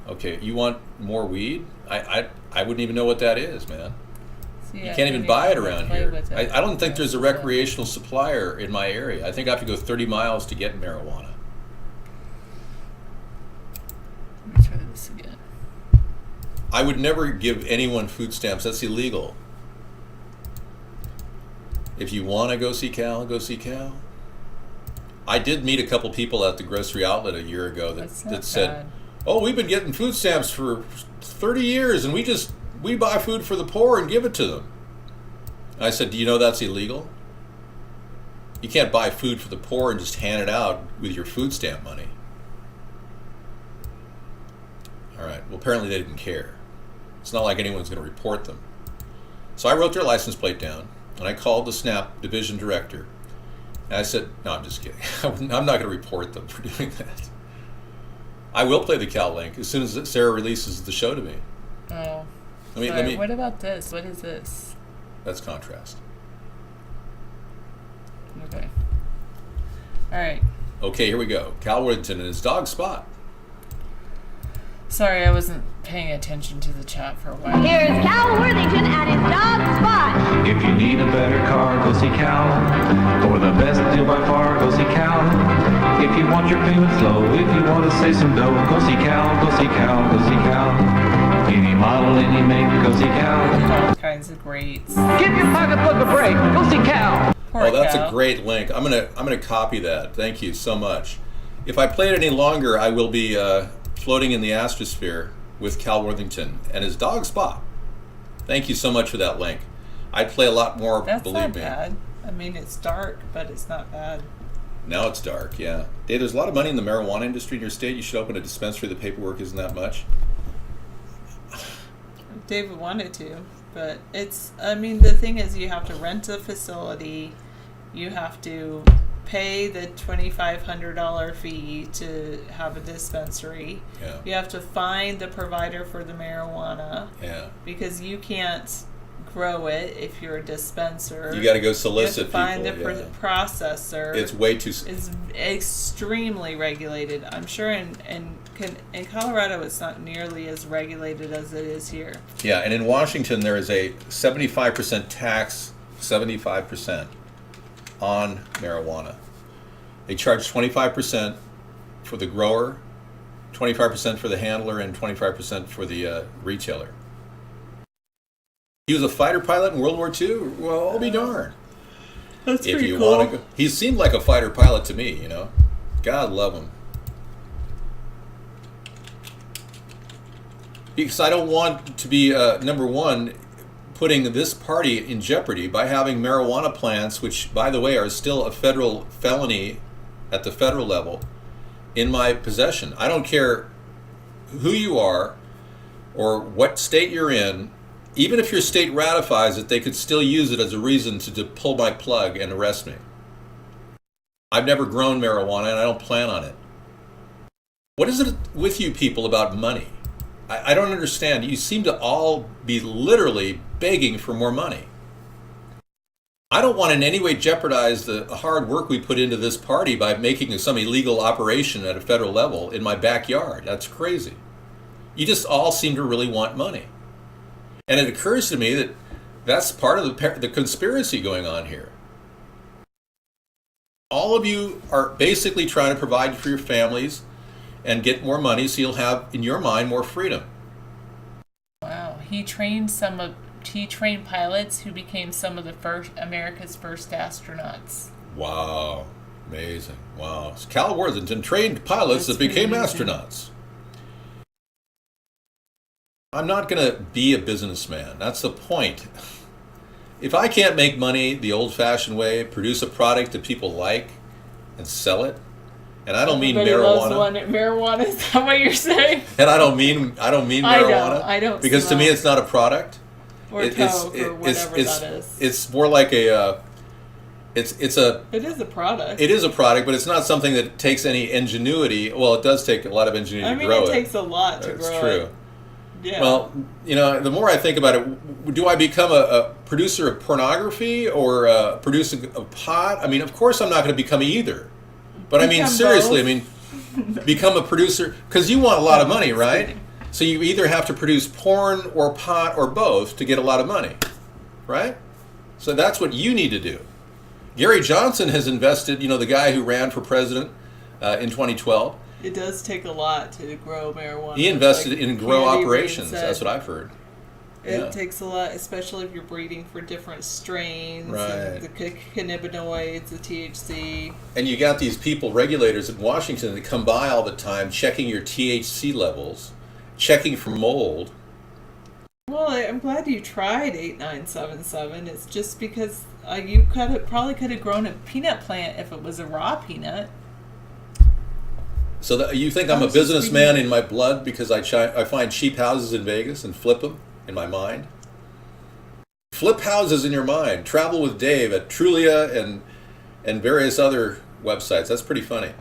Speaker 1: Okay, you want more weed? I wouldn't even know what that is, man.
Speaker 4: See,
Speaker 1: You
Speaker 4: I
Speaker 1: can't even
Speaker 4: think
Speaker 1: buy it
Speaker 4: can
Speaker 1: around
Speaker 4: play
Speaker 1: here.
Speaker 4: with it.
Speaker 1: I don't think there's a
Speaker 4: Yeah.
Speaker 1: recreational supplier in my area. I think I have to go 30 miles to get marijuana.
Speaker 4: Let me try this again.
Speaker 1: I would never give anyone food stamps. That's illegal. If you want to go see Cal, go see Cal. I did meet a couple people at the grocery outlet a year ago
Speaker 4: That's
Speaker 1: that
Speaker 4: not
Speaker 1: said,
Speaker 4: bad.
Speaker 1: "Oh, we've been getting food stamps for 30 years, and we buy food for the poor and give it to them." I said, "Do you know that's illegal? You can't buy food for the poor and just hand it out with your food stamp money." All right. Well, apparently they didn't care. It's not like anyone's going to report them. So I wrote their license plate down, and I called the SNAP division director. And I said, no, I'm just kidding. I'm not going to report them for doing that. I will play the Cal link as soon as Sarah releases the show to me.
Speaker 4: Oh.
Speaker 1: Let me.
Speaker 4: What about this? What is this?
Speaker 1: That's contrast.
Speaker 4: Okay. All right.
Speaker 1: Okay, here we go. Cal Worthington and his dog Spot.
Speaker 4: Sorry, I wasn't paying attention to the chat for a while.
Speaker 6: Here's Cal Worthington and his dog Spot.
Speaker 7: If you need a better car, go see Cal. Or the best deal by far, go see Cal. If you want your payments low, if you want to save some dough, go see Cal, go see Cal, go see Cal. Any model, any make, go see Cal.
Speaker 4: All kinds of greats.
Speaker 7: Give your pocketbook a break, go see Cal.
Speaker 4: Poor
Speaker 1: Oh, that's
Speaker 4: Cal.
Speaker 1: a great link. I'm gonna copy that. Thank you so much. If I play it any longer, I will be floating in the astrosphere with Cal Worthington and his dog Spot. Thank you so much for that link. I'd play a lot more,
Speaker 4: That's
Speaker 1: believe
Speaker 4: not
Speaker 1: me.
Speaker 4: bad. I mean, it's dark, but it's not bad.
Speaker 1: Now it's dark, yeah. Dave, there's a lot of money in the marijuana industry in your state. You should open a dispensary. The paperwork isn't that much.
Speaker 4: David wanted to, but I mean, the thing is, you have to rent a facility, you have to pay the $2,500 fee to have a dispensary.
Speaker 1: Yeah.
Speaker 4: You have to find the provider for the marijuana
Speaker 1: Yeah.
Speaker 4: because you can't grow it if you're a dispenser.
Speaker 1: You got to go
Speaker 4: You have
Speaker 1: solicit
Speaker 4: to find
Speaker 1: people.
Speaker 4: the processor.
Speaker 1: It's way too.
Speaker 4: It's extremely regulated. I'm sure in Colorado it's not nearly as regulated as it is here.
Speaker 1: Yeah, and in Washington there is a 75% tax, 75% on marijuana. They charge 25% for the grower, 25% for the handler, and 25% for the retailer. He was a fighter pilot in World War II. Well, I'll be darned.
Speaker 4: That's
Speaker 1: If
Speaker 4: pretty
Speaker 1: you
Speaker 4: cool.
Speaker 1: want to go, he seemed like a fighter pilot to me. You know, God love him. Because I don't want to be number one, putting this party in jeopardy by having marijuana plants, which, by the way, are still a federal felony at the federal level, in my possession. I don't care who you are or what state you're in. Even if your state ratifies it, they could still use it as a reason to pull my plug and arrest me. I've never grown marijuana and I don't plan on it. What is it with you people about money? I don't understand. You seem to all be literally begging for more money. I don't want in any way jeopardize the hard work we put into this party by making some illegal operation at a federal level in my backyard. That's crazy. You just all seem to really want money. And it occurs to me that that's part of the conspiracy going on here. All of you are basically trying to provide for your families and get more money so you'll have, in your mind, more freedom.
Speaker 4: Wow, he trained pilots who became some of the America's first astronauts.
Speaker 1: Wow, amazing. Wow. So Cal Worthington trained pilots that became astronauts. I'm not going to be a businessman. That's the point. If I can't make money the old-fashioned way, produce a product that people like and sell it, and I don't mean marijuana.
Speaker 4: Marijuana, is that what you're saying?
Speaker 1: And I don't mean marijuana.
Speaker 4: I don't.
Speaker 1: Because to me, it's not a product.
Speaker 4: Or coke, or whatever that is.
Speaker 1: It's more like a. It is a product. It is a product, but it's not something that takes any ingenuity. Well, it does take a lot of ingenuity to grow it.
Speaker 4: It takes a lot to grow it.
Speaker 1: That's true.
Speaker 4: Yeah.
Speaker 1: Well, the more I think about it, do I become a producer of pornography or a producer of pot? I mean, of course I'm not going to become either. But I mean, seriously,
Speaker 4: both.
Speaker 1: Become a producer, because you want a lot of money, right? So you either have to produce porn or pot or both to get a lot of money, right? So that's what you need to do. Gary Johnson has invested, the guy who ran for president in 2012.
Speaker 4: It does take a lot to grow marijuana.
Speaker 1: He invested in grow operations. That's what I've heard.
Speaker 4: It takes a lot, especially if you're breeding for different strains,
Speaker 1: right.
Speaker 4: And the cannabinoids, the THC.
Speaker 1: And you got these people, regulators in Washington, that come by all the time checking your THC levels, checking for mold.
Speaker 4: Well, I'm glad you tried 8977. It's just because you probably could have grown a peanut plant if it was a raw peanut.
Speaker 1: So you think I'm a businessman in my blood because I find cheap houses in Vegas and flip them in my mind? Flip houses in your mind. Travel with Dave at Trulia and various other websites. That's pretty funny.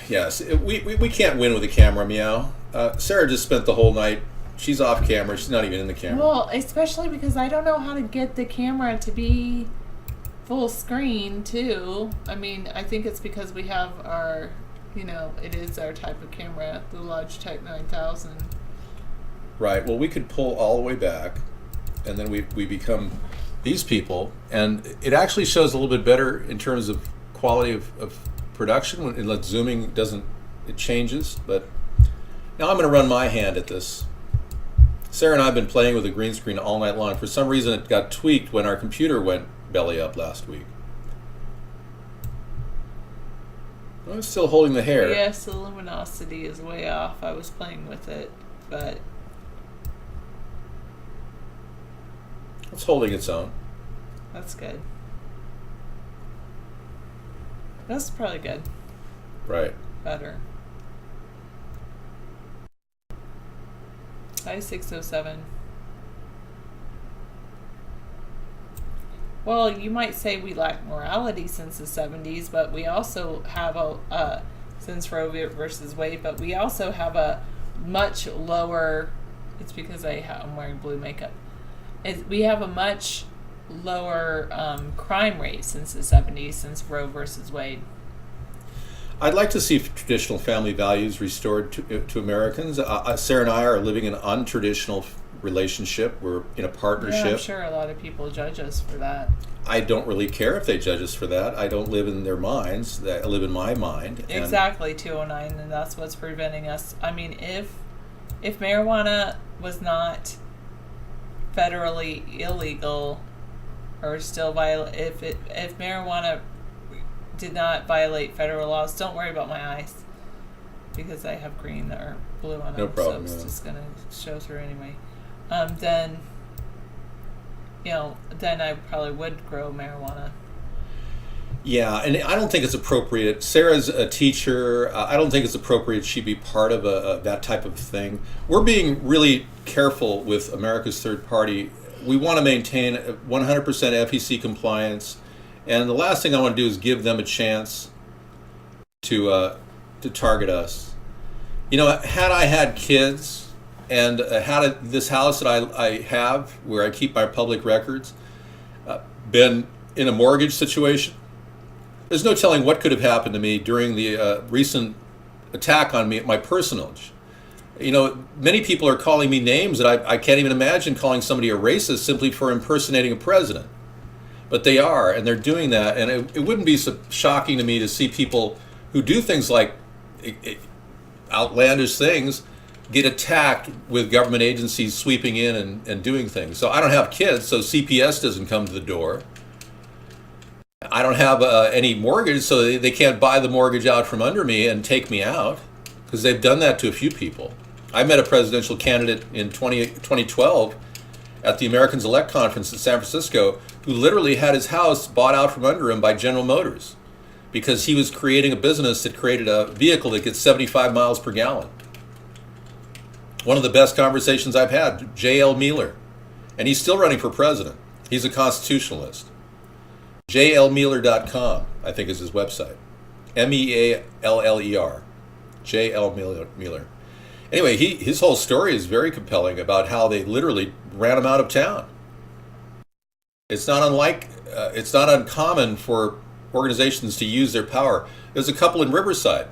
Speaker 1: Yes, we can't win with a camera, meow. Sarah just spent the whole night. She's off camera. She's not even in the camera.
Speaker 4: Well, especially because I don't know how to get the camera to be full screen too. I mean, I think it's because we have our, it is our type of camera, the Logitech 9000.
Speaker 1: Right. Well, we could pull all the way back, and then we become these people, and it actually shows a little bit better in terms of quality of production. When zooming it changes. But now I'm going to run my hand at this. Sarah and I have been playing with a green screen all night long. For some reason, it got tweaked when our computer went belly up last week. I'm still holding the hair.
Speaker 4: Yes, the luminosity is way off. I was playing with it, but
Speaker 1: it's holding its own.
Speaker 4: That's good. That's probably good.
Speaker 1: Right.
Speaker 4: Better. I-607. Well, you might say we lack morality since the 70s, but we also have since Roe versus Wade, but we also have a much lower, it's because I'm wearing blue makeup. We have a much lower crime rate since the 70s, since Roe versus Wade.
Speaker 1: I'd like to see traditional family values restored to Americans. Sarah and I are living an untraditional relationship. We're in a partnership.
Speaker 4: Yeah, I'm sure a lot of people judge us for that.
Speaker 1: I don't really care if they judge us for that. I don't live in their minds. I live in my mind.
Speaker 4: Exactly, 209, and that's what's preventing us. I mean, if marijuana was not federally illegal, or still if marijuana did not violate federal laws, don't worry about my eyes, because I have green or blue on them.
Speaker 1: No problem.
Speaker 4: So it's just gonna show through anyway. Then I probably would grow marijuana.
Speaker 1: Yeah, and I don't think it's appropriate. Sarah's a teacher. I don't think it's appropriate she be part of that type of thing. We're being really careful with America's Third Party. We want to maintain 100% FEC compliance, and the last thing I want to do is give them a chance to target us. You know, had I had kids and this house that I have where I keep my public records, been in a mortgage situation, there's no telling what could have happened to me during the recent attack on me at my personage. You know, many people are calling me names that I can't even imagine calling somebody a racist simply for impersonating a president. But they are, and they're doing that. And it wouldn't be so shocking to me to see people who do things like outlandish things get attacked with government agencies sweeping in and doing things. So I don't have kids, so CPS doesn't come to the door. I don't have any mortgage, so they can't buy the mortgage out from under me and take me out, because they've done that to a few people. I met a presidential candidate in 2012 at the Americans Elect Conference in San Francisco who literally had his house bought out from under him by General Motors because he was creating a business that created a vehicle that gets 75 miles per gallon. One of the best conversations I've had, J.L. Mealer, and he's still running for president. He's a constitutionalist. jlmealer.com, I think is his website. Mealler. J.L. Mealer. Anyway, his whole story is very compelling about how they literally ran him out of town. It's not uncommon for organizations to use their power. There's a couple in Riverside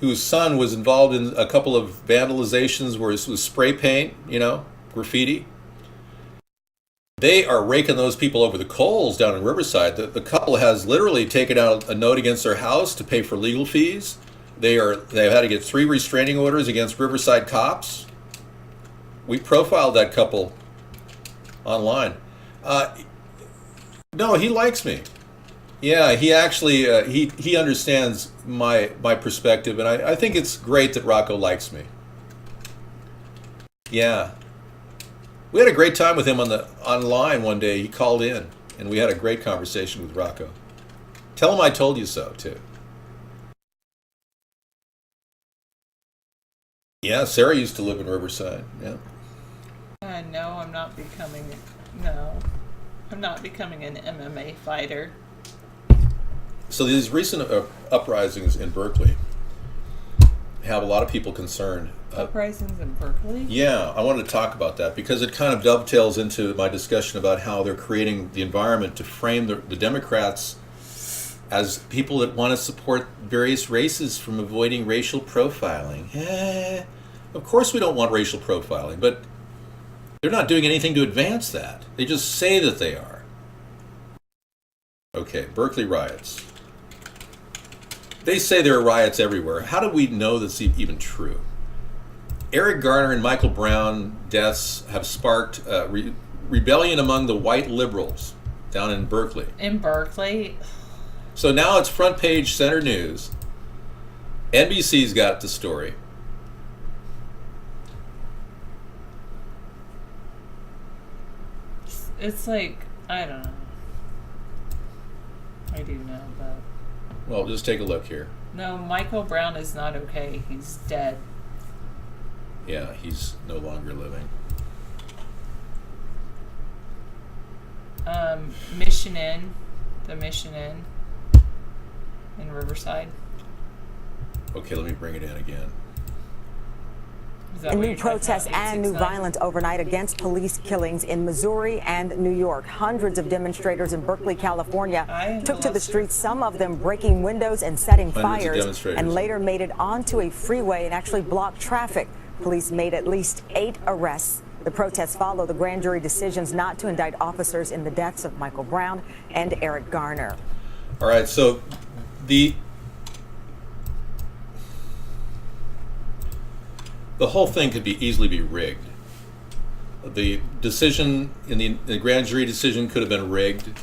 Speaker 1: whose son was involved in a couple of vandalizations where it was spray paint, graffiti. They are raking those people over the coals down in Riverside. The couple has literally taken out a note against their house to pay for legal fees. They've had to get 3 restraining orders against Riverside cops. We profiled that couple online. No, he likes me. Yeah, he actually he understands my perspective, and I think it's great that Rocco likes me. Yeah, we had a great time with him online one day. He called in, and we had a great conversation with Rocco. Tell him I told you so too. Yeah, Sarah used to live in Riverside. Yeah.
Speaker 4: No, I'm not becoming an MMA fighter.
Speaker 1: So these recent uprisings in Berkeley have a lot of people concerned.
Speaker 4: Uprisings in Berkeley?
Speaker 1: Yeah, I wanted to talk about that because it kind of dovetails into my discussion about how they're creating the environment to frame the Democrats as people that want to support various races from avoiding racial profiling. Of course we don't want racial profiling, but they're not doing anything to advance that. They just say that they are. Okay, Berkeley riots. They say there are riots everywhere. How do we know that's even true? Eric Garner and Michael Brown deaths have sparked rebellion among the white liberals down in Berkeley.
Speaker 4: In Berkeley?
Speaker 1: So now it's front page center news. NBC's got the story.
Speaker 4: It's like, I don't know. I do know, but...
Speaker 1: Well, just take a look here.
Speaker 4: No, Michael Brown is not okay. He's dead.
Speaker 1: Yeah, he's no longer living.
Speaker 4: Mission Inn. The Mission Inn. In Riverside.
Speaker 1: Okay, let me bring it in again.
Speaker 8: New protests and new violence overnight against police killings in Missouri and New York. Hundreds of demonstrators in Berkeley, California took to the streets, some of them breaking windows and setting fires, and later made it onto a freeway and actually blocked traffic. Police made at least 8 arrests. The protests follow the grand jury decisions not to indict officers in the deaths of Michael Brown and Eric Garner.
Speaker 1: All right, so the whole thing could easily be rigged. The decision in the grand jury decision could have been rigged.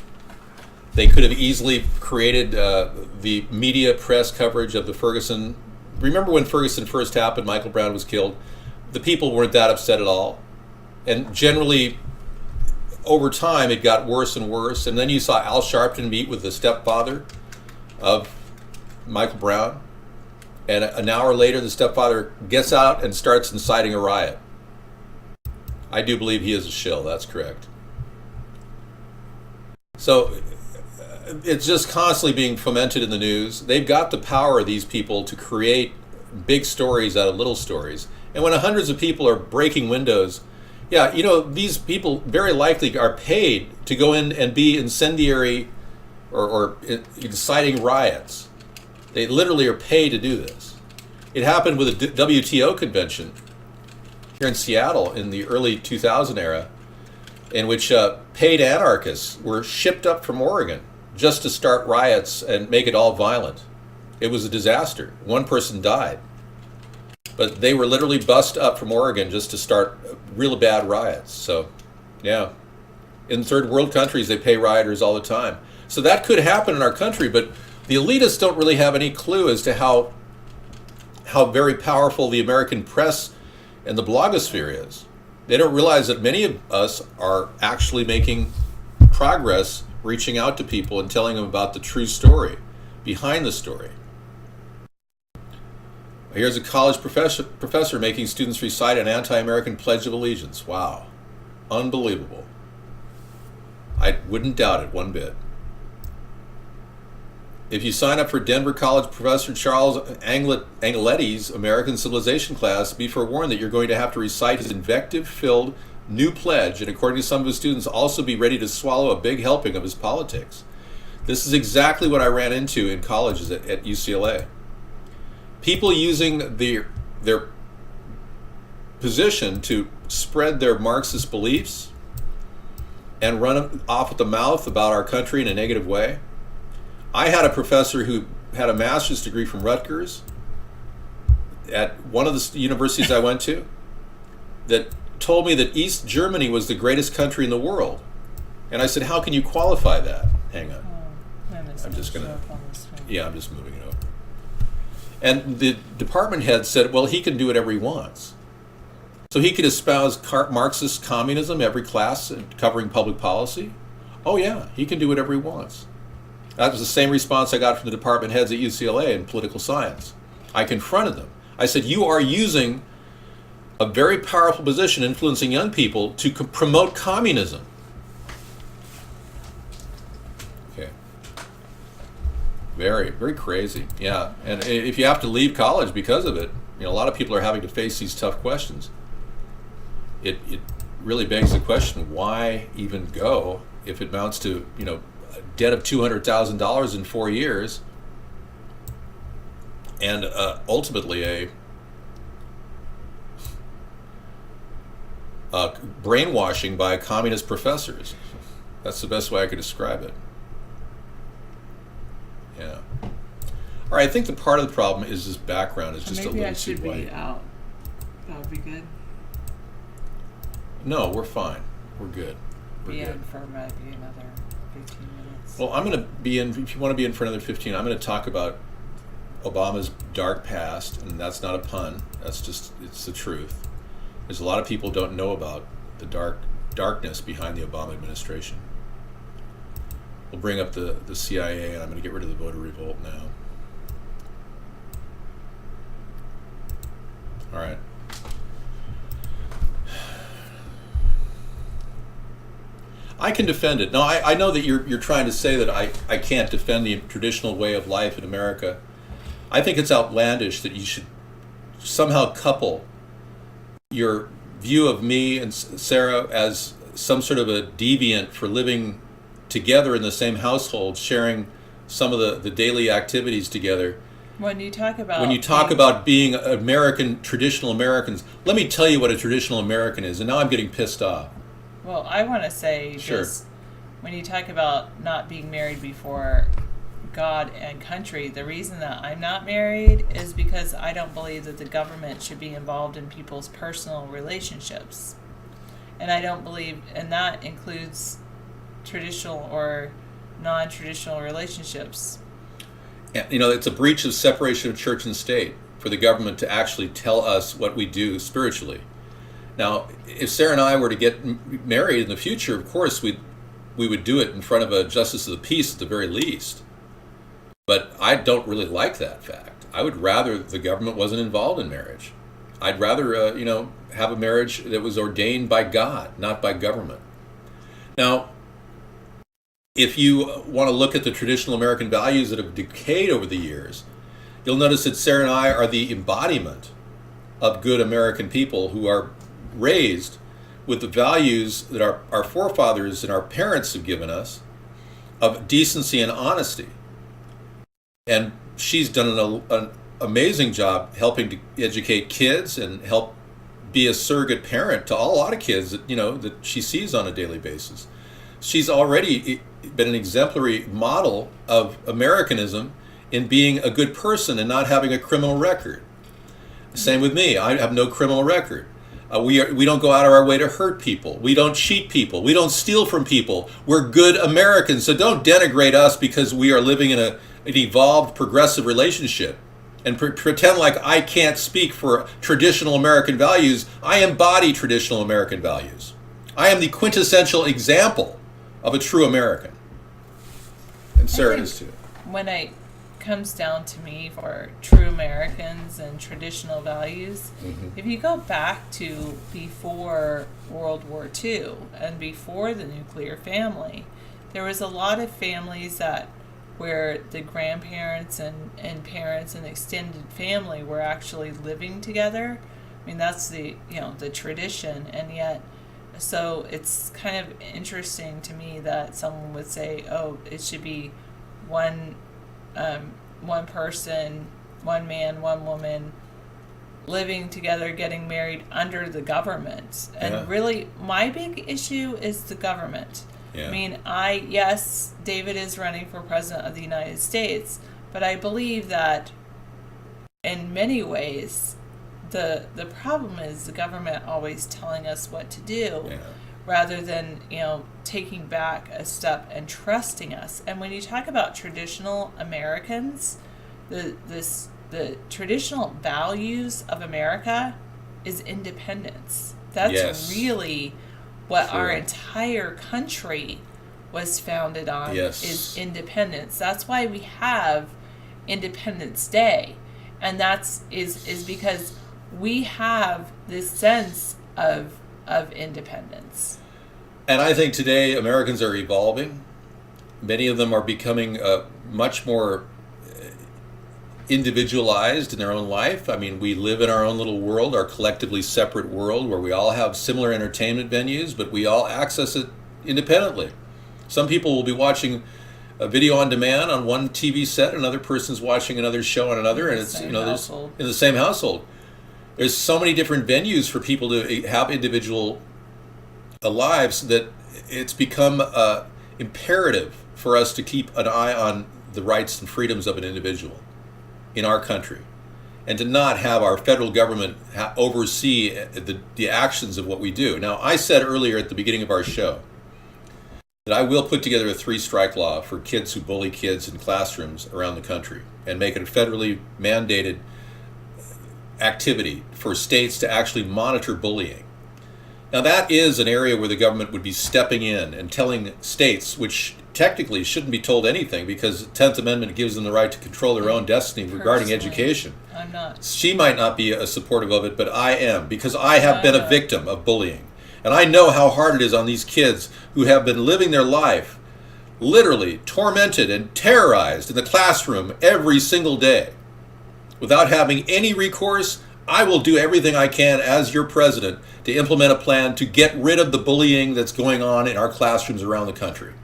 Speaker 1: They could have easily created the media press coverage of the Ferguson. Remember when Ferguson first happened, Michael Brown was killed? The people weren't that upset at all. And generally, over time, it got worse and worse. And then you saw Al Sharpton meet with the stepfather of Michael Brown. And an hour later, the stepfather gets out and starts inciting a riot. I do believe he is a shill, that's correct. So it's just constantly being fomented in the news. They've got the power, these people, to create big stories out of little stories. And when hundreds of people are breaking windows, yeah, these people very likely are paid to go in and be incendiary or inciting riots. They literally are paid to do this. It happened with a WTO convention here in Seattle in the early 2000 era, in which paid anarchists were shipped up from Oregon just to start riots and make it all violent. It was a disaster. One person died. But they were literally bussed up from Oregon just to start really bad riots. So, yeah. In third world countries, they pay rioters all the time. So that could happen in our country, but the elitists don't really have any clue as to how very powerful the American press and the blogosphere is. They don't realize that many of us are actually making progress, reaching out to people and telling them about the true story behind the story. Here's a college professor making students recite an anti-American Pledge of Allegiance. Wow. Unbelievable. I wouldn't doubt it one bit. If you sign up for Denver College Professor Charles Angletti's American Civilization class, be forewarned that you're going to have to recite his invective-filled new pledge, and according to some of his students, also be ready to swallow a big helping of his politics. This is exactly what I ran into in colleges at UCLA. People using their position to spread their Marxist beliefs and run off at the mouth about our country in a negative way. I had a professor who had a master's degree from Rutgers at one of the universities I went to that told me that East Germany was the greatest country in the world. And I said, how can you qualify that? Hang on. I'm just moving it over. And the department head said, well, he can do whatever he wants. So he could espouse Marxist communism every class covering public policy? Oh yeah, he can do whatever he wants. That was the same response I got from the department heads at UCLA in political science. I confronted them. I said, you are using a very powerful position influencing young people to promote communism. Okay. Very, very crazy. Yeah. And if you have to leave college because of it, a lot of people are having to face these tough questions. It really begs the question, why even go if it amounts to, a debt of $200,000 in 4 years and ultimately a brainwashing by communist professors. That's the best way I could describe it. Yeah. All right, I think the part of the problem is this background is just a little too white.
Speaker 4: Maybe I should be out. That would be good.
Speaker 1: No, we're fine. We're good.
Speaker 4: Be in for maybe another 15 minutes.
Speaker 1: Well, I'm going to be in, if you want to be in for another 15, I'm going to talk about Obama's dark past, and that's not a pun. That's just, it's the truth. There's a lot of people don't know about the darkness behind the Obama administration. We'll bring up the CIA, and I'm going to get rid of the voter revolt now. All right. I can defend it. No, I know that you're trying to say that I can't defend the traditional way of life in America. I think it's outlandish that you should somehow couple your view of me and Sarah as some sort of a deviant for living together in the same household, sharing some of the daily activities together.
Speaker 4: When you talk about
Speaker 1: being American, traditional Americans, let me tell you what a traditional American is, and now I'm getting pissed off.
Speaker 4: Well, I want to say just when you talk about not being married before God and country, the reason that I'm not married is because I don't believe that the government should be involved in people's personal relationships. And I don't believe, and that includes traditional or non-traditional relationships.
Speaker 1: And, it's a breach of separation of church and state for the government to actually tell us what we do spiritually. Now, if Sarah and I were to get married in the future, of course, we would do it in front of a justice of the peace at the very least. But I don't really like that fact. I would rather the government wasn't involved in marriage. I'd rather, have a marriage that was ordained by God, not by government. Now, if you want to look at the traditional American values that have decayed over the years, You'll notice that Sarah and I are the embodiment of good American people who are raised with the values that our forefathers and our parents have given us of decency and honesty. And she's done an amazing job helping to educate kids and help be a surrogate parent to a lot of kids that, that she sees on a daily basis. She's already been an exemplary model of Americanism in being a good person and not having a criminal record. Same with me. I have no criminal record. We don't go out of our way to hurt people. We don't cheat people. We don't steal from people. We're good Americans. So don't denigrate us because we are living in an evolved, progressive relationship and pretend like I can't speak for traditional American values. I embody traditional American values. I am the quintessential example of a true American. And Sarah is too.
Speaker 4: When it comes down to me for true Americans and traditional values, if you go back to before World War II and before the nuclear family, there was a lot of families where the grandparents and parents and extended family were actually living together. I mean, that's the tradition, and yet, so it's kind of interesting to me that someone would say, oh, it should be one person, one man, one woman, living together, getting married under the government. And really, my big issue is the government. Yeah. I mean, yes, David is running for president of the United States, but I believe that in many ways, the problem is the government always telling us what to do, rather than taking back a step and trusting us. And when you talk about traditional Americans, the traditional values of America is independence. That's really what our entire country was founded on, is independence. That's why we have Independence Day, and is because we have this sense of independence.
Speaker 1: And I think today Americans are evolving. Many of them are becoming much more individualized in their own life. I mean, we live in our own little world, our collectively separate world, where we all have similar entertainment venues, but we all access it independently. Some people will be watching a video on demand on one TV set, another person's watching another show on another, and it's there's in the same household. There's so many different venues for people to have individual lives that it's become imperative for us to keep an eye on the rights and freedoms of an individual in our country, and to not have our federal government oversee the actions of what we do. Now, I said earlier at the beginning of our show that I will put together a 3-strike law for kids who bully kids in classrooms around the country and make it a federally mandated activity for states to actually monitor bullying. Now, that is an area where the government would be stepping in and telling states, which technically shouldn't be told anything because the 10th Amendment gives them the right to control their own destiny regarding education.
Speaker 4: I'm not.
Speaker 1: She might not be supportive of it, but I am, because I have been a victim of bullying. And I know how hard it is on these kids who have been living their life literally tormented and terrorized in the classroom every single day. Without having any recourse, I will do everything I can as your president to implement a plan to get rid of the bullying that's going on in our classrooms around the country.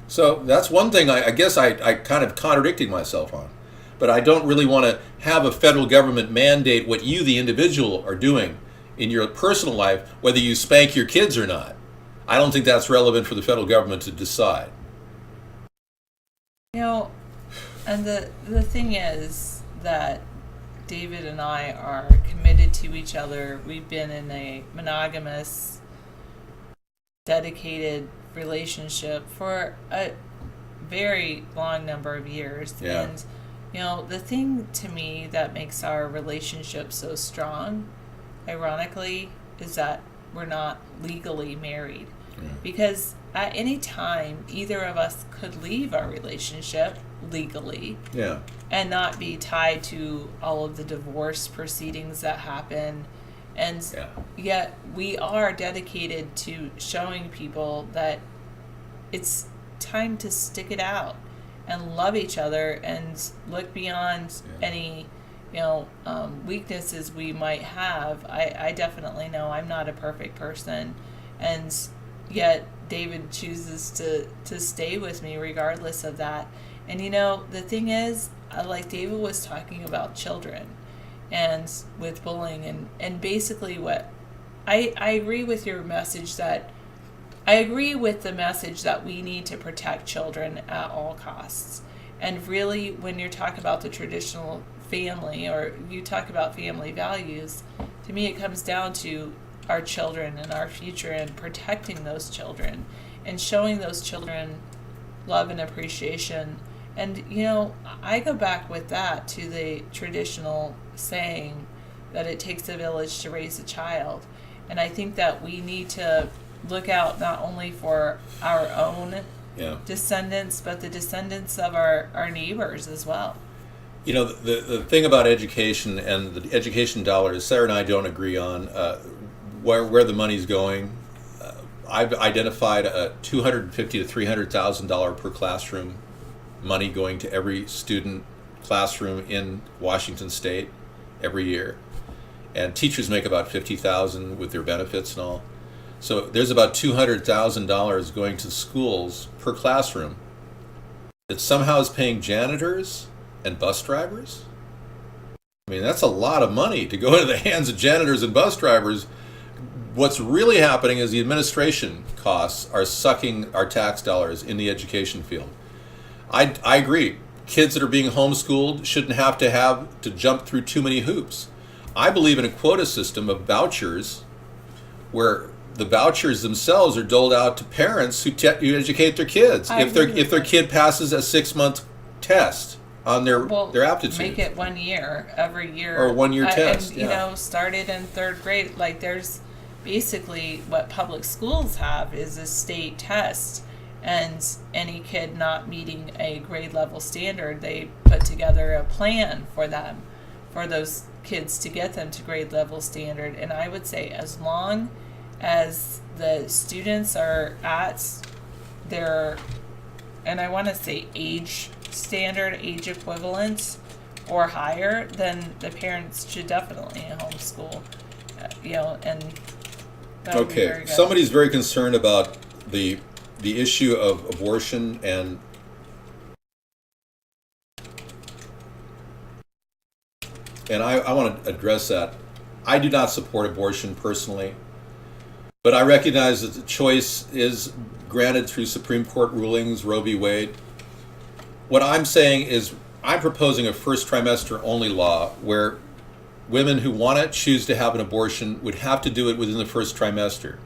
Speaker 1: So that's one thing I guess I kind of contradicting myself on. But I don't really want to have a federal government mandate what you, the individual, are doing in your personal life, whether you spank your kids or not. I don't think that's relevant for the federal government to decide.
Speaker 4: And the thing is that David and I are committed to each other. We've been in a monogamous, dedicated relationship for a very long number of years.
Speaker 1: Yeah.
Speaker 4: And, the thing to me that makes our relationship so strong, ironically, is that we're not legally married. Yeah. Because at any time, either of us could leave our relationship legally.
Speaker 1: Yeah.
Speaker 4: And not be tied to all of the divorce proceedings that happen. And yet we are dedicated to showing people that it's time to stick it out and love each other and look beyond any, weaknesses we might have. I definitely know I'm not a perfect person, and yet David chooses to stay with me regardless of that. And the thing is, like David was talking about children and with bullying, and basically what I agree with your message that I agree with the message that we need to protect children at all costs. And really, when you talk about the traditional family, or you talk about family values, to me it comes down to our children and our future, and protecting those children and showing those children love and appreciation. And I go back with that to the traditional saying that it takes a village to raise a child. And I think that we need to look out not only for our own descendants, but the descendants of our neighbors as well.
Speaker 1: The thing about education and the education dollars, Sarah and I don't agree on where the money's going. I've identified a $250,000 to $300,000 per classroom money going to every student classroom in Washington State every year, and teachers make about $50,000 with their benefits and all. So there's about $200,000 going to schools per classroom that somehow is paying janitors and bus drivers. I mean, that's a lot of money to go into the hands of janitors and bus drivers. What's really happening is the administration costs are sucking our tax dollars in the education field. I agree. Kids that are being homeschooled shouldn't have to jump through too many hoops. I believe in a quota system of vouchers, where the vouchers themselves are doled out to parents who educate their kids. If their kid passes a 6-month test on their aptitude,
Speaker 4: make it 1 year every year,
Speaker 1: or a 1-year test.
Speaker 4: And started in 3rd grade. Like, there's basically what public schools have is a state test, and any kid not meeting a grade level standard, they put together a plan for them, for those kids, to get them to grade level standard. And I would say, as long as the students are at their, and I want to say age standard, age equivalent or higher, then the parents should definitely homeschool, and that would be very good.
Speaker 1: Somebody's very concerned about the issue of abortion, and I want to address that. I do not support abortion personally, but I recognize that the choice is granted through Supreme Court rulings, Roe v. Wade. What I'm saying is, I'm proposing a first trimester only law where women who want to choose to have an abortion would have to do it within the first trimester.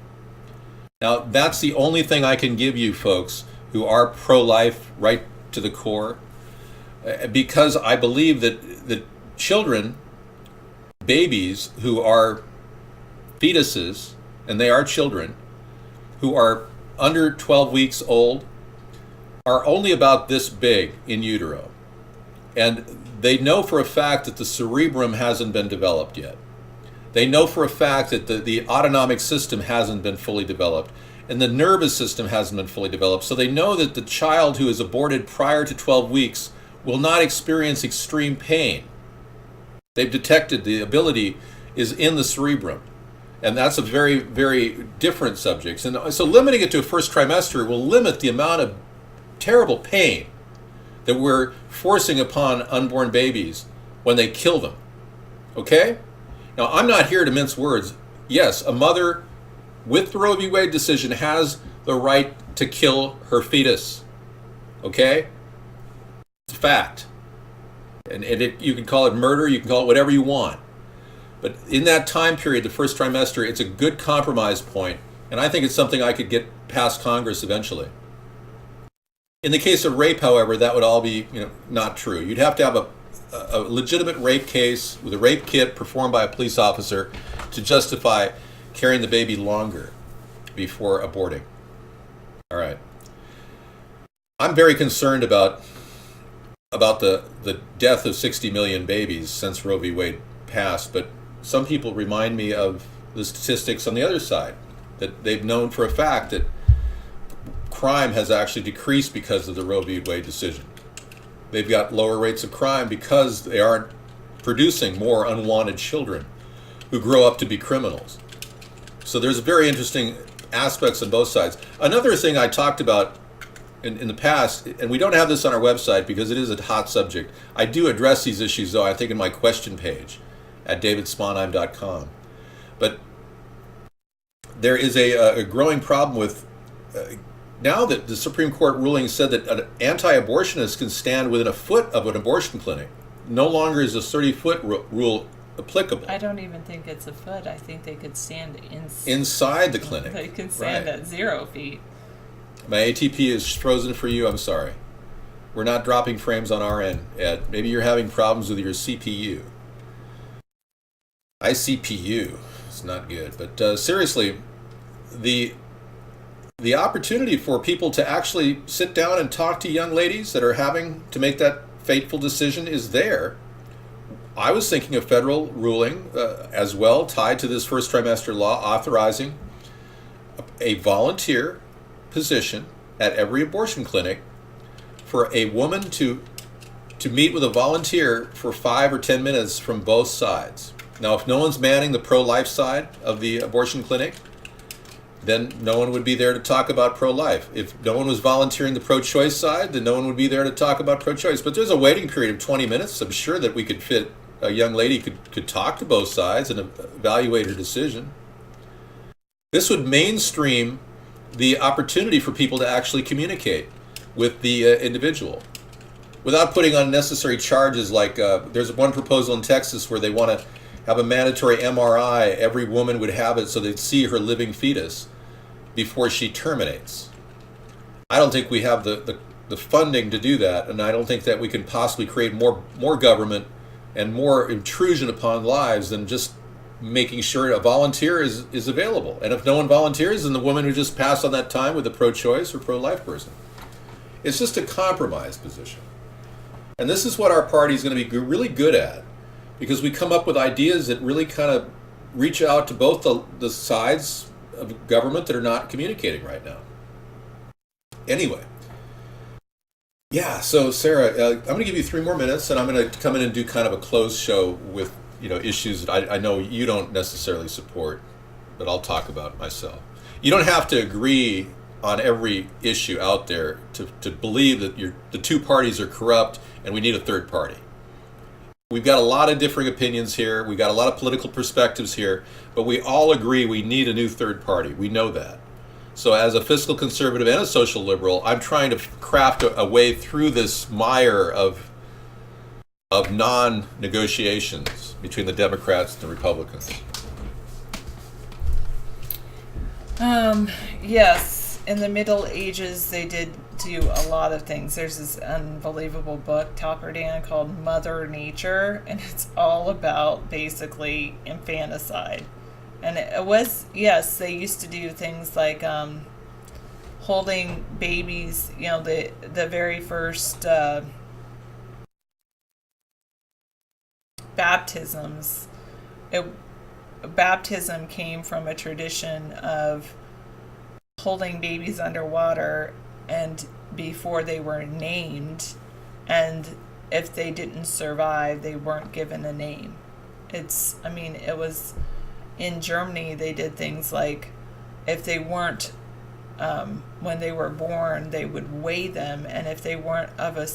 Speaker 1: Now, that's the only thing I can give you folks who are pro-life right to the core, because I believe that children, babies who are fetuses, and they are children, who are under 12 weeks old, are only about this big in utero. And they know for a fact that the cerebrum hasn't been developed yet. They know for a fact that the autonomic system hasn't been fully developed, and the nervous system hasn't been fully developed. So they know that the child who is aborted prior to 12 weeks will not experience extreme pain. They've detected the ability is in the cerebrum. And that's a very, very different subject. And so limiting it to a first trimester will limit the amount of terrible pain that we're forcing upon unborn babies when they kill them. Okay? Now, I'm not here to mince words. Yes, a mother with the Roe v. Wade decision has the right to kill her fetus. Okay? It's a fact. And you can call it murder, you can call it whatever you want. But in that time period, the first trimester, it's a good compromise point, and I think it's something I could get past Congress eventually. In the case of rape, however, that would all be not true. You'd have to have a legitimate rape case with a rape kit performed by a police officer to justify carrying the baby longer before aborting. All right. I'm very concerned about the death of 60 million babies since Roe v. Wade passed, but some people remind me of the statistics on the other side, that they've known for a fact that crime has actually decreased because of the Roe v. Wade decision. they've got lower rates of crime because they aren't producing more unwanted children who grow up to be criminals. So there's very interesting aspects on both sides. Another thing I talked about in the past, and we don't have this on our website because it is a hot subject. I do address these issues, though, I think in my question page at davidsponheim.com. But there is a growing problem with, now that the Supreme Court ruling said that an anti-abortionist can stand within a foot of an abortion clinic. No longer is a 30-foot rule applicable.
Speaker 4: I don't even think it's a foot. I think they could stand
Speaker 1: inside the clinic.
Speaker 4: They can stand at 0 feet.
Speaker 1: My ATP is frozen for you. I'm sorry. We're not dropping frames on our end, Ed. Maybe you're having problems with your CPU. ICPU. It's not good. But seriously, the opportunity for people to actually sit down and talk to young ladies that are having to make that fateful decision is there. I was thinking of federal ruling as well, tied to this first trimester law, authorizing a volunteer position at every abortion clinic for a woman to meet with a volunteer for 5 or 10 minutes from both sides. Now, if no one's manning the pro-life side of the abortion clinic, then no one would be there to talk about pro-life. If no one was volunteering the pro-choice side, then no one would be there to talk about pro-choice. But there's a waiting period of 20 minutes. I'm sure that we could fit, a young lady could talk to both sides and evaluate her decision. This would mainstream the opportunity for people to actually communicate with the individual without putting unnecessary charges like there's one proposal in Texas where they want to have a mandatory MRI. Every woman would have it so they'd see her living fetus before she terminates. I don't think we have the funding to do that, and I don't think that we can possibly create more government and more intrusion upon lives than just making sure a volunteer is available. And if no one volunteers, then the woman who just passed on that time with a pro-choice or pro-life person. It's just a compromise position. And this is what our party is going to be really good at, because we come up with ideas that really kind of reach out to both the sides of government that are not communicating right now. Anyway. Yeah, so Sarah, I'm going to give you 3 more minutes, and I'm going to come in and do kind of a closed show with issues that I know you don't necessarily support, but I'll talk about myself. You don't have to agree on every issue out there to believe that the two parties are corrupt and we need a third party. We've got a lot of differing opinions here. We've got a lot of political perspectives here, but we all agree we need a new third party. We know that. So as a fiscal conservative and a social liberal, I'm trying to craft a way through this mire of non-negotiations between the Democrats and the Republicans.
Speaker 4: Yes, in the Middle Ages, they did do a lot of things. There's this unbelievable book, Topper Dan, called Mother Nature, and it's all about basically infanticide. And it was, yes, they used to do things like holding babies, the very first baptisms. Baptism came from a tradition of holding babies underwater and before they were named, and if they didn't survive, they weren't given a name. It was in Germany, they did things like if they weren't, when they were born, they would weigh them, and if they weren't of a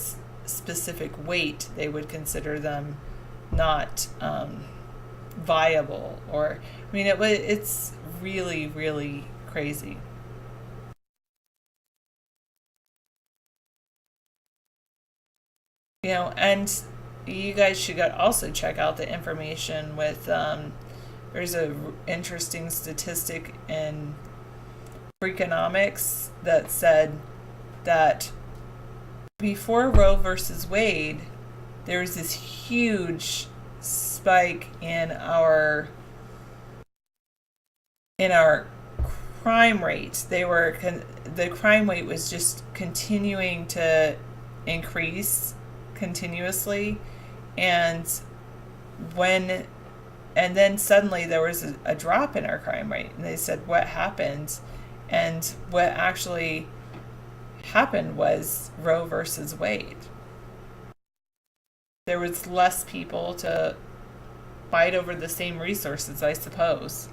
Speaker 4: specific weight, they would consider them not viable. Or, it's really, really crazy. And you guys should also check out the information with, there's a interesting statistic in Freakonomics that said that before Roe versus Wade, there was this huge spike in our crime rate. The crime rate was just continuing to increase continuously, and then suddenly there was a drop in our crime rate, and they said, what happened? And what actually happened was Roe versus Wade. there was less people to fight over the same resources, I suppose.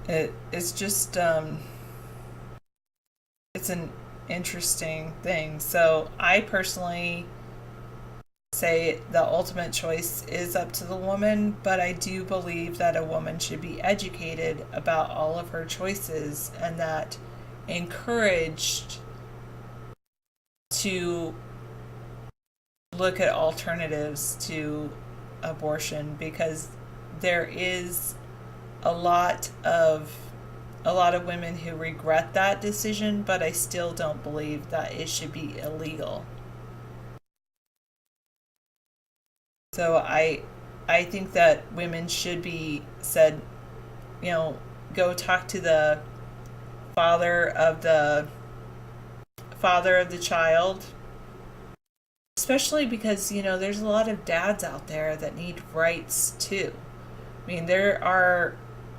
Speaker 4: It's just it's an interesting thing. So I personally say the ultimate choice is up to the woman, but I do believe that a woman should be educated about all of her choices and that encouraged to look at alternatives to abortion, because there is a lot of women who regret that decision, but I still don't believe that it should be illegal. So I think that women should be said, go talk to the father of the child, especially because there's a lot of dads out there that need rights too. I mean, there are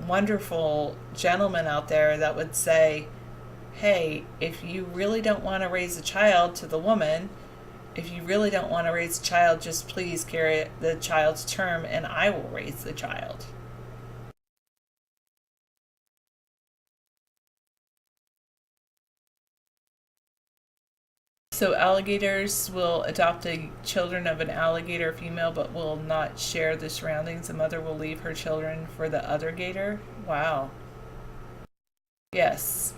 Speaker 4: wonderful gentlemen out there that would say, hey, if you really don't want to raise a child, to the woman, if you really don't want to raise a child, just please carry the child's term and I will raise the child. So alligators will adopt the children of an alligator female but will not share the surroundings. The mother will leave her children for the other gator. Wow. Yes.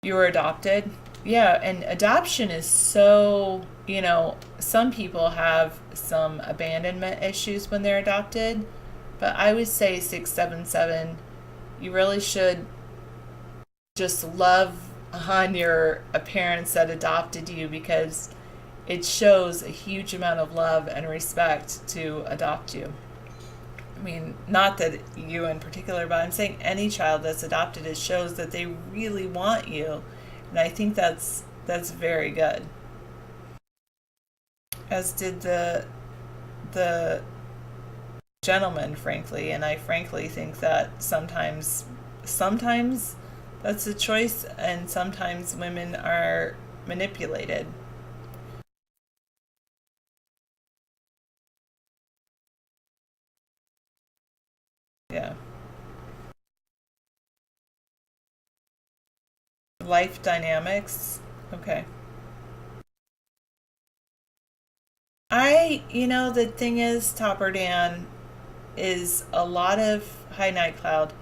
Speaker 4: You were adopted? Yeah, and adoption is so, some people have some abandonment issues when they're adopted, but I would say 6, 7, 7, you really should just love on your parents that adopted you, because it shows a huge amount of love and respect to adopt you. I mean, not that you in particular, but I'm saying any child that's adopted, it shows that they really want you. And I think that's very good. As did the gentleman, frankly, and I frankly think that sometimes that's a choice, and sometimes women are manipulated. Yeah. Life dynamics. Okay. The thing is, Topper Dan, is a lot of High Night Cloud,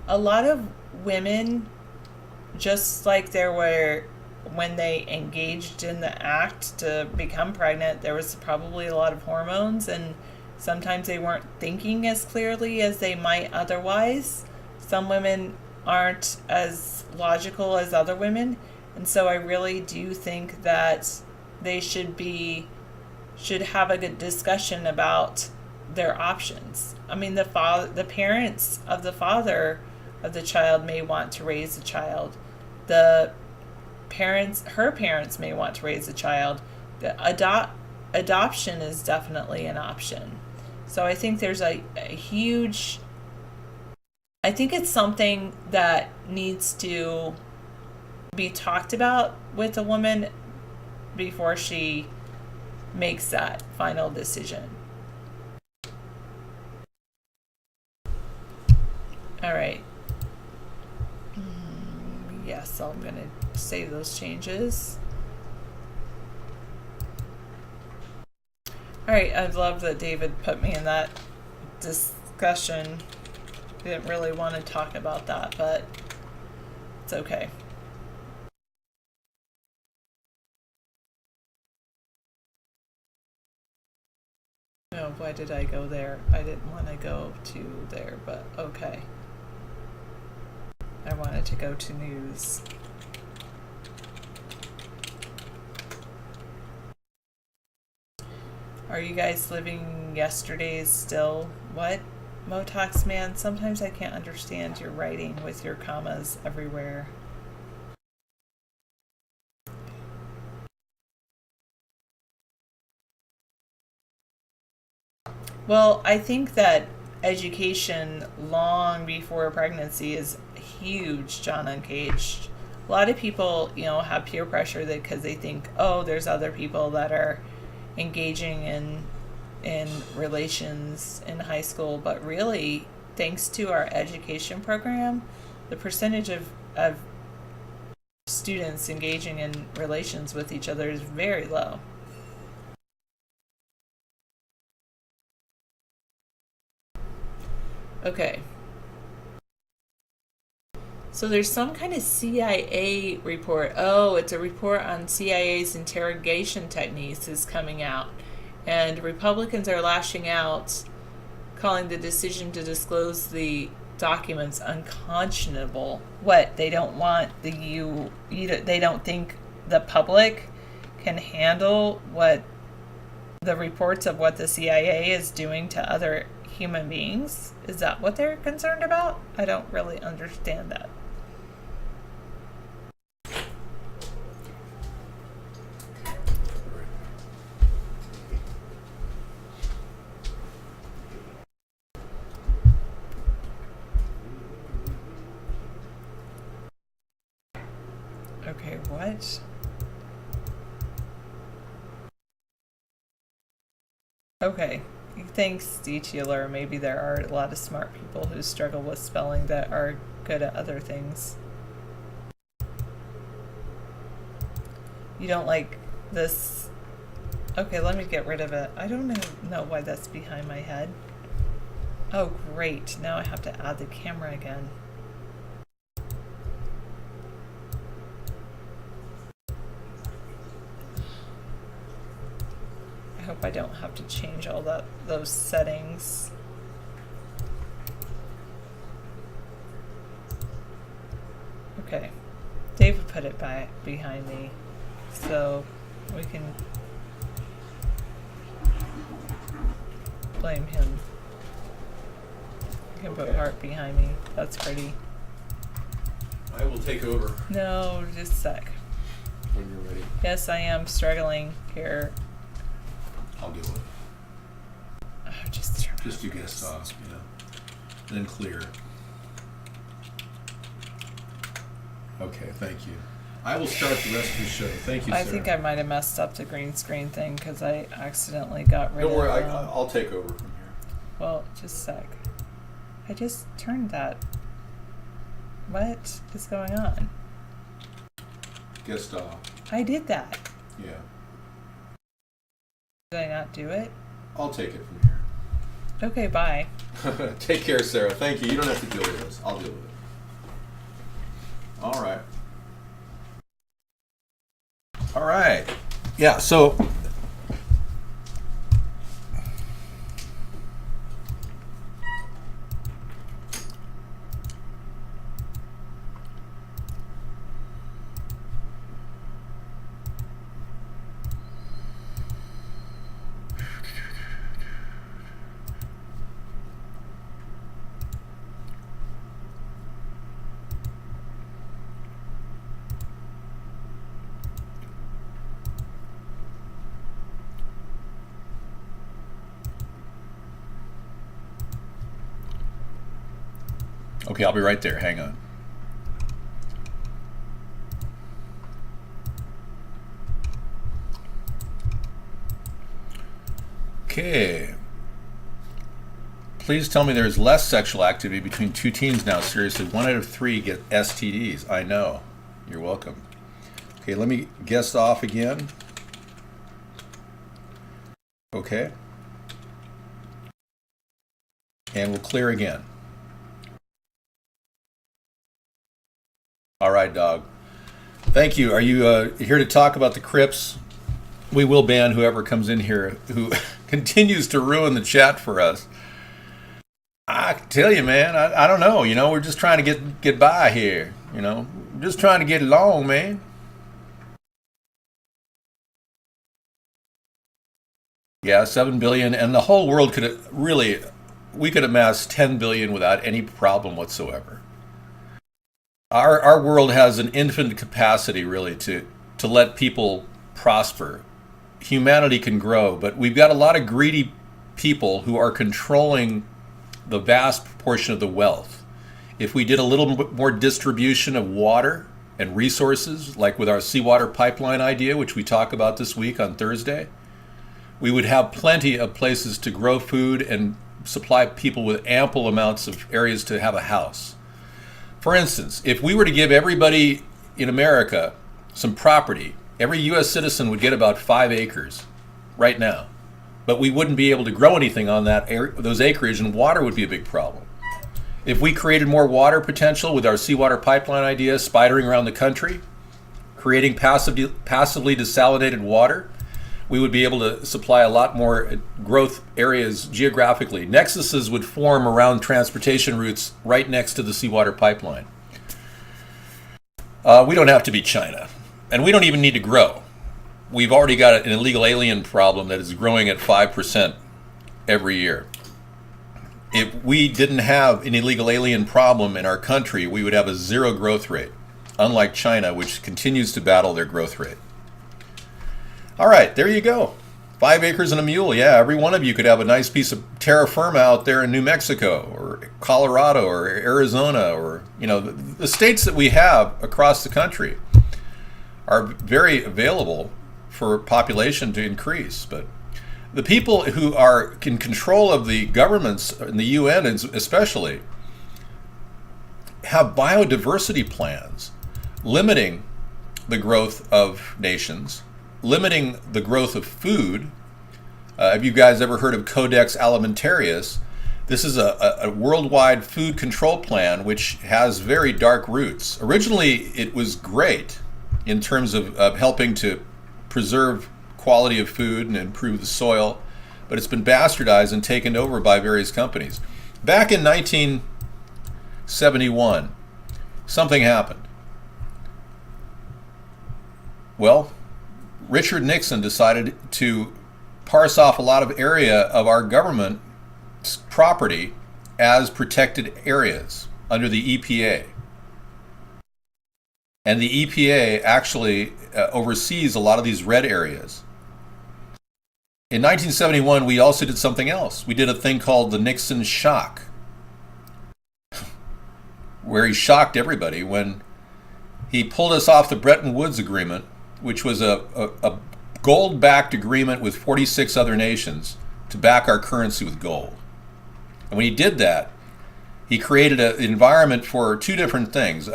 Speaker 4: a lot of women, just like there were when they engaged in the act to become pregnant, there was probably a lot of hormones, and sometimes they weren't thinking as clearly as they might otherwise. Some women aren't as logical as other women, and so I really do think that they should have a good discussion about their options. I mean, the parents of the father of the child may want to raise a child. Her parents may want to raise a child. Adoption is definitely an option. So I think there's a huge, I think it's something that needs to be talked about with a woman before she makes that final decision. All right. Yes, I'm going to save those changes. All right, I love that David put me in that discussion. Didn't really want to talk about that, but it's okay. Oh, why did I go there? I didn't want to go to there, but okay. I wanted to go to news. Are you guys living yesterday's still? What? Motox man, sometimes I can't understand your writing with your commas everywhere. Well, I think that education long before pregnancy is huge, John Uncaged. a lot of people, have peer pressure because they think, oh, there's other people that are engaging in relations in high school, but really, thanks to our education program, the percentage of students engaging in relations with each other is very low. Okay. So there's some kind of CIA report. Oh, it's a report on CIA's interrogation techniques is coming out. And Republicans are lashing out, calling the decision to disclose the documents unconscionable. What? They don't want they don't think the public can handle what the reports of what the CIA is doing to other human beings? Is that what they're concerned about? I don't really understand that. Okay, what? Okay, thanks, detailer. Maybe there are a lot of smart people who struggle with spelling that are good at other things. You don't like this? Okay, let me get rid of it. I don't know why that's behind my head. Oh, great. Now I have to add the camera again. I hope I don't have to change all those settings. Okay, David put it behind me, so we can blame him. You can put heart behind me. That's pretty.
Speaker 1: I will take over
Speaker 4: No, just a sec.
Speaker 1: when you're ready.
Speaker 4: Yes, I am struggling here.
Speaker 1: I'll do it.
Speaker 4: Oh, just turn
Speaker 1: Just do guest off, then clear. Okay, thank you. I will start the rest of the show. Thank you,
Speaker 4: I
Speaker 1: Sarah.
Speaker 4: think I might have messed up the green screen thing because I accidentally got rid
Speaker 1: Don't
Speaker 4: of
Speaker 1: worry,
Speaker 4: it.
Speaker 1: I'll take over from here.
Speaker 4: Well, just a sec. I just turned that. What is going on?
Speaker 1: Guest off.
Speaker 4: I did that.
Speaker 1: Yeah.
Speaker 4: Did I not do it?
Speaker 1: I'll take it from here.
Speaker 4: Okay, bye.
Speaker 1: Take care, Sarah. Thank you. You don't have to deal with this. I'll deal with it. All right. All right. Yeah, so okay, I'll be right there. Hang on. Okay. Please tell me there's less sexual activity between two teens now. Seriously, 1 out of 3 get STDs. I know. You're welcome. Okay, let me guest off again. Okay. And we'll clear again. All right, dog. Thank you. Are you here to talk about the Crips? We will ban whoever comes in here who continues to ruin the chat for us. I tell you, man, I don't know. We're just trying to get by here. We're just trying to get along, man. Yeah, 7 billion, and the whole world we could amass 10 billion without any problem whatsoever. Our world has an infinite capacity, really, to let people prosper. Humanity can grow, but we've got a lot of greedy people who are controlling the vast proportion of the wealth. If we did a little bit more distribution of water, and resources, like with our seawater pipeline idea, which we talk about this week on Thursday, we would have plenty of places to grow food and supply people with ample amounts of areas to have a house. For instance, if we were to give everybody in America some property, every U.S. citizen would get about 5 acres right now. But we wouldn't be able to grow anything on those acreage, and water would be a big problem. If we created more water potential with our seawater pipeline idea, spidering around the country, creating passively desalinated water, we would be able to supply a lot more growth areas geographically. Nexuses would form around transportation routes right next to the seawater pipeline. We don't have to be China, and we don't even need to grow. We've already got an illegal alien problem that is growing at 5% every year. If we didn't have an illegal alien problem in our country, we would have a 0 growth rate, unlike China, which continues to battle their growth rate. All right, there you go. 5 acres and a mule. Yeah, every one of you could have a nice piece of terra firma out there in New Mexico or Colorado or Arizona, or, you know, the states that we have across the country are very available for population to increase. But the people who are in control of the governments, in the UN especially, have biodiversity plans limiting the growth of nations, limiting the growth of food. Have you guys ever heard of Codex Alimentarius? This is a worldwide food control plan which has very dark roots. Originally, it was great in terms of helping to preserve quality of food and improve the soil, but it's been bastardized and taken over by various companies. Back in 1971, something happened. Well, Richard Nixon decided to parse off a lot of area of our government's property as protected areas under the EPA. And the EPA actually oversees a lot of these red areas. In 1971, we also did something else. We did a thing called the Nixon shock, where he shocked everybody when he pulled us off the Bretton Woods Agreement, which was a gold-backed agreement with 46 other nations to back our currency with gold. And when he did that, he created an environment for two different things.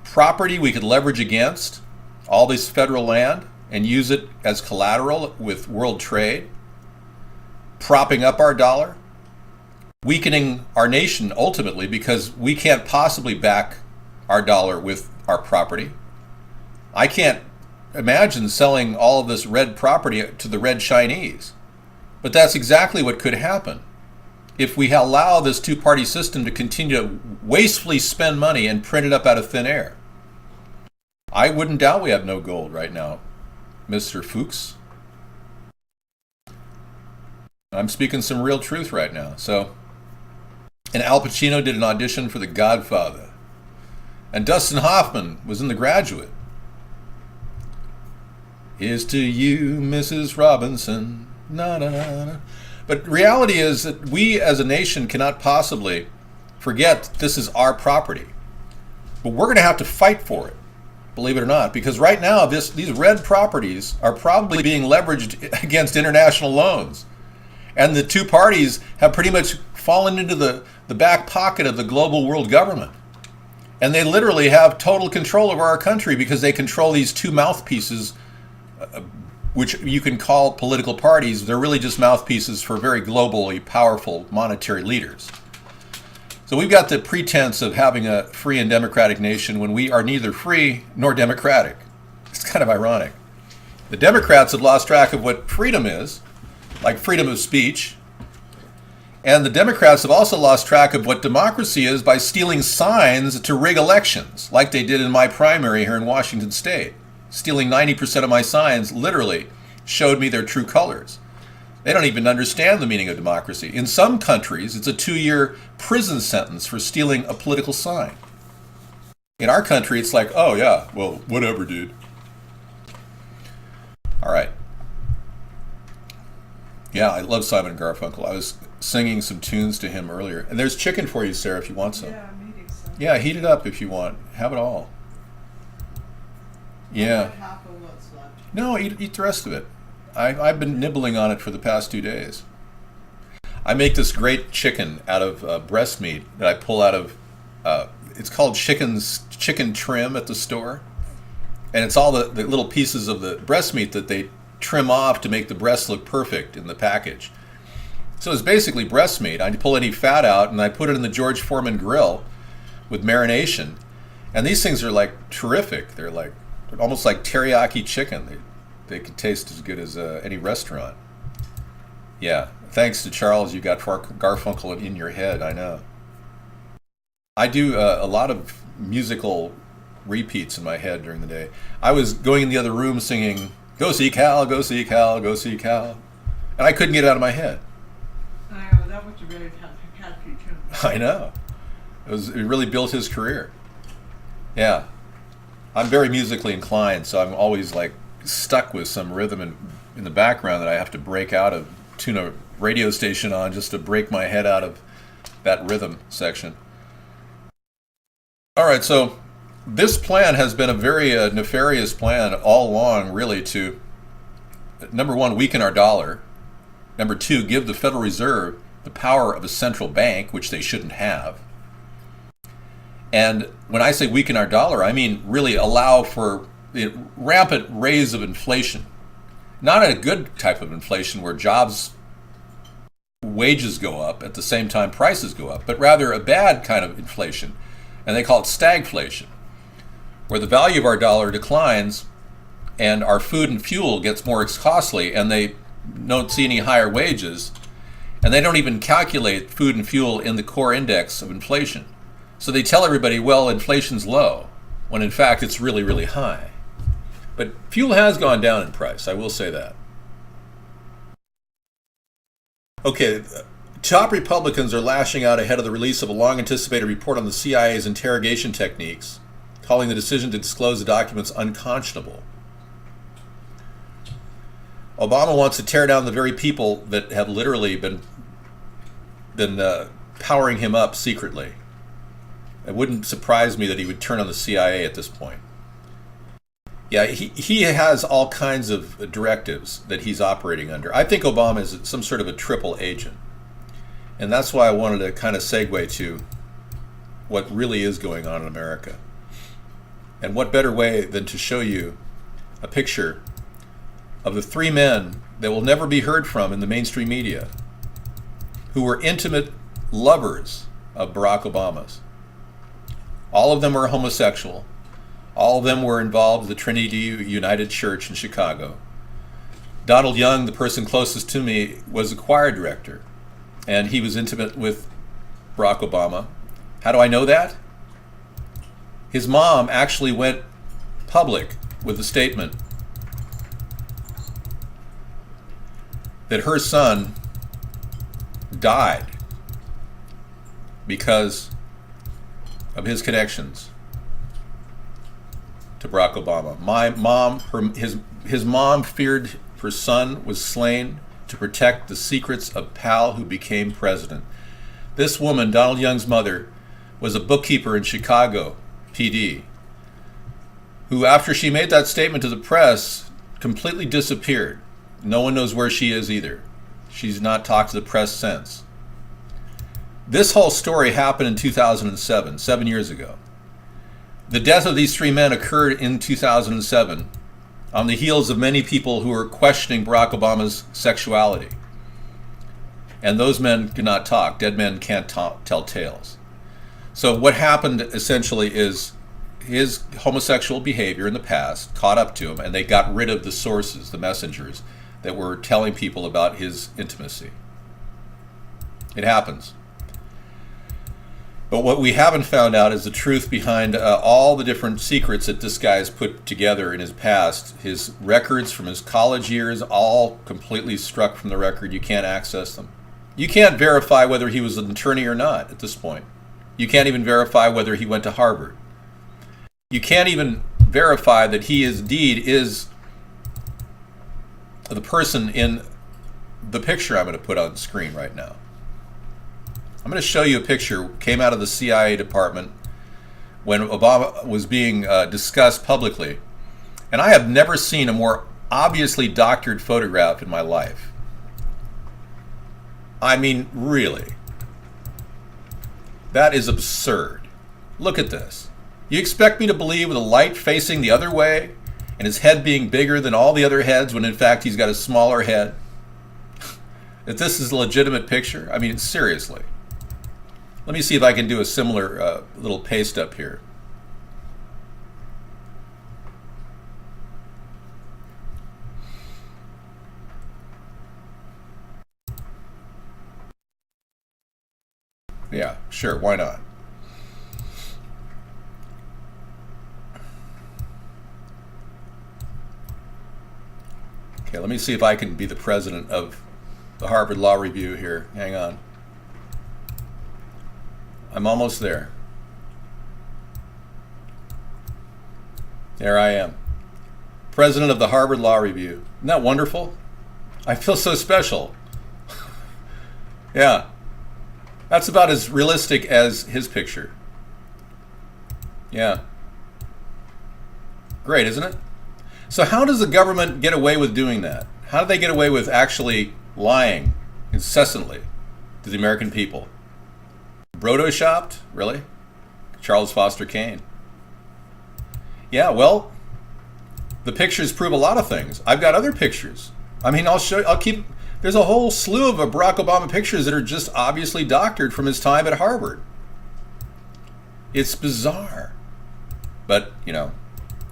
Speaker 1: Property we could leverage against all this federal land and use it as collateral with world trade, propping up our dollar, weakening our nation ultimately because we can't possibly back our dollar with our property. I can't imagine selling all of this red property to the red Chinese. But that's exactly what could happen if we allow this two-party system to continue to wastefully spend money and print it up out of thin air. I wouldn't doubt we have no gold right now, Mr. Fuchs. I'm speaking some real truth right now. So, and Al Pacino did an audition for The Godfather. And Dustin Hoffman was in The Graduate. Here's to you, Mrs. Robinson. Na, na, na, na. But reality is that we as a nation cannot possibly forget that this is our property. But we're going to have to fight for it, believe it or not, because right now these red properties are probably being leveraged against international loans. And the two parties have pretty much fallen into the back pocket of the global world government. And they literally have total control over our country because they control these two mouthpieces, which you can call political parties. They're really just mouthpieces for very globally powerful monetary leaders. So we've got the pretense of having a free and democratic nation when we are neither free nor democratic. It's kind of ironic. The Democrats have lost track of what freedom is, like freedom of speech. And the Democrats have also lost track of what democracy is by stealing signs to rig elections, like they did in my primary here in Washington State. Stealing 90% of my signs literally showed me their true colors. They don't even understand the meaning of democracy. In some countries, it's a 2-year prison sentence for stealing a political sign. In our country, it's like, oh yeah, well, whatever, dude. All right. Yeah, I love Simon Garfunkel. I was singing some tunes to him earlier. And there's chicken for you, Sarah, if you want some.
Speaker 4: Yeah, I'm eating some.
Speaker 1: Yeah, heat it up if you want. Have it all. Yeah.
Speaker 4: Half of what's left.
Speaker 1: No, eat the rest of it. I've been nibbling on it for the past 2 days. I make this great chicken out of breast meat that I pull out of, it's called chicken trim at the store. And it's all the little pieces of the breast meat that they trim off to make the breast look perfect in the package. So it's basically breast meat. I pull any fat out and I put it in the George Foreman grill with marination. And these things are like terrific. They're almost like teriyaki chicken. They can taste as good as any restaurant. Yeah. Thanks to Charles, you got Garfunkel in your head, I know. I do a lot of musical repeats in my head during the day. I was going in the other room singing, "Go see Cal, go see Cal, go see Cal." And I couldn't get it out of my head.
Speaker 4: I know, that was a very catchy tune.
Speaker 1: I know. It really built his career. Yeah. I'm very musically inclined, so I'm always like stuck with some rhythm in the background that I have to break out of, tune a radio station on just to break my head out of that rhythm section. All right, so this plan has been a very nefarious plan all along, really, to, number one, weaken our dollar. Number two, give the Federal Reserve the power of a central bank, which they shouldn't have. And when I say weaken our dollar, I mean really allow for the rampant raise of inflation. Not a good type of inflation where wages go up at the same time prices go up, but rather a bad kind of inflation. And they call it stagflation, where the value of our dollar declines and our food and fuel gets more costly, and they don't see any higher wages, and they don't even calculate food and fuel in the core index of inflation. So they tell everybody, well, inflation's low, when in fact it's really, really high. But fuel has gone down in price, I will say that. Okay, top Republicans are lashing out ahead of the release of a long-anticipated report on the CIA's interrogation techniques, calling the decision to disclose the documents unconscionable. Obama wants to tear down the very people that have literally been powering him up secretly. It wouldn't surprise me that he would turn on the CIA at this point. Yeah, he has all kinds of directives that he's operating under. I think Obama is some sort of a triple agent. And that's why I wanted to kind of segue to what really is going on in America. And what better way than to show you a picture of the three men that will never be heard from in the mainstream media, who were intimate lovers of Barack Obama's. All of them are homosexual. All of them were involved with the Trinity United Church in Chicago. Donald Young, the person closest to me, was a choir director, and he was intimate with Barack Obama. How do I know that? His mom actually went public with a statement that her son died because of his connections to Barack Obama. His mom feared her son was slain to protect the secrets of Pal, who became president. This woman, Donald Young's mother, was a bookkeeper in Chicago PD, who, after she made that statement to the press, completely disappeared. No one knows where she is either. She's not talked to the press since. This whole story happened in 2007, 7 years ago. The death of these three men occurred in 2007 on the heels of many people who were questioning Barack Obama's sexuality. And those men cannot talk. Dead men can't tell tales. So what happened essentially is his homosexual behavior in the past caught up to him, and they got rid of the sources, the messengers, that were telling people about his intimacy. It happens. But what we haven't found out is the truth behind all the different secrets that this guy has put together in his past. His records from his college years, all completely struck from the record. You can't access them. You can't verify whether he was an attorney or not at this point. You can't even verify whether he went to Harvard. You can't even verify that he indeed is the person in the picture I'm going to put on the screen right now. I'm going to show you a picture came out of the CIA department when Obama was being discussed publicly. And I have never seen a more obviously doctored photograph in my life. I mean, really. That is absurd. Look at this. You expect me to believe with a light facing the other way and his head being bigger than all the other heads when in fact he's got a smaller head? That this is a legitimate picture? I mean, seriously. Let me see if I can do a similar little paste up here. Yeah, sure, why not? Okay, let me see if I can be the president of the Harvard Law Review here. Hang on. I'm almost there. There I am. President of the Harvard Law Review. Isn't that wonderful? I feel so special. Yeah. That's about as realistic as his picture. Yeah. Great, isn't it? So how does the government get away with doing that? How do they get away with actually lying incessantly to the American people? Brotoshopped? Really? Charles Foster Kane. Yeah, well, the pictures prove a lot of things. I've got other pictures. I mean, there's a whole slew of Barack Obama pictures that are just obviously doctored from his time at Harvard. It's bizarre. But, you know,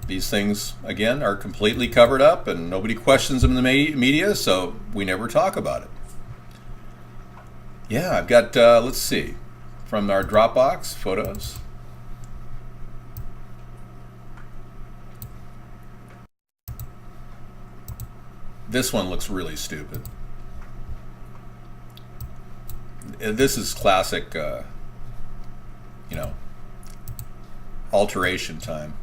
Speaker 1: these things, again, are completely covered up and nobody questions them in the media, so we never talk about it. Yeah, I've got, let's see, from our Dropbox photos. This one looks really stupid. This is classic, you know, alteration time.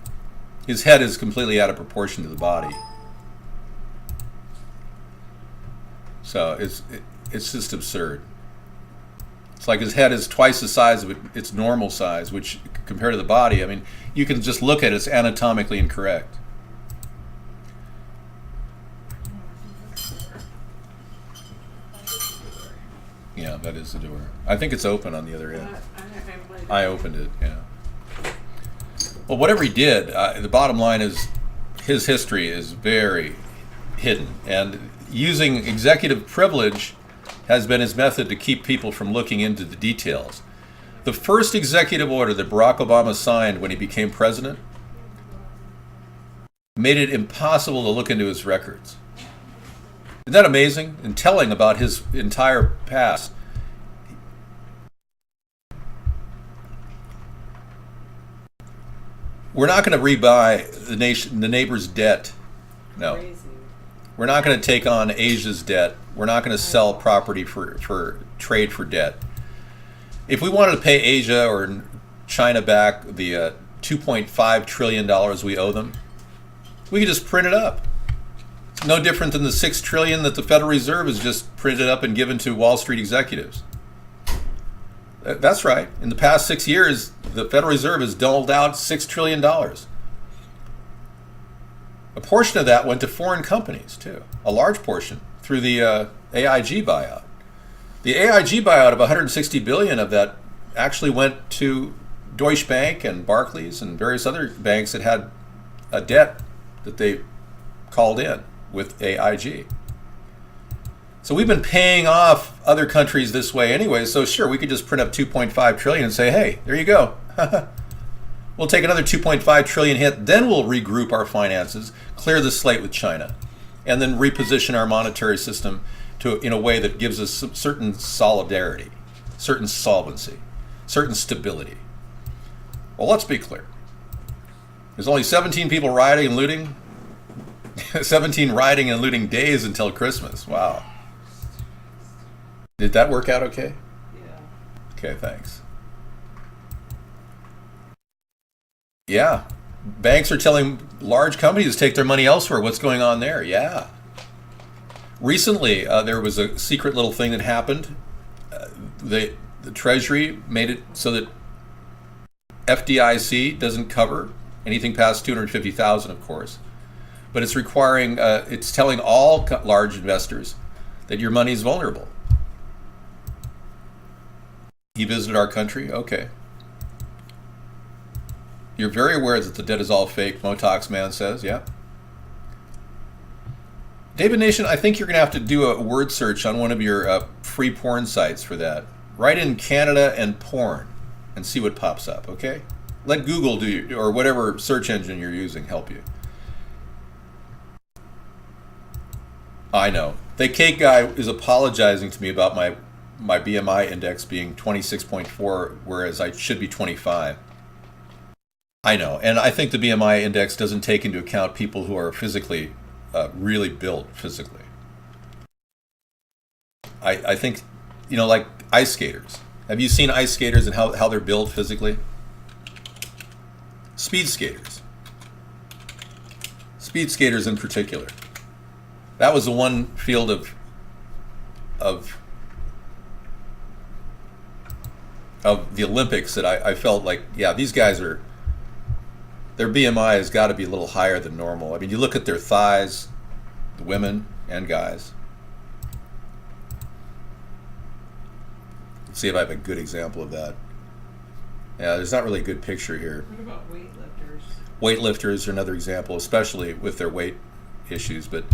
Speaker 1: His head is completely out of proportion to the body. So it's just absurd. It's like his head is twice the size of its normal size, which compared to the body, I mean, you can just look at it, it's anatomically incorrect. Yeah, that is the door. I think it's open on the other end. I opened it, yeah. Well, whatever he did, the bottom line is his history is very hidden. And using executive privilege has been his method to keep people from looking into the details. The first executive order that Barack Obama signed when he became president made it impossible to look into his records. Isn't that amazing? And telling about his entire past. We're not going to rebuy the neighbor's debt. No.
Speaker 4: Crazy.
Speaker 1: We're not going to take on Asia's debt. We're not going to sell property for trade for debt. If we wanted to pay Asia or China back the $2.5 trillion we owe them, we could just print it up. It's no different than the $6 trillion that the Federal Reserve has just printed up and given to Wall Street executives. That's right. In the past 6 years, the Federal Reserve has doled out $6 trillion. A portion of that went to foreign companies, too. A large portion through the AIG buyout. The AIG buyout of $160 billion of that actually went to Deutsche Bank and Barclays and various other banks that had a debt that they called in with AIG. So we've been paying off other countries this way anyway, so sure, we could just print up $2.5 trillion and say, hey, there you go. We'll take another $2.5 trillion hit, then we'll regroup our finances, clear the slate with China, and then reposition our monetary system in a way that gives us some certain solidarity, certain solvency, certain stability. Well, let's be clear. There's only 17 people rioting and looting. 17 rioting and looting days until Christmas. Wow. Did that work out okay?
Speaker 4: Yeah.
Speaker 1: Okay, thanks. Yeah. Banks are telling large companies to take their money elsewhere. What's going on there? Yeah. Recently, there was a secret little thing that happened. The Treasury made it so that FDIC doesn't cover anything past $250,000, of course. but it's requiring, it's telling all large investors that your money is vulnerable. He visited our country? Okay. You're very aware that the debt is all fake, Motox Man says, yeah. David Nation, I think you're going to have to do a word search on one of your free porn sites for that. Write in Canada and porn and see what pops up, okay? Let Google do, or whatever search engine you're using, help you. I know. The cake guy is apologizing to me about my BMI index being 26.4, whereas I should be 25. I know. And I think the BMI index doesn't take into account people who are physically, really built physically. I think, you know, like ice skaters. Have you seen ice skaters and how they're built physically? Speed skaters. Speed skaters in particular. That was the one field of the Olympics that I felt like, yeah, these guys are, their BMI has got to be a little higher than normal. I mean, you look at their thighs, the women and guys. Let's see if I have a good example of that. Yeah, there's not really a good picture here.
Speaker 4: What about weightlifters?
Speaker 1: Weightlifters are another example, especially with their weight issues. But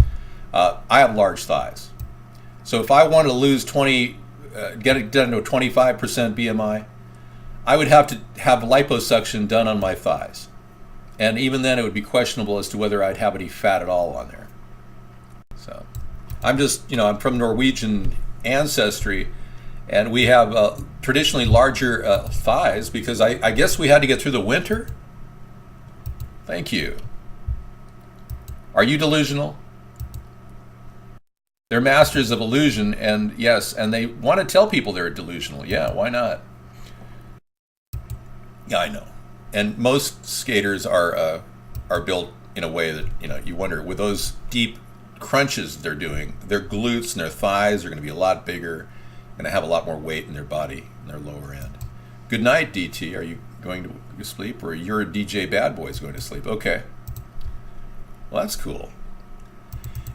Speaker 1: I have large thighs. So if I wanted to lose 20, get it down to a 25% BMI, I would have to have liposuction done on my thighs. And even then, it would be questionable as to whether I'd have any fat at all on there. So I'm just, you know, I'm from Norwegian ancestry, and we have traditionally larger thighs because I guess we had to get through the winter. Thank you. Are you delusional? They're masters of illusion, and yes, and they want to tell people they're delusional. Yeah, why not? Yeah, I know. And most skaters are built in a way that, you know, you wonder, with those deep crunches they're doing, their glutes and their thighs are going to be a lot bigger and have a lot more weight in their body, in their lower end. Good night, DT. Are you going to sleep, or your DJ Bad Boy's going to sleep? Okay. Well, that's cool.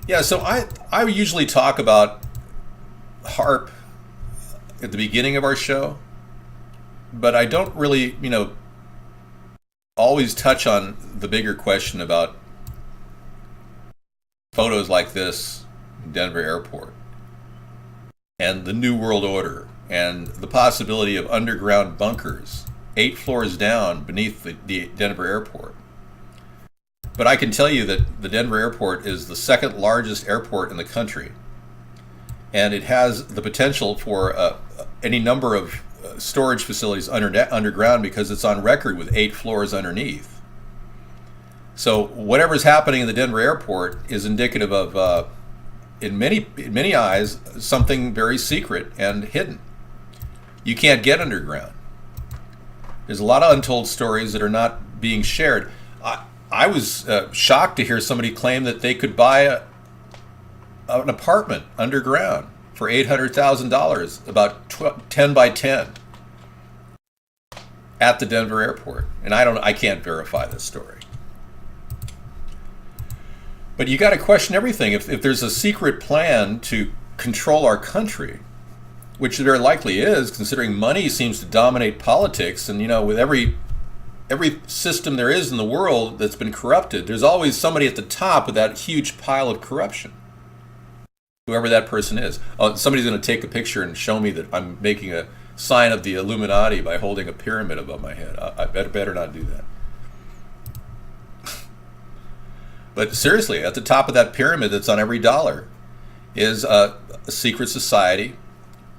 Speaker 1: Yeah, so I usually talk about HARP at the beginning of our show, but I don't really, you know, always touch on the bigger question about photos like this in Denver Airport and the New World Order and the possibility of underground bunkers 8 floors down beneath the Denver Airport. But I can tell you that the Denver Airport is the second largest airport in the country, and it has the potential for any number of storage facilities underground because it's on record with 8 floors underneath. So whatever's happening in the Denver airport is indicative of, in many eyes, something very secret and hidden. You can't get underground. There's a lot of untold stories that are not being shared. I was shocked to hear somebody claim that they could buy an apartment underground for $800,000, about 10 by 10, at the Denver airport. And I can't verify this story. But you got to question everything. If there's a secret plan to control our country, which there likely is, considering money seems to dominate politics, and, you know, with every system there is in the world that's been corrupted, there's always somebody at the top with that huge pile of corruption. Whoever that person is. Oh, somebody's going to take a picture and show me that I'm making a sign of the Illuminati by holding a pyramid above my head. I better not do that. But seriously, at the top of that pyramid that's on every dollar is a secret society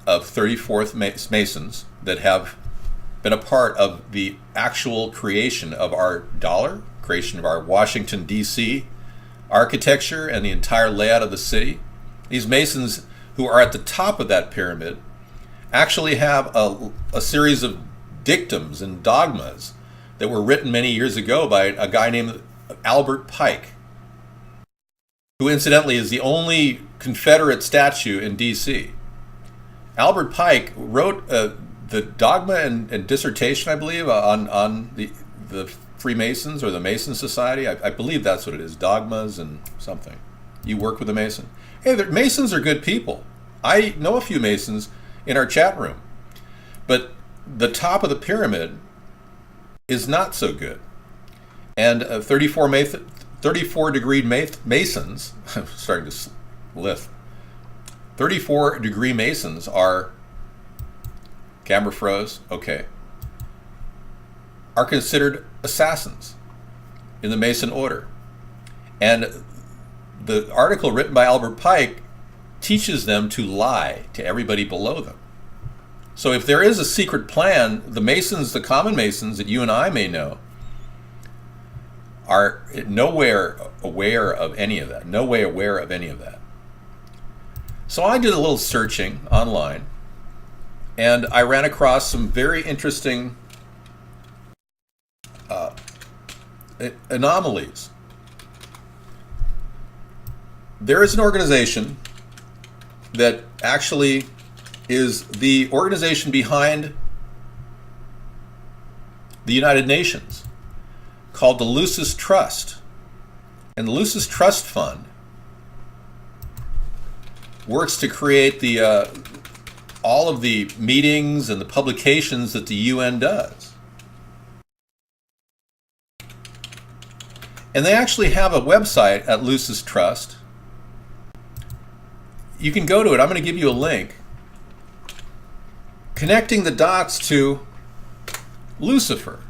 Speaker 1: of 34th Masons that have been a part of the actual creation of our dollar, creation of our Washington, D.C. architecture and the entire layout of the city. These Masons who are at the top of that pyramid actually have a series of dictums and dogmas that were written many years ago by a guy named Albert Pike, who incidentally is the only Confederate statue in D.C. Albert Pike wrote the dogma and dissertation, I believe, on the Freemasons or the Mason Society. I believe that's what it is, dogmas and something. You work with a Mason. Hey, Masons are good people. I know a few Masons in our chat room. But the top of the pyramid is not so good. And 34-degree Masons, I'm starting to lisp, 34-degree Masons are, camera froze, okay, are considered assassins in the Mason order. And the article written by Albert Pike teaches them to lie to everybody below them. So if there is a secret plan, the Masons, the common Masons that you and I may know, are nowhere aware of any of that. No way aware of any of that. So I did a little searching online, and I ran across some very interesting anomalies. There is an organization that actually is the organization behind the United Nations, called the Lucis Trust. And the Lucis Trust Fund works to create the all of the meetings and the publications that the UN does. And they actually have a website at Lucis Trust. You can go to it. I'm going to give you a link connecting the dots to Lucifer.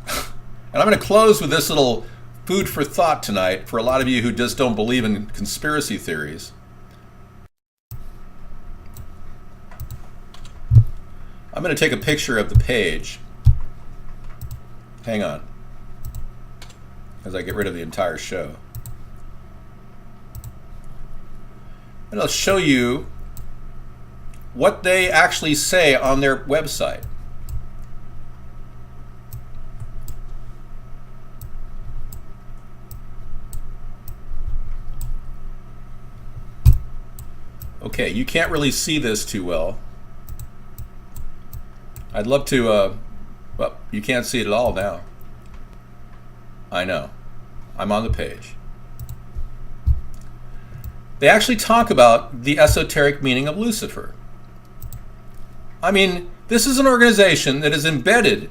Speaker 1: And I'm going to close with this little food for thought tonight for a lot of you who just don't believe in conspiracy theories. I'm going to take a picture of the page. Hang on, as I get rid of the entire show. And I'll show you what they actually say on their website. Okay, you can't really see this too well. I'd love to, well, you can't see it at all now. I know. I'm on the page. They actually talk about the esoteric meaning of Lucifer. I mean, this is an organization that is embedded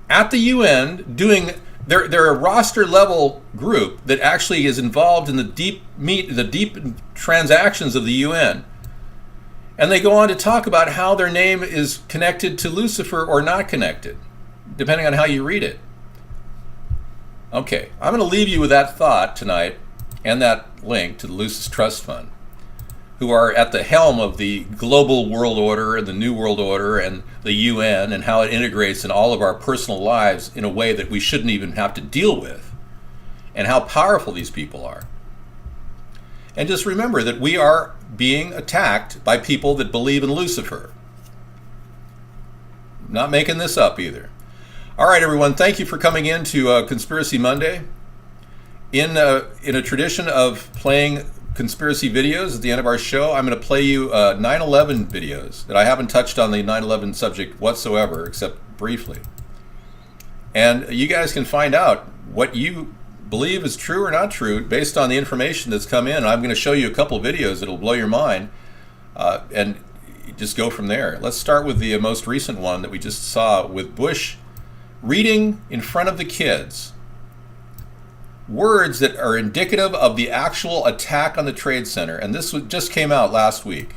Speaker 1: at the UN doing, they're a roster level group that actually is involved in the deep transactions of the UN. And they go on to talk about how their name is connected to Lucifer or not connected, depending on how you read it. Okay, I'm going to leave you with that thought tonight and that link to the Lucis Trust Fund, who are at the helm of the global world order and the new world order and the UN and how it integrates in all of our personal lives in a way that we shouldn't even have to deal with, and how powerful these people are. And just remember that we are being attacked by people that believe in Lucifer. I'm not making this up either. All right, everyone, thank you for coming in to Conspiracy Monday. In a tradition of playing conspiracy videos at the end of our show, I'm going to play you 9/11 videos that I haven't touched on the 9/11 subject whatsoever, except briefly. And you guys can find out what you believe is true or not true based on the information that's come in. I'm going to show you a couple videos that'll blow your mind, and just go from there. Let's start with the most recent one that we just saw with Bush reading in front of the kids words that are indicative of the actual attack on the Trade Center. And this just came out last week.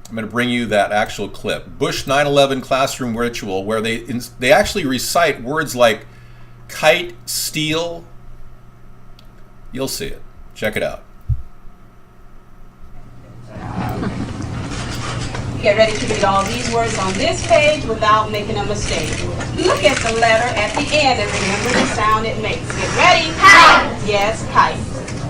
Speaker 1: I'm going to bring you that actual clip. Bush 9/11 classroom ritual, where they actually recite words like kite, steel. You'll see it. Check it out.
Speaker 9: Get ready to read all these words on this page without making a mistake. Look at the letter at the end and remember the sound it makes. Get ready. Kite. Yes, kite.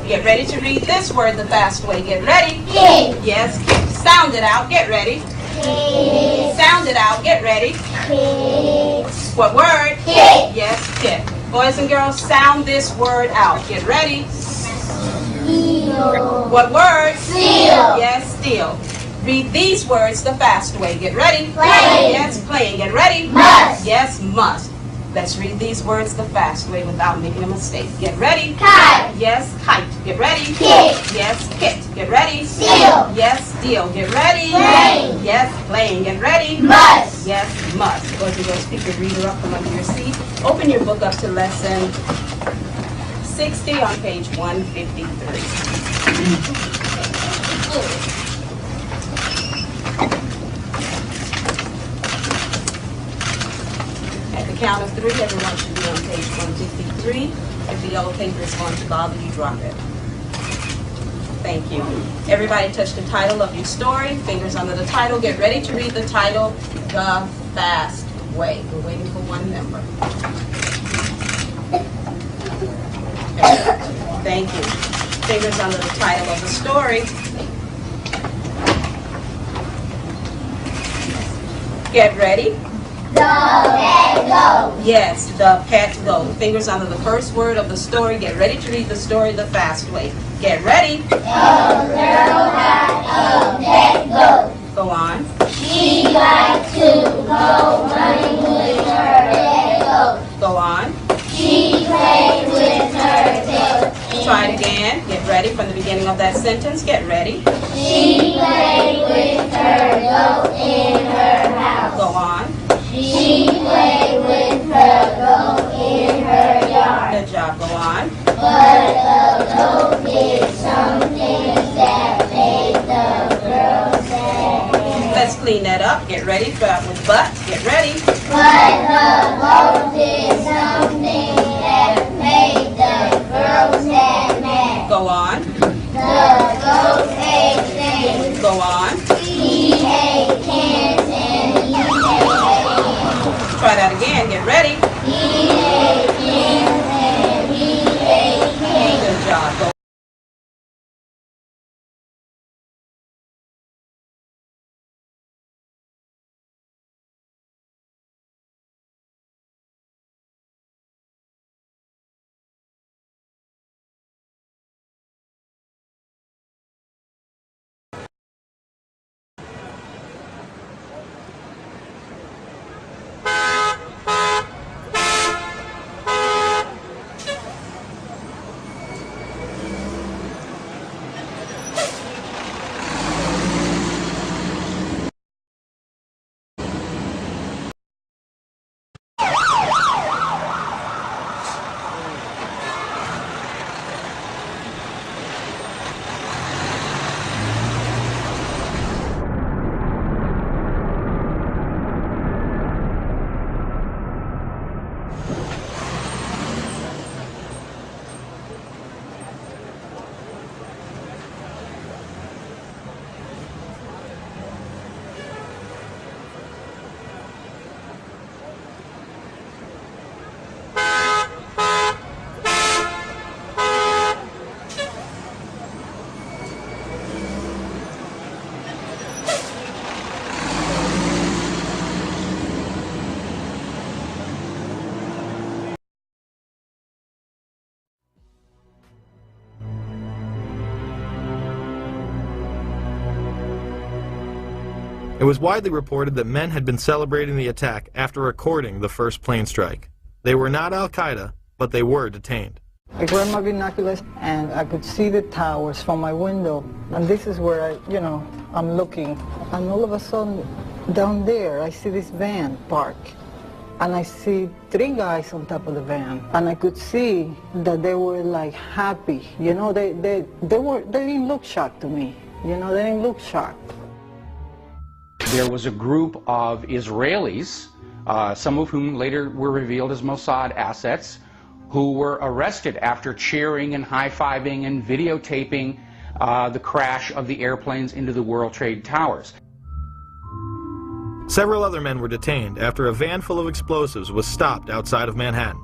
Speaker 9: Get ready to read this word the fast way. Get ready. Kid. Yes, kid. Sound it out. Get ready. Kid. Sound it out. Get ready. Kid. What word? Kid. Yes, kid. Boys and girls, sound this word out. Get ready. Steel. What word? Steel. Yes, steel. Read these words the fast way. Get ready. Play. Yes, play. Get ready. Must. Yes, must. Let's read these words the fast way without making a mistake. Get ready.
Speaker 6: Kite.
Speaker 9: Yes, kite. Get ready.
Speaker 6: Kit.
Speaker 9: Yes, kit. Get ready.
Speaker 6: Seal.
Speaker 9: Yes, deal. Get ready.
Speaker 6: Plane.
Speaker 9: Yes, plane. Get ready.
Speaker 6: Must.
Speaker 9: Yes, must. Go to yours. Pick your reader up from under your seat. Open your book up to lesson 60 on page 153. At the count of 3, everyone should be on page 153. If the yellow paper is going to bother you, drop it. Thank you. Everybody touch the title of your story. Fingers under the title. Get ready to read the title, The Fast Way. We're waiting for one member. Thank you. Fingers under the title of the story. Get ready.
Speaker 6: The pet goat.
Speaker 9: Yes, the pet goat. Fingers under the first word of the story. Get ready to read the story the fast way. Get ready.
Speaker 6: A girl had a pet goat.
Speaker 9: Go on.
Speaker 6: She liked to go running with her pet goat.
Speaker 9: Go on.
Speaker 6: She played with her tail.
Speaker 9: Try it again. Get ready from the beginning of that sentence. Get ready.
Speaker 6: She played with her goat in her house.
Speaker 9: Go on.
Speaker 6: She played with her goat in her yard.
Speaker 9: Good job. Go on.
Speaker 6: But the goat did some things that made the girl sad.
Speaker 9: Let's clean that up. Get ready. Start with but. Get ready.
Speaker 6: But the goat did something that made the girl sad mad.
Speaker 9: Go on.
Speaker 6: The goat ate things.
Speaker 9: Go on.
Speaker 6: He ate cans and he ate
Speaker 9: Try that again. Get ready.
Speaker 6: He ate cans and he ate cans.
Speaker 9: Good job. Go.
Speaker 10: It was widely reported that men had been celebrating the attack after recording the first plane strike. They were not Al-Qaeda, but they were detained.
Speaker 11: I grabbed my binoculars and I could see the towers from my window. And this is where I'm looking. And all of a sudden, down there, I see this van parked. And I see 3 guys on top of the van. And I could see that they were like happy. They didn't look shocked to me. They didn't look shocked.
Speaker 12: There was a group of Israelis, some of whom later were revealed as Mossad assets, who were arrested after cheering and high-fiving and videotaping the crash of the airplanes into the World Trade Towers.
Speaker 10: Several other men were detained after a van full of explosives was stopped outside of Manhattan.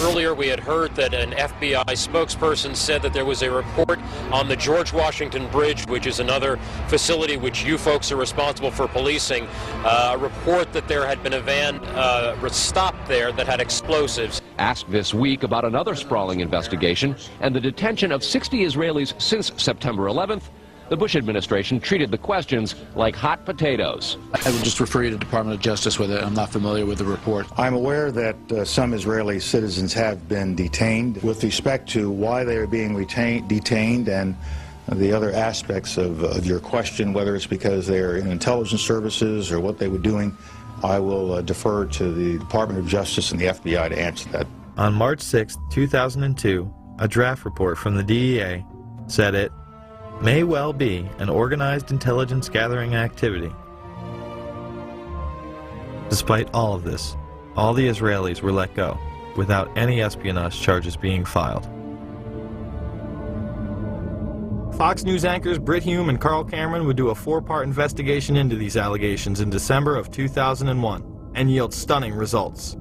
Speaker 13: Earlier, we had heard that an FBI spokesperson said that there was a report on the George Washington Bridge, which is another facility which you folks are responsible for policing, a report that there had been a van stopped there that had explosives.
Speaker 14: Asked this week about another sprawling investigation and the detention of 60 Israelis since September 11th, the Bush administration treated the questions like hot potatoes.
Speaker 15: I would just refer you to the Department of Justice with it. I'm not familiar with the report.
Speaker 16: I'm aware that some Israeli citizens have been detained. With respect to why they are being detained and the other aspects of your question, whether it's because they're in intelligence services or what they were doing, I will defer to the Department of Justice and the FBI to answer that.
Speaker 10: On March 6, 2002, a draft report from the DEA said it may well be an organized intelligence gathering activity. Despite all of this, all the Israelis were let go without any espionage charges being filed. Fox News anchors Britt Hume and Carl Cameron would do a 4-part investigation into these allegations in December of 2001 and yield stunning results.